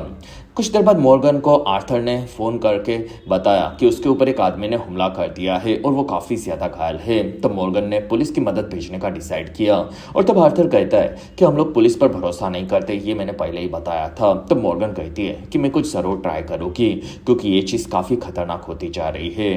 कुछ देर बाद मॉर्गन को आर्थर ने फोन करके बताया कि उसके ऊपर एक आदमी ने हमला कर दिया है और वो काफी ज्यादा घायल है। तब मॉर्गन ने पुलिस की मदद भेजने का डिसाइड किया और तब आर्थर कहता है कि हम लोग पुलिस पर भरोसा नहीं करते, ये मैंने पहले ही बताया था। तब मॉर्गन कहती है कि मैं कुछ जरूर ट्राई करूंगी क्योंकि ये चीज काफी खतरनाक होती जा रही है।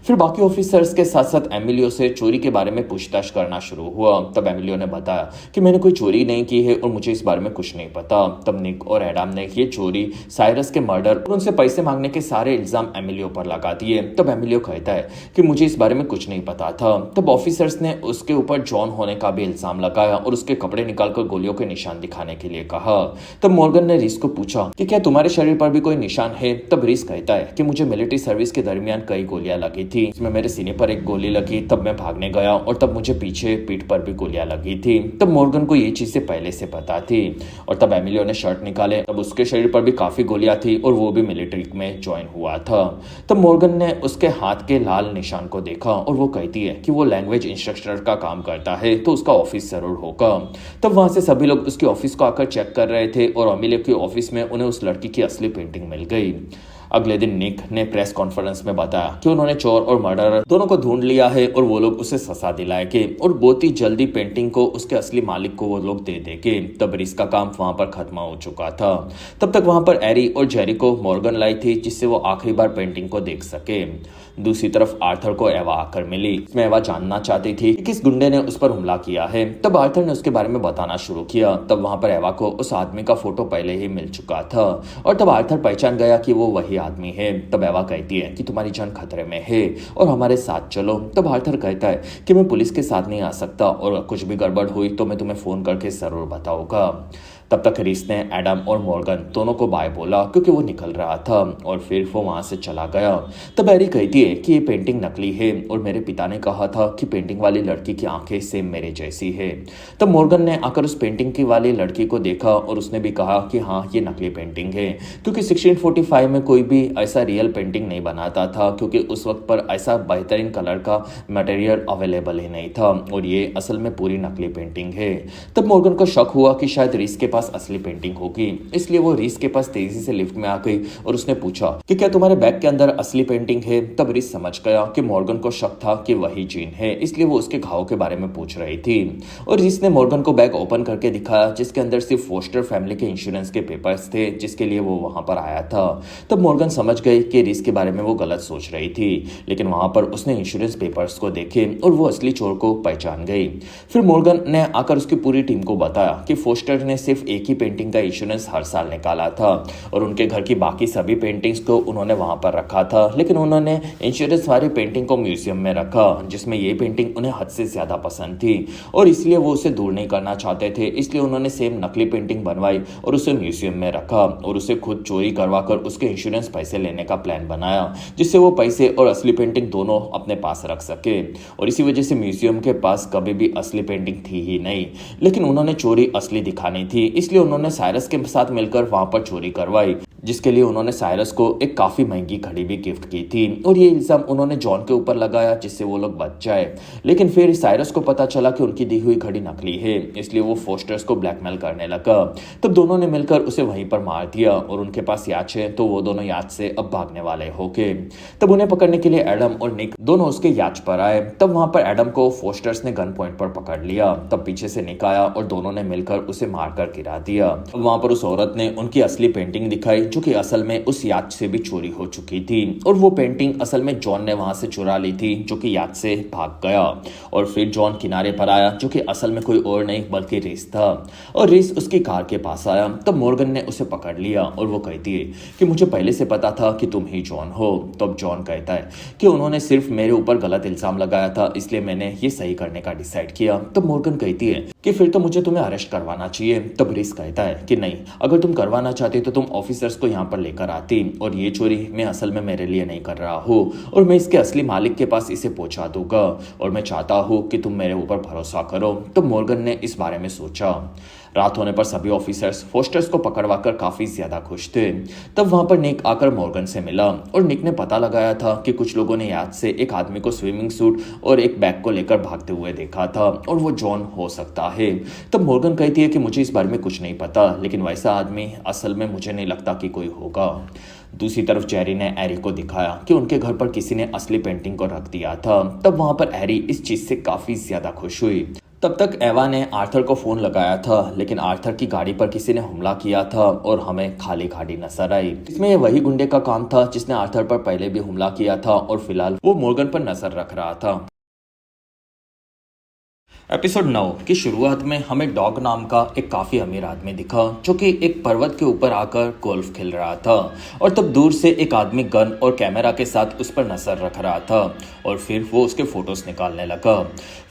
फिर बाकी ऑफिसर्स के साथ साथ एमिलियो से चोरी के बारे में पूछताछ करना शुरू हुआ। तब एमिलियो ने बताया कि मैंने कोई चोरी नहीं की है और मुझे इस बारे में कुछ नहीं पता। तब निक और एडम ने ये चोरी, साइरस के मर्डर और उनसे पैसे मांगने के सारे इल्जाम एमिलियो पर लगा दिए। तब एमिलियो कहता है कि मुझे इस बारे में कुछ नहीं पता था। तब ऑफिसर्स ने उसके ऊपर जॉन होने का भी इल्जाम लगाया और उसके कपड़े निकालकर गोलियों के निशान दिखाने के लिए कहा। तब मॉर्गन ने रिस को पूछा कि क्या तुम्हारे शरीर पर भी कोई निशान है। तब रिस कहता है कि मुझे मिलिट्री सर्विस के दरमियान कई गोलियां लगी थी, इसमें मेरे सीने पर एक गोली लगी, तब मैं भागने गया और तब मुझे पीछे पीठ पर भी गोलियां लगी थी। तब मॉर्गन को ये चीजें पहले से पता थी। और तब एमिलियो ने शर्ट निकाले, तब उसके शरीर पर भी काफी गोलियां थी और वो भी मिलिट्री में ज्वाइन हुआ था। तब मॉर्गन ने उसके हाथ के लाल निशान को देखा और वो कहती है कि वो लैंग्वेज इंस्ट्रक्टर का काम करता है तो उसका ऑफिस जरूर होगा। तब वहां से सभी लोग उसके ऑफिस को आकर चेक कर रहे थे और एमिलियो के ऑफिस में उन्हें उस लड़की की असली पेंटिंग मिल गई। अगले दिन निक ने प्रेस कॉन्फ्रेंस में बताया कि उन्होंने चोर और मर्डरर दोनों को ढूंढ लिया है और वो लोग उसे सजा दिलाएंगे और बहुत ही जल्दी पेंटिंग को उसके असली मालिक को वो लोग दे देंगे। तब रिस का काम वहां पर खत्म हो चुका था। तब तक वहां पर एरी और जेरी को मॉर्गन लाई थी जिससे वो आखिरी बार पेंटिंग को देख सके। दूसरी तरफ आर्थर को एवा आकर मिली। इसमें एवा जानना चाहती थी कि किस गुंडे ने उस पर हमला किया है। तब आर्थर ने उसके बारे में बताना शुरू किया। तब वहां पर एवा को उस आदमी का फोटो पहले ही मिल चुका था और तब आर्थर पहचान गया कि वो वही आदमी है। तब एवा कहती है कि तुम्हारी जान खतरे में है और हमारे साथ चलो। तब आर्थर कहता है कि मैं पुलिस के साथ नहीं आ सकता और कुछ भी गड़बड़ हुई तो मैं तुम्हें फोन करके जरूर बताऊंगा। तब तक रिस ने एडम और मॉर्गन दोनों को बाय बोला क्योंकि वो निकल रहा था और फिर वो वहां से चला गया। तब एरी कहती है कि ये पेंटिंग नकली है और मेरे पिता ने कहा था कि पेंटिंग वाली लड़की की आंखें सेम मेरे जैसी है। तब मॉर्गन ने आकर उस पेंटिंग की वाली लड़की को देखा और उसने भी कहा कि हाँ ये नकली पेंटिंग है क्योंकि 1645 में कोई भी ऐसा रियल पेंटिंग नहीं बनाता था क्योंकि उस वक्त पर ऐसा बेहतरीन कलर का मटेरियल अवेलेबल ही नहीं था और ये असल में पूरी नकली पेंटिंग है। तब मॉर्गन को शक हुआ कि शायद रिस के पास असली पेंटिंग होगी, इसलिए वो रिस के पास तेजी से लिफ्ट में आ गई और उसने पूछा कि क्या तुम्हारे बैग के अंदर असली पेंटिंग है। तब रिस समझ गया कि मॉर्गन को शक था कि वही जीन है, इसलिए वो उसके घाव के बारे में पूछ रही थी और रिस ने मॉर्गन को बैग ओपन करके दिखाया जिसके अंदर सिर्फ फोस्टर फैमिली के इंश्योरेंस के पेपर्स थे जिसके लिए वो वहां पर आया था। तब मॉर्गन समझ गई कि रिस के बारे में वो गलत सोच रही थी, लेकिन वहां पर उसने इंश्योरेंस पेपर्स को देखे और वो असली चोर को पहचान गई। फिर मॉर्गन ने आकर उसकी पूरी टीम को बताया कि फोस्टर ने सिर्फ एक ही पेंटिंग का इंश्योरेंस हर साल निकाला था और उनके घर की बाकी सभी पेंटिंग्स को उन्होंने वहां पर रखा था, लेकिन उन्होंने इंश्योरेंस वाली पेंटिंग को म्यूजियम में रखा जिसमें ये पेंटिंग उन्हें हद से ज्यादा पसंद थी और इसलिए वो उसे दूर नहीं करना चाहते थे। इसलिए उन्होंने सेम नकली पेंटिंग बनवाई और उसे म्यूजियम में रखा और उसे खुद चोरी करवाकर उसके इंश्योरेंस पैसे लेने का प्लान बनाया जिससे वो पैसे और असली पेंटिंग दोनों अपने पास रख सके। और इसी वजह से म्यूजियम के पास कभी भी असली पेंटिंग थी ही नहीं, लेकिन उन्होंने चोरी असली दिखानी थी, इसलिए उन्होंने साइरस के साथ मिलकर वहां पर चोरी करवाई जिसके लिए उन्होंने साइरस को एक काफी महंगी घड़ी भी गिफ्ट की थी और ये इल्जाम उन्होंने जॉन के ऊपर लगाया जिससे वो लोग बच जाए। लेकिन फिर साइरस को पता चला कि उनकी दी हुई घड़ी नकली है, इसलिए वो फोस्टर्स को ब्लैकमेल करने लगा। तब दोनों ने मिलकर उसे वहीं पर मार दिया और उनके पास याद है तो वो दोनों याद से अब भागने वाले हो गए। तब उन्हें पकड़ने के लिए एडम और निक दोनों उसके याद पर आए। तब वहां पर एडम को फोस्टर्स ने गन पॉइंट पर पकड़ लिया। तब पीछे से निक आया और दोनों ने मिलकर उसे मारकर गिरा दिया। वहां पर उस औरत ने उनकी असली पेंटिंग दिखाई जो कि असल में उस याच से भी चोरी हो चुकी थी और वो पेंटिंग असल में जॉन ने वहां से चुरा ली थी, जो कि याच से भाग गया। और फिर जॉन किनारे पर आया, जो कि असल में कोई और नहीं बल्कि रिस था। और रिस उसकी कार के पास आया, तब मॉर्गन ने उसे पकड़ लिया और वो कहती है कि मुझे पहले से पता था कि तुम ही जॉन हो। तब जॉन कहता है कि उन्होंने सिर्फ मेरे ऊपर गलत इल्जाम लगाया था, इसलिए मैंने ये सही करने का डिसाइड किया। तब मॉर्गन कहती है कि फिर तो मुझे तुम्हें अरेस्ट करवाना चाहिए। तब रिस कहता है कि नहीं, अगर तुम करवाना चाहते तो तुम ऑफिसर्स को यहाँ पर लेकर आती, और ये चोरी मैं असल में मेरे लिए नहीं कर रहा हूँ और मैं इसके असली मालिक के पास इसे पहुंचा दूंगा, और मैं चाहता हूँ कि तुम मेरे ऊपर भरोसा करो। तो मॉर्गन ने इस बारे में सोचा। रात होने पर सभी ऑफिसर्स फोस्टर्स को पकड़वाकर काफी ज्यादा खुश थे। तब वहां पर निक आकर मॉर्गन से मिला और निक ने पता लगाया था कि कुछ लोगों ने याद से एक आदमी को स्विमिंग सूट और एक बैग को लेकर भागते हुए देखा था और वो जॉन हो सकता है। तब मॉर्गन कहती है कि मुझे इस बारे में कुछ नहीं पता, लेकिन वैसा आदमी असल में मुझे नहीं लगता कि कोई होगा। दूसरी तरफ जेरी ने एरी को दिखाया कि उनके घर पर किसी ने असली पेंटिंग को रख दिया था। तब वहां पर एरी इस चीज से काफी ज्यादा खुश हुई। तब तक एवा ने आर्थर को फोन लगाया था, लेकिन आर्थर की गाड़ी पर किसी ने हमला किया था और हमें खाली गाड़ी नजर आई। इसमें ये वही गुंडे का काम था जिसने आर्थर पर पहले भी हमला किया था और फिलहाल वो मॉर्गन पर नजर रख रहा था। एपिसोड 9 की शुरुआत में हमें डॉग नाम का एक काफी अमीर आदमी दिखा, जो कि एक पर्वत के ऊपर आकर गोल्फ खेल रहा था। और तब दूर से एक आदमी गन और कैमरा के साथ उस पर नजर रख रहा था और फिर वो उसके फोटोज निकालने लगा।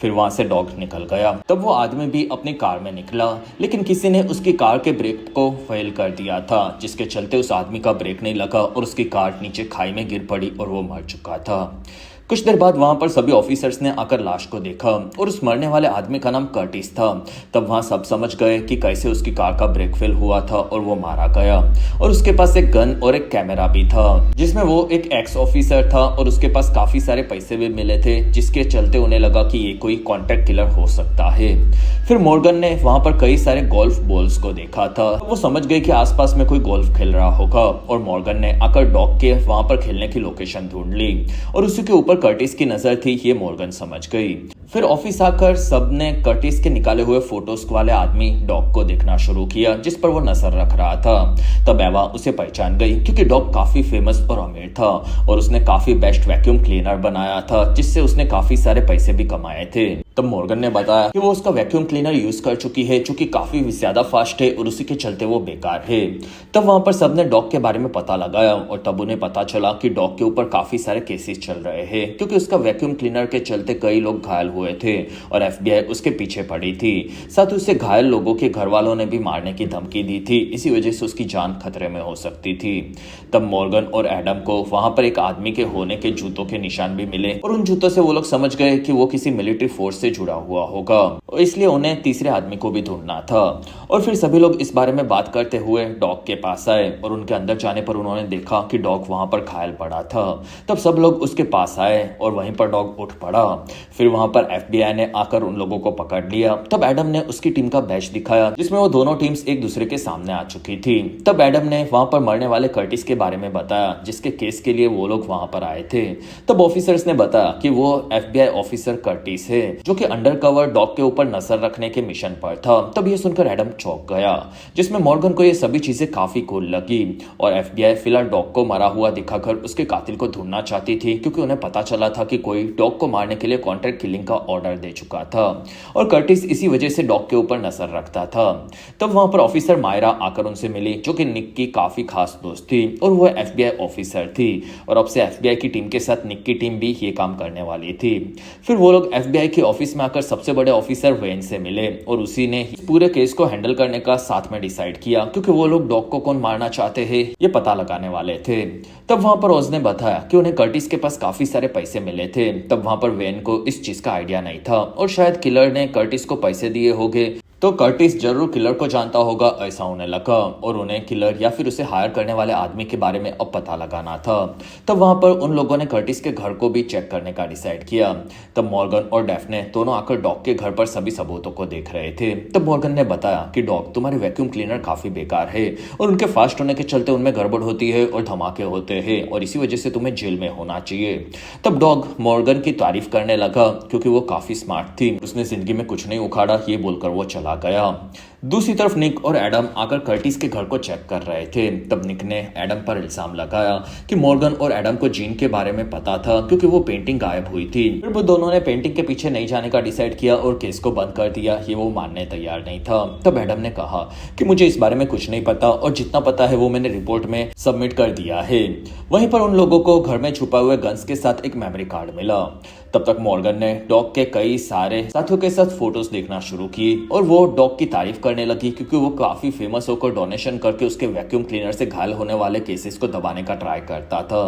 फिर वहां से डॉग निकल गया। तब वो आदमी भी अपनी कार में निकला, लेकिन किसी ने उसकी कार के ब्रेक को फेल कर दिया था, जिसके चलते उस आदमी का ब्रेक नहीं लगा और उसकी कार नीचे खाई में गिर पड़ी और वो मर चुका था। कुछ देर बाद वहां पर सभी ऑफिसर्स ने आकर लाश को देखा और उस मरने वाले आदमी का नाम कर्टिस था। तब वहां सब समझ गए कि कैसे उसकी कार का ब्रेक फेल हुआ था और वो मारा गया। और उसके पास एक गन और एक कैमरा भी था, जिसमें वो एक एक्स ऑफिसर था और उसके पास काफी सारे पैसे भी मिले थे, जिसके चलते उन्हें लगा कि ये कोई कॉन्ट्रैक्ट किलर हो सकता है। फिर मॉर्गन ने वहां पर कई सारे गोल्फ बॉल्स को देखा था। वो समझ गए कि आसपास में कोई गोल्फ खेल रहा होगा और मॉर्गन ने आकर डॉग के वहां पर खेलने की लोकेशन ढूंढ ली और उसी के ऊपर कर्टिस की नजर थी, ये मॉर्गन समझ गई। फिर ऑफिस आकर सबने कर्टिस के निकाले हुए फोटोज वाले आदमी डॉग को देखना शुरू किया, जिस पर वो नजर रख रहा था। तब एवा उसे पहचान गई, क्योंकि डॉग काफी फेमस और अमीर था और उसने काफी बेस्ट वैक्यूम क्लीनर बनाया था, जिससे उसने काफी सारे पैसे भी कमाए थे। तब मॉर्गन ने बताया कि वो उसका वैक्यूम क्लीनर यूज कर चुकी है, जो कि काफी ज्यादा फास्ट है और उसी के चलते वो बेकार है। तब वहां पर सबने डॉग के बारे में पता लगाया और तब उन्हें पता चला कि डॉग के ऊपर काफी सारे केसेस चल रहे हैं, क्योंकि उसका वैक्यूम क्लीनर के चलते कई लोग घायल हुए थे और FBI उसके पीछे पड़ी थी। साथ ही उससे घायल लोगों के घर वालों ने भी मारने की धमकी दी थी, इसी वजह से उसकी जान खतरे में हो सकती थी। तब मॉर्गन और एडम को वहां पर एक आदमी के होने के जूतों के निशान भी मिले और उन जूतों से वो लोग समझ गए कि वो किसी मिलिट्री फोर्स से जुड़ा हुआ होगा और इसलिए उन्हें तीसरे आदमी को भी ढूंढना था। और फिर सभी लोग इस बारे में बात करते हुए डॉग के पास आए और उनके अंदर जाने पर उन्होंने देखा कि डॉग वहां पर घायल पड़ा था। तब सब लोग उसके पास आए और वहीं पर डॉग उठ पड़ा। फिर वहां पर FBI ने आकर उन लोगों को पकड़ लिया। तब एडम ने उसकी टीम का बैच दिखाया, जिसमें वो दोनों टीम्स एक दूसरे के सामने आ चुकी थी। तब एडम ने वहां पर मरने वाले कर्टिस के बारे में बताया, जिसके केस के लिए वो लोग वहां पर आए थे। तब ऑफिसर्स ने बताया कि वो FBI ऑफिसर कर्टिस है, जो कि अंडरकवर डॉग के ऊपर नजर रखने के मिशन पर था। तब ये सुनकर एडम चौंक गया, जिसमें मॉर्गन को ये सभी चीजें काफी कूल लगी और FBI फिलहाल डॉग को मरा हुआ दिखाकर उसके कातिल को ढूंढना चाहती थी, क्योंकि उन्हें पता चला था कि कोई डॉग को मारने के लिए कॉन्ट्रैक्ट किलिंग का ऑर्डर दे चुका था और कर्टिस इसी वजह से डॉग के ऊपर नजर रखता था। तब वहां पर ऑफिसर मायरा आकर उनसे मिली, जो कि निक की काफी खास दोस्त थी और वो FBI ऑफिसर थी और अब से FBI की टीम के साथ निक की टीम भी ये काम करने वाली थी। फिर वो लोग FBI के ऑफिस में आकर सबसे बड़े ऑफिसर वेन से मिले और उसी ने पूरे केस को हैंडल करने का साथ में डिसाइड किया, क्योंकि वो लोग डॉग को कौन मारना चाहते हैं ये पता लगाने वाले थे। तब वहां पर ओज ने बताया कि उन्हें कर्टिस के पास काफी सारे पैसे मिले थे। तब वहां पर वेन को इस चीज का आइडिया नहीं था और शायद किलर ने कर्टिस को पैसे दिए होंगे, तो कर्टिस जरूर किलर को जानता होगा, ऐसा उन्हें लगा और उन्हें किलर या फिर उसे हायर करने वाले आदमी के बारे में अब पता लगाना था। तब वहां पर उन लोगों ने कर्टिस के घर को भी चेक करने का डिसाइड किया। तब मॉर्गन और डेफ्ने दोनों आकर डॉग के घर पर सभी सबूतों को देख रहे थे। तब मॉर्गन ने बताया कि डॉग, तुम्हारे वैक्यूम क्लीनर काफी बेकार है और उनके फास्ट होने के चलते उनमें गड़बड़ होती है और धमाके होते हैं और इसी वजह से तुम्हें जेल में होना चाहिए। तब डॉग मॉर्गन की तारीफ करने लगा, क्योंकि वो काफी स्मार्ट थी, उसने जिंदगी में कुछ नहीं उखाड़ा, ये बोलकर वो चला गया। दूसरी तरफ निक और एडम आकर कर्टिस के घर को चेक कर रहे थे। तब निक ने एडम पर इल्जाम लगाया कि मॉर्गन और एडम को जीन के बारे में पता था क्योंकि वो पेंटिंग गायब हुई थी। फिर वो दोनों ने पेंटिंग के पीछे नहीं जाने का डिसाइड किया और केस को बंद कर दिया। ये वो मानने तैयार नहीं था। तब एडम ने कहा कि मुझे इस बारे में कुछ नहीं पता और जितना पता है वो मैंने रिपोर्ट में सबमिट कर दिया है। वहीं पर उन लोगों को घर में छुपा हुए गन्स के साथ एक मेमोरी कार्ड मिला। तब तक मॉर्गन ने डॉग के कई सारे साथियों के साथ फोटोज देखना शुरू की और वो डॉग की तारीफ करने लगी क्योंकि वो काफी फेमस होकर डोनेशन करके उसके वैक्यूम क्लीनर से घायल होने वाले केसेस को दबाने का ट्राई करता था।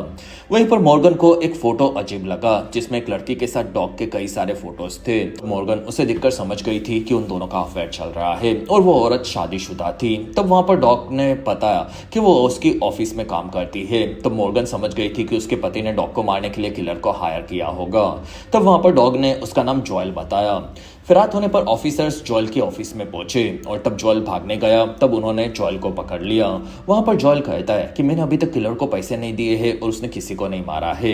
वहीं पर मॉर्गन को एक फोटो अजीब लगा जिसमें एक लड़की के साथ डॉग के कई सारे फोटोज थे। मॉर्गन उसे देखकर समझ गई थी कि उन दोनों का अफेयर चल रहा है और वो औरत शादीशुदा थी। तब वहां पर डॉग ने बताया कि वो उसकी ऑफिस में काम करती है। तब मॉर्गन समझ गई थी कि उसके पति ने डॉग को मारने के लिए किलर को हायर किया होगा। तब वहां पर डॉग ने उसका नाम जॉयल बताया। फिर रात होने पर ऑफिसर्स जॉयल के ऑफिस में पहुंचे और तब जॉयल भागने गया। तब उन्होंने जॉयल को पकड़ लिया। वहां पर जॉयल कहता है कि मैंने अभी तक किलर को पैसे नहीं दिए हैं और उसने किसी को नहीं मारा है।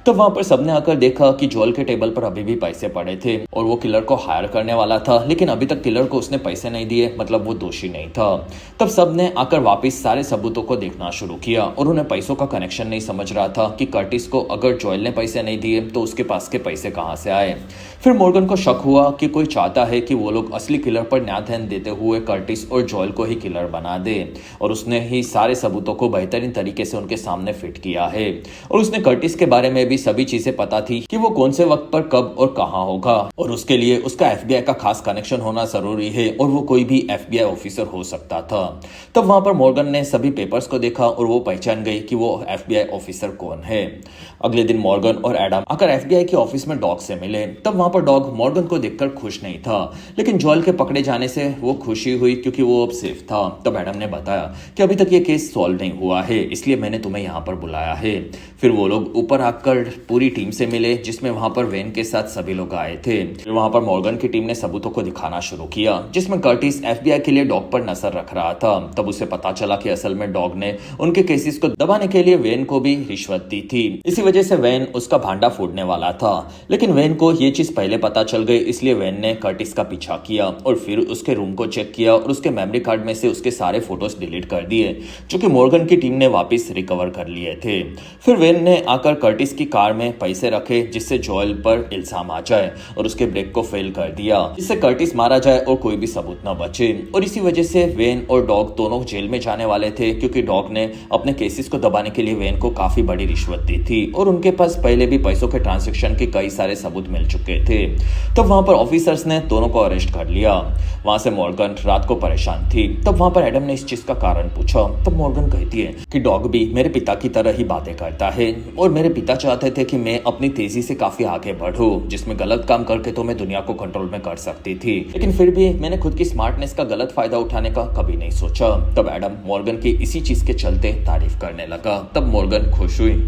तब वहां पर सबने आकर देखा कि जॉयल के टेबल पर अभी भी पैसे पड़े थे और वो किलर को हायर करने वाला था, लेकिन अभी तक किलर को उसने पैसे नहीं दिए, मतलब वो दोषी नहीं था। तब सबने आकर वापिस सारे सबूतों को देखना शुरू किया और उन्हें पैसों का कनेक्शन नहीं समझ रहा था कि कर्टिस को अगर जॉयल ने पैसे नहीं दिए तो उसके पास के पैसे कहां से आए। फिर मॉर्गन को शक हुआ कि कोई चाहता है कि वो लोग असली किलर पर ध्यान देते हुए कर्टिस और जॉयल को ही किलर बना दे और उसने ही सारे सबूतों को बेहतरीन तरीके से उनके सामने फिट किया है। और उसने कर्टिस के बारे में भी सभी चीजें पता थी कि वो कौन से वक्त पर कब और कहां होगा और उसके लिए उसका एफबीआई का खास कनेक्शन होना जरूरी है और वो कोई भी एफबीआई ऑफिसर हो सकता था। तब वहां पर मॉर्गन ने सभी पेपर्स को देखा और वो पहचान गई कि वो एफबीआई ऑफिसर कौन है। अगले दिन मॉर्गन और एडम आकर एफबीआई के ऑफिस में डॉग से मिले। तब वहां पर डॉग मॉर्गन को देखकर खुश नहीं था, लेकिन जॉयल के पकड़े जाने से वो खुशी हुई क्योंकि वो अब सेफ था। तब एडम ने बताया कि अभी तक ये केस सॉल्व नहीं हुआ है, इसलिए मैंने तुम्हें यहाँ पर बुलाया है। फिर वो लोग ऊपर आकर पूरी टीम से मिले जिसमें वहां पर वेन के साथ सभी लोग आए थे। फिर वहां पर मॉर्गन की टीम ने सबूतों को दिखाना शुरू किया जिसमें कर्टिस एफबीआई के लिए डॉग पर नजर रख रहा था। तब उसे पता चला कि असल में डॉग ने उनके केसेस को दबाने के लिए वेन को भी रिश्वत दी थी। इसी वजह से वेन उसका भांडा फोड़ने वाला था, लेकिन वेन को ये चीज पहले पता चल गई, इसलिए वेन ने कर्टिस का पीछा किया और फिर उसके रूम को चेक किया और उसके मेमोरी कार्ड में से उसके सारे फोटोज डिलीट कर दिए जो कि मॉर्गन की टीम ने वापस रिकवर कर लिए थे। फिर वेन ने आकर कर्टिस की कार में पैसे रखे जिससे जॉयल पर इल्जाम आ जाए और उसके ब्रेक को फेल कर दिया जिससे कर्टिस मारा जाए और कोई भी सबूत न बचे। और इसी वजह से वेन और डॉग दोनों जेल में जाने वाले थे क्योंकि डॉग ने अपने केसेस को दबाने के लिए वेन को काफी बड़ी रिश्वत दी थी और उनके पास पहले भी पैसों के ट्रांजैक्शन के कई सारे सबूत मिल चुके थे। तब वहां पर ऑफिसर्स ने दोनों को अरेस्ट कर लिया। वहां से मॉर्गन रात को परेशान थी। तब वहां पर एडम ने इस चीज का कारण पूछा। तब मॉर्गन कहती है कि डॉग भी मेरे पिता की तरह ही बातें करता है और मेरे पिता चाहते थे कि मैं अपनी तेजी से काफी आगे बढ़ूं, जिसमें गलत काम करके तो मैं दुनिया को कंट्रोल में कर सकती थी, लेकिन फिर भी मैंने खुद की स्मार्टनेस का गलत फायदा उठाने का कभी नहीं सोचा। तब एडम मॉर्गन की इसी चीज के चलते तारीफ करने लगा। तब मॉर्गन खुश हुई।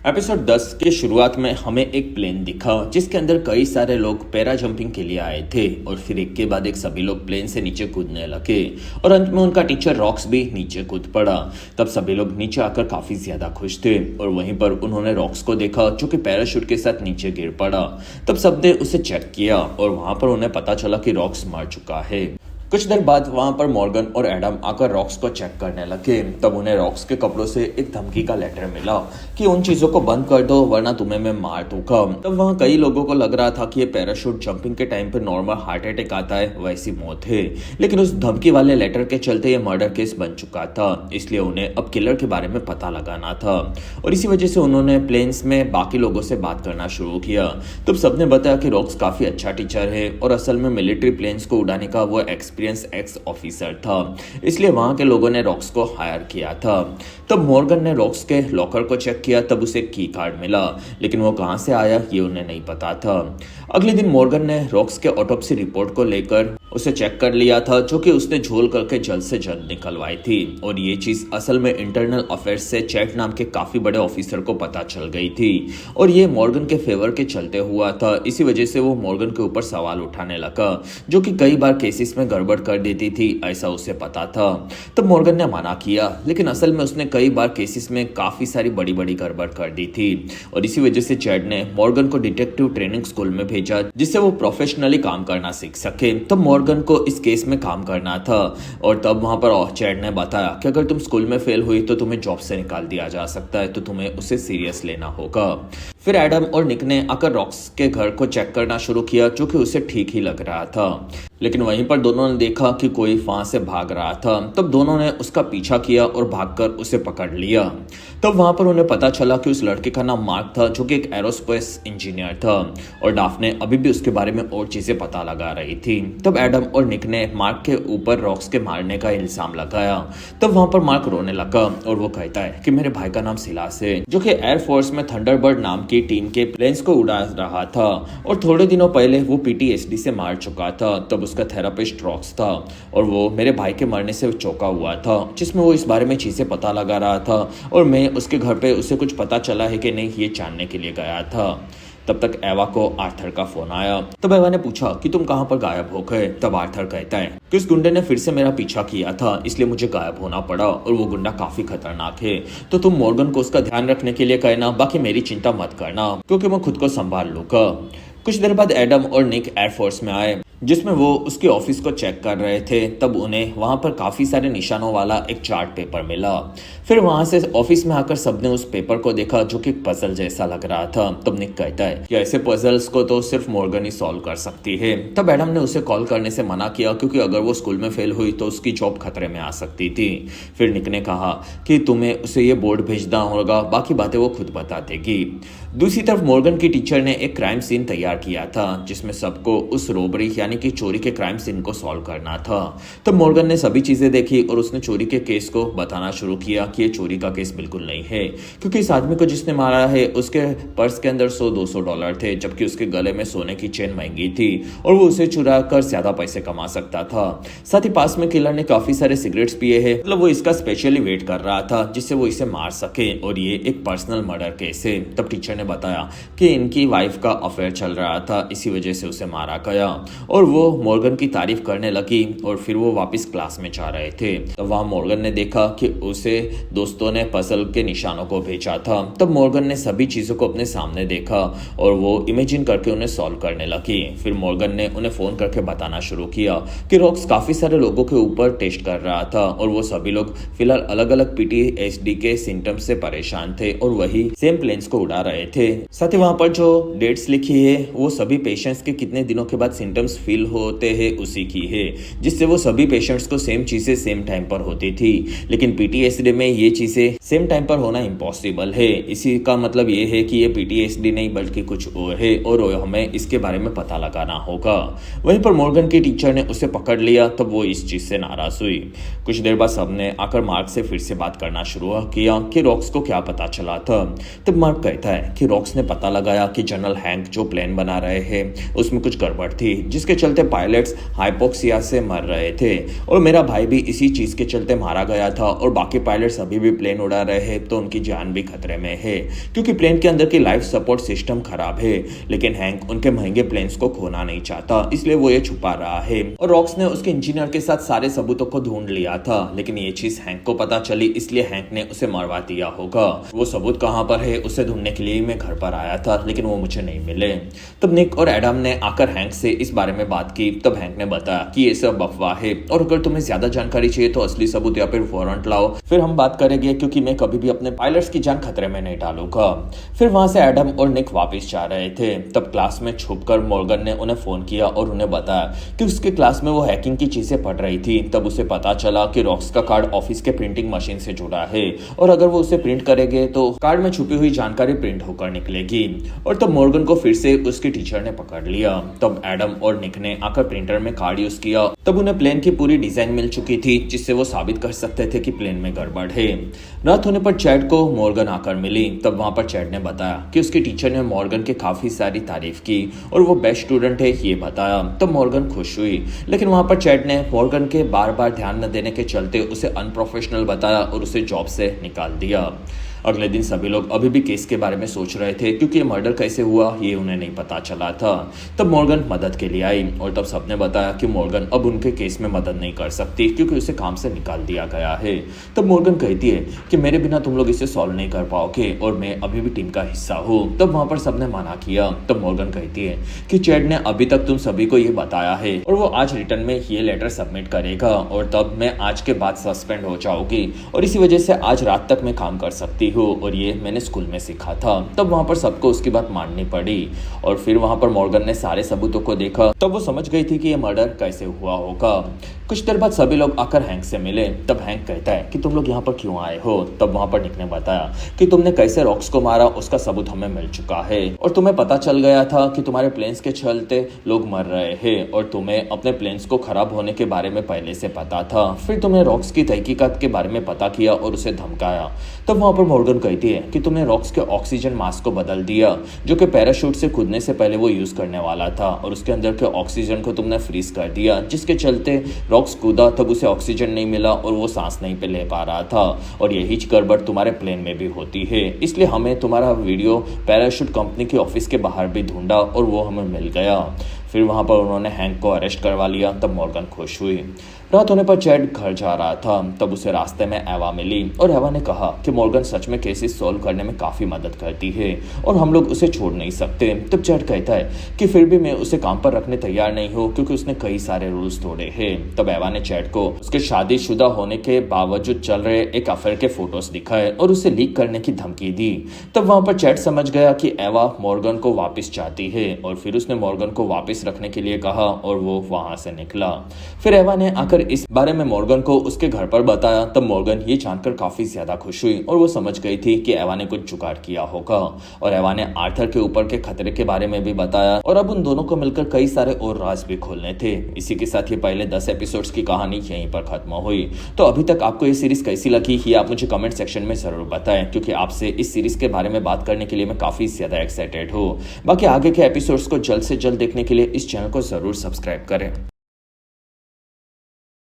एपिसोड 10 के शुरुआत में हमें एक प्लेन दिखा जिसके अंदर कई सारे लोग पैरा जंपिंग के लिए आए थे और फिर एक के बाद एक सभी लोग प्लेन से नीचे कूदने लगे और अंत में उनका टीचर रॉक्स भी नीचे कूद पड़ा। तब सभी लोग नीचे आकर काफी ज्यादा खुश थे और वहीं पर उन्होंने रॉक्स को देखा जो कि पैराशूट के साथ नीचे गिर पड़ा। तब सबने उसे चेक किया और वहां पर उन्हें पता चला कि रॉक्स मर चुका है। कुछ देर बाद वहां पर मॉर्गन और एडम आकर रॉक्स को चेक करने लगे। तब उन्हें रॉक्स के कपड़ों से एक धमकी का लेटर मिला कि उन चीजों को बंद कर दो वरना तुम्हें मैं मार दूंगा। तब वहां कई लोगों को लग रहा था कि ये पैराशूट जंपिंग के टाइम पे नॉर्मल हार्ट अटैक आता है वैसी मौत है, लेकिन उस धमकी वाले लेटर के चलते ये मर्डर केस बन चुका था, इसलिए उन्हें अब किलर के बारे में पता लगाना था और इसी वजह से उन्होंने प्लेन्स में बाकी लोगों से बात करना शुरू किया। तब सबने बताया कि रॉक्स काफी अच्छा टीचर है और असल में मिलिट्री प्लेन्स को उड़ाने का वो एक्सपीरियंस एक्स ऑफिसर था, इसलिए वहां के लोगों ने रॉक्स को हायर किया था। तब मॉर्गन ने रॉक्स के लॉकर को चेक किया। तब उसे की कार्ड मिला, लेकिन वो कहां से आया ये उन्हें नहीं पता था। अगले दिन मॉर्गन ने रॉक्स के ऑटोप्सी रिपोर्ट को लेकर उसे चेक कर लिया था जो कि उसने झोल करके जल्द से जल्द निकलवाई थी और ये चीज असल में इंटरनल अफेयर्स से चैट नाम के काफी बड़े ऑफिसर को पता चल गई थी और ये मॉर्गन के फेवर के चलते हुआ था। इसी वजह से वो मॉर्गन के ऊपर सवाल उठाने लगा जो कि कई बार केसेस में गड़बड़ गड़बड़ कर देती थी ऐसा उसे पता था। तब मॉर्गन ने मना किया, लेकिन असल में उसने कई बार केसेस में काफी सारी बड़ी बड़ी गड़बड़ कर दी थी और इसी वजह से चैड ने मॉर्गन को डिटेक्टिव ट्रेनिंग स्कूल में भेजा जिससे वो प्रोफेशनली काम करना सीख सके। तब मॉर्गन को इस केस में काम करना था और तब वहां पर चैड ने बताया कि अगर तुम स्कूल में फेल हुई तो तुम्हें जॉब से निकाल दिया जा सकता है, तो तुम्हें उसे सीरियस लेना होगा। फिर एडम और निक ने आकर रॉक्स के घर को चेक करना शुरू किया जो कि उसे ठीक ही लग रहा था, लेकिन वहीं पर दोनों ने देखा कि कोई वहां से भाग रहा था। तब दोनों ने उसका पीछा किया और भागकर उसे पकड़ लिया। तब वहां पर उन्हें पता चला कि उस लड़के का नाम मार्क था जो कि एक एरोस्पेस इंजीनियर था और डाफने अभी भी उसके बारे में और चीजें पता लगा रही थी। तब एडम और निक ने मार्क के ऊपर रॉक्स के मारने का इल्जाम लगाया। तब वहां पर मार्क रोने लगा और वो कहता है कि मेरे भाई का नाम सिलास है जो कि एयरफोर्स में थंडरबर्ड नाम की टीम के प्लेन्स को उड़ा रहा था और थोड़े दिनों पहले वो पीटीएसडी से मार चुका था। तब उसका थेरापिस्ट रॉक्स था और वो मेरे भाई के मरने से चौंका हुआ था जिसमें वो इस बारे में चीजें पता लगा रहा था और मैं उसके घर पे उसे कुछ पता चला है कि नहीं ये जानने के लिए गया था। तब तक एवा को आर्थर का फोन आया। तब एवा ने पूछा कि तुम कहां पर गायब हो गए। तब आर्थर कहता है कि उस गुंडे ने फिर से मेरा पीछा किया था इसलिए मुझे गायब होना पड़ा और वो गुंडा काफी खतरनाक है, तो तुम मॉर्गन को उसका ध्यान रखने के लिए कहना, बाकी मेरी चिंता मत करना क्योंकि मैं खुद को संभाल लूंगा। कुछ देर बाद एडम और निक एयरफोर्स में आए जिसमें वो उसके ऑफिस को चेक कर रहे थे। तब उन्हें वहां पर काफी सारे निशानों वाला एक चार्ट पेपर मिला। फिर वहां से ऑफिस में आकर सबने उस पेपर को देखा जो कि पजल जैसा लग रहा था। तब निक कहता है कि ऐसे पजल्स को तो सिर्फ मॉर्गन ही सॉल्व कर सकती है। तब एडम ने उसे कॉल करने से मना किया क्योंकि अगर वो स्कूल में फेल हुई तो उसकी जॉब खतरे में आ सकती थी। फिर निक ने कहा कि तुम्हें उसे ये बोर्ड भेजना होगा, बाकी बातें वो खुद बता देगी। दूसरी तरफ मॉर्गन की टीचर ने एक क्राइम सीन तैयार किया था जिसमें सबको उस रोबरी यानी कि चोरी के क्राइम सीन को सॉल्व करना था। तब मॉर्गन ने सभी चीजें देखी और उसने चोरी के केस को बताना शुरू किया कि ये चोरी का केस बिल्कुल नहीं है क्योंकि इस आदमी को जिसने मारा है उसके पर्स के अंदर $100-200 थे जबकि उसके गले में सोने की चेन महंगी थी और वो उसे चुरा कर ज्यादा पैसे कमा सकता था। साथ ही पास में किलर ने काफी सारे सिगरेट्स पिए हैं, मतलब वो इसका स्पेशली वेट कर रहा था जिससे वो इसे मार सके और ये एक पर्सनल मर्डर केस है। तब टीचर ने बताया कि इनकी वाइफ का अफेयर चल रहा था, इसी वजह से उसे मारा गया और वो मॉर्गन की तारीफ करने लगी और फिर वो वापस क्लास में जा रहे थे। तब वहां मॉर्गन ने देखा कि उसे दोस्तों ने पजल के निशानों को भेजा था। तब मॉर्गन ने सभी चीजों को अपने सामने देखा और वो इमेजिन करके उन्हें सॉल्व करने लगी। फिर मॉर्गन ने उन्हें फोन करके बताना शुरू किया कि रॉक्स काफी सारे लोगों के ऊपर टेस्ट कर रहा था और वो सभी लोग फिलहाल अलग अलग पीटीएसडी के सिम्टम्स से परेशान थे और वही सेम प्लेन्स को उड़ा रहे थे। साथ ही वहां पर जो डेट्स लिखी है वो सभी पेशेंट्स के कितने दिनों के बाद सिम्टम्स फील होते हैं उसी की है, जिससे वो सभी पेशेंट्स को सेम चीजें सेम टाइम पर होती थी। लेकिन पीटीएसडी में ये चीजें सेम टाइम पर होना इम्पॉसिबल है। इसी का मतलब ये है कि ये पीटीएसडी नहीं बल्कि कुछ और है और हमें इसके बारे में पता लगाना होगा। वहीं पर मॉर्गन की टीचर ने उसे पकड़ लिया। तब वो इस चीज से नाराज हुई। कुछ देर बाद सबने आकर मार्क से फिर से बात करना शुरू किया कि रॉक्स को क्या पता चला था। तब मार्क कहता है कि रॉक्स ने पता लगाया कि जनरल हैंक जो प्लेन बना रहे हैं उसमें कुछ गड़बड़ थी जिसके चलते पायलट्स हाइपोक्सिया से मर रहे थे और मेरा भाई भी इसी चीज के चलते मारा गया था और बाकी पायलट्स अभी भी प्लेन उड़ा रहे हैं तो उनकी जान भी खतरे में है क्योंकि प्लेन के अंदर की लाइफ सपोर्ट सिस्टम खराब है। लेकिन हैंक उनके महंगे प्लेन्स को खोना नहीं चाहता इसलिए वो ये छुपा रहा है और रॉक्स ने उसके इंजीनियर के साथ सारे सबूतों को ढूंढ लिया था। लेकिन ये चीज हैंक को पता चली इसलिए हैंक ने उसे मरवा दिया होगा। वो सबूत कहां पर है उसे ढूंढने के लिए मैं घर पर आया था लेकिन वो मुझे नहीं मिले। तब निक और एडम ने आकर हैंक से इस बारे में बात की। तब हैंक ने बताया कि ये सब अफवाह है और अगर तुम्हें ज्यादा जानकारी चाहिए तो असली सबूत या फिर वारंट लाओ, फिर हम बात करेंगे क्योंकि मैं कभी भी अपने पायलट्स की जान खतरे में नहीं डालूंगा। फिर वहां से एडम और निक वापस जा रहे थे। तब क्लास में छुपकर मॉर्गन ने उन्हें फोन किया और उन्हें बताया कि उसके क्लास में वो हैकिंग की चीजें पढ़ रही थी। तब उसे पता चला कि रॉक्स का कार्ड ऑफिस के प्रिंटिंग मशीन से जुड़ा है और अगर वो उसे प्रिंट करेंगे तो कार्ड में छुपी हुई जानकारी प्रिंट होकर निकलेगी। और तब मॉर्गन को फिर से उसकी टीचर ने पकड़ लिया। तब एडम और निक ने आकर प्रिंटर में कार्ड यूज किया। तब उन्हें प्लेन की पूरी डिजाइन मिल चुकी थी जिससे वो साबित कर सकते थे कि प्लेन में गड़बड़ है। रात होने पर चैड को मॉर्गन आकर मिली। तब वहां पर चैड ने बताया कि उसकी टीचर ने मॉर्गन के काफी सारी तारीफ की और वो बेस्ट स्टूडेंट है ये बताया। तब मॉर्गन खुश हुई लेकिन वहां पर चैड ने मॉर्गन के बार बार ध्यान न देने के चलते उसे अनप्रोफेशनल बताया और उसे जॉब से निकाल दिया। अगले दिन सभी लोग अभी भी केस के बारे में सोच रहे थे क्योंकि ये मर्डर कैसे हुआ ये उन्हें नहीं पता चला था। तब मॉर्गन मदद के लिए आई और तब सबने बताया कि मॉर्गन अब उनके केस में मदद नहीं कर सकती क्योंकि उसे काम से निकाल दिया गया है। तब मॉर्गन कहती है कि मेरे बिना तुम लोग इसे सॉल्व नहीं कर पाओगे और मैं अभी भी टीम का हिस्सा हूँ। तब वहां पर सबने मना किया। तब मॉर्गन कहती है कि चैड ने अभी तक तुम सभी को ये बताया है और वो आज रिटर्न में ये लेटर सबमिट करेगा और तब मैं आज के बाद सस्पेंड हो जाऊंगी और इसी वजह से आज रात तक मैं काम कर सकती हूँ और ये मैंने स्कूल में सीखा था। तब वहां पर सबको उसकी बात माननी पड़ी और फिर वहां पर मॉर्गन ने सारे सबूतों को देखा। तब वो समझ गई थी कि ये मर्डर कैसे हुआ होगा। कुछ देर बाद सभी लोग आकर हैंक से मिले। तब हैंक कहता है कि तुम लोग यहाँ पर क्यों आए हो। तब वहां पर निक ने बताया कि तुमने कैसे रॉक्स को मारा उसका सबूत हमें मिल चुका है और तुम्हें पता चल गया था कि तुम्हारे प्लेन्स के चलते लोग मर रहे हैं और तुम्हें अपने प्लेन्स को खराब होने के बारे में पहले से पता था। फिर तुमने रॉक्स की तहकीकात के बारे में पता किया और उसे धमकाया। तब वहां पर मॉर्गन कहती है कि तुमने रॉक्स के ऑक्सीजन मास्क को बदल दिया जो कि पैराशूट से कूदने से पहले वो यूज करने वाला था और उसके अंदर के ऑक्सीजन को तुमने फ्रीज कर दिया जिसके चलते रॉक्स कूदा तब उसे ऑक्सीजन नहीं मिला और वो सांस नहीं पे ले पा रहा था और यही गड़बड़ तुम्हारे प्लेन में भी होती है। इसलिए हमें तुम्हारा वीडियो पैराशूट कंपनी के ऑफिस के बाहर भी ढूंढा और वो हमें मिल गया। फिर वहां पर उन्होंने हैंक को अरेस्ट करवा लिया। तब मॉर्गन खुश हुई। रात होने पर चैड घर जा रहा था। तब उसे रास्ते में एवा मिली और एवा ने कहा कि मॉर्गन सच में केसेस सॉल्व करने में काफी मदद करती है और हम लोग उसे छोड़ नहीं सकते। तब चैड कहता है कि फिर भी मैं उसे काम पर रखने तैयार नहीं हूँ क्योंकि उसने कई सारे रूल्स तोड़े हैं। तब एवा ने चैड को उसके शादीशुदा होने के बावजूद चल रहे एक अफेयर के फोटोज दिखाए और उसे लीक करने की धमकी दी। तब वहां पर चैड समझ गया कि एवा मॉर्गन को वापस चाहती है और फिर उसने मॉर्गन को वापस रखने के लिए कहा और वो वहां से निकला। फिर एवा ने आकर इस बारे में मॉर्गन को उसके घर पर बताया। तब मॉर्गन ये जानकर काफी ज्यादा खुश हुई और वो समझ गई थी कि एवा ने कुछ जुगाड़ किया होगा और एवा ने आर्थर के ऊपर के खतरे के बारे में भी बताया और अब उन दोनों को मिलकर कई सारे और राज भी खोलने थे। इसी के साथ ये पहले 10 एपिसोड्स की कहानी यहीं पर खत्म हुई। तो अभी तक आपको ये सीरीज कैसी लगी ये आप मुझे कमेंट सेक्शन में जरूर बताएं क्योंकि आपसे इस सीरीज के बारे में बात करने के लिए मैं काफी ज्यादा एक्साइटेड हूँ। बाकी आगे के एपिसोड्स को जल्द से जल्द देखने के लिए इस चैनल को जरूर सब्सक्राइब करें।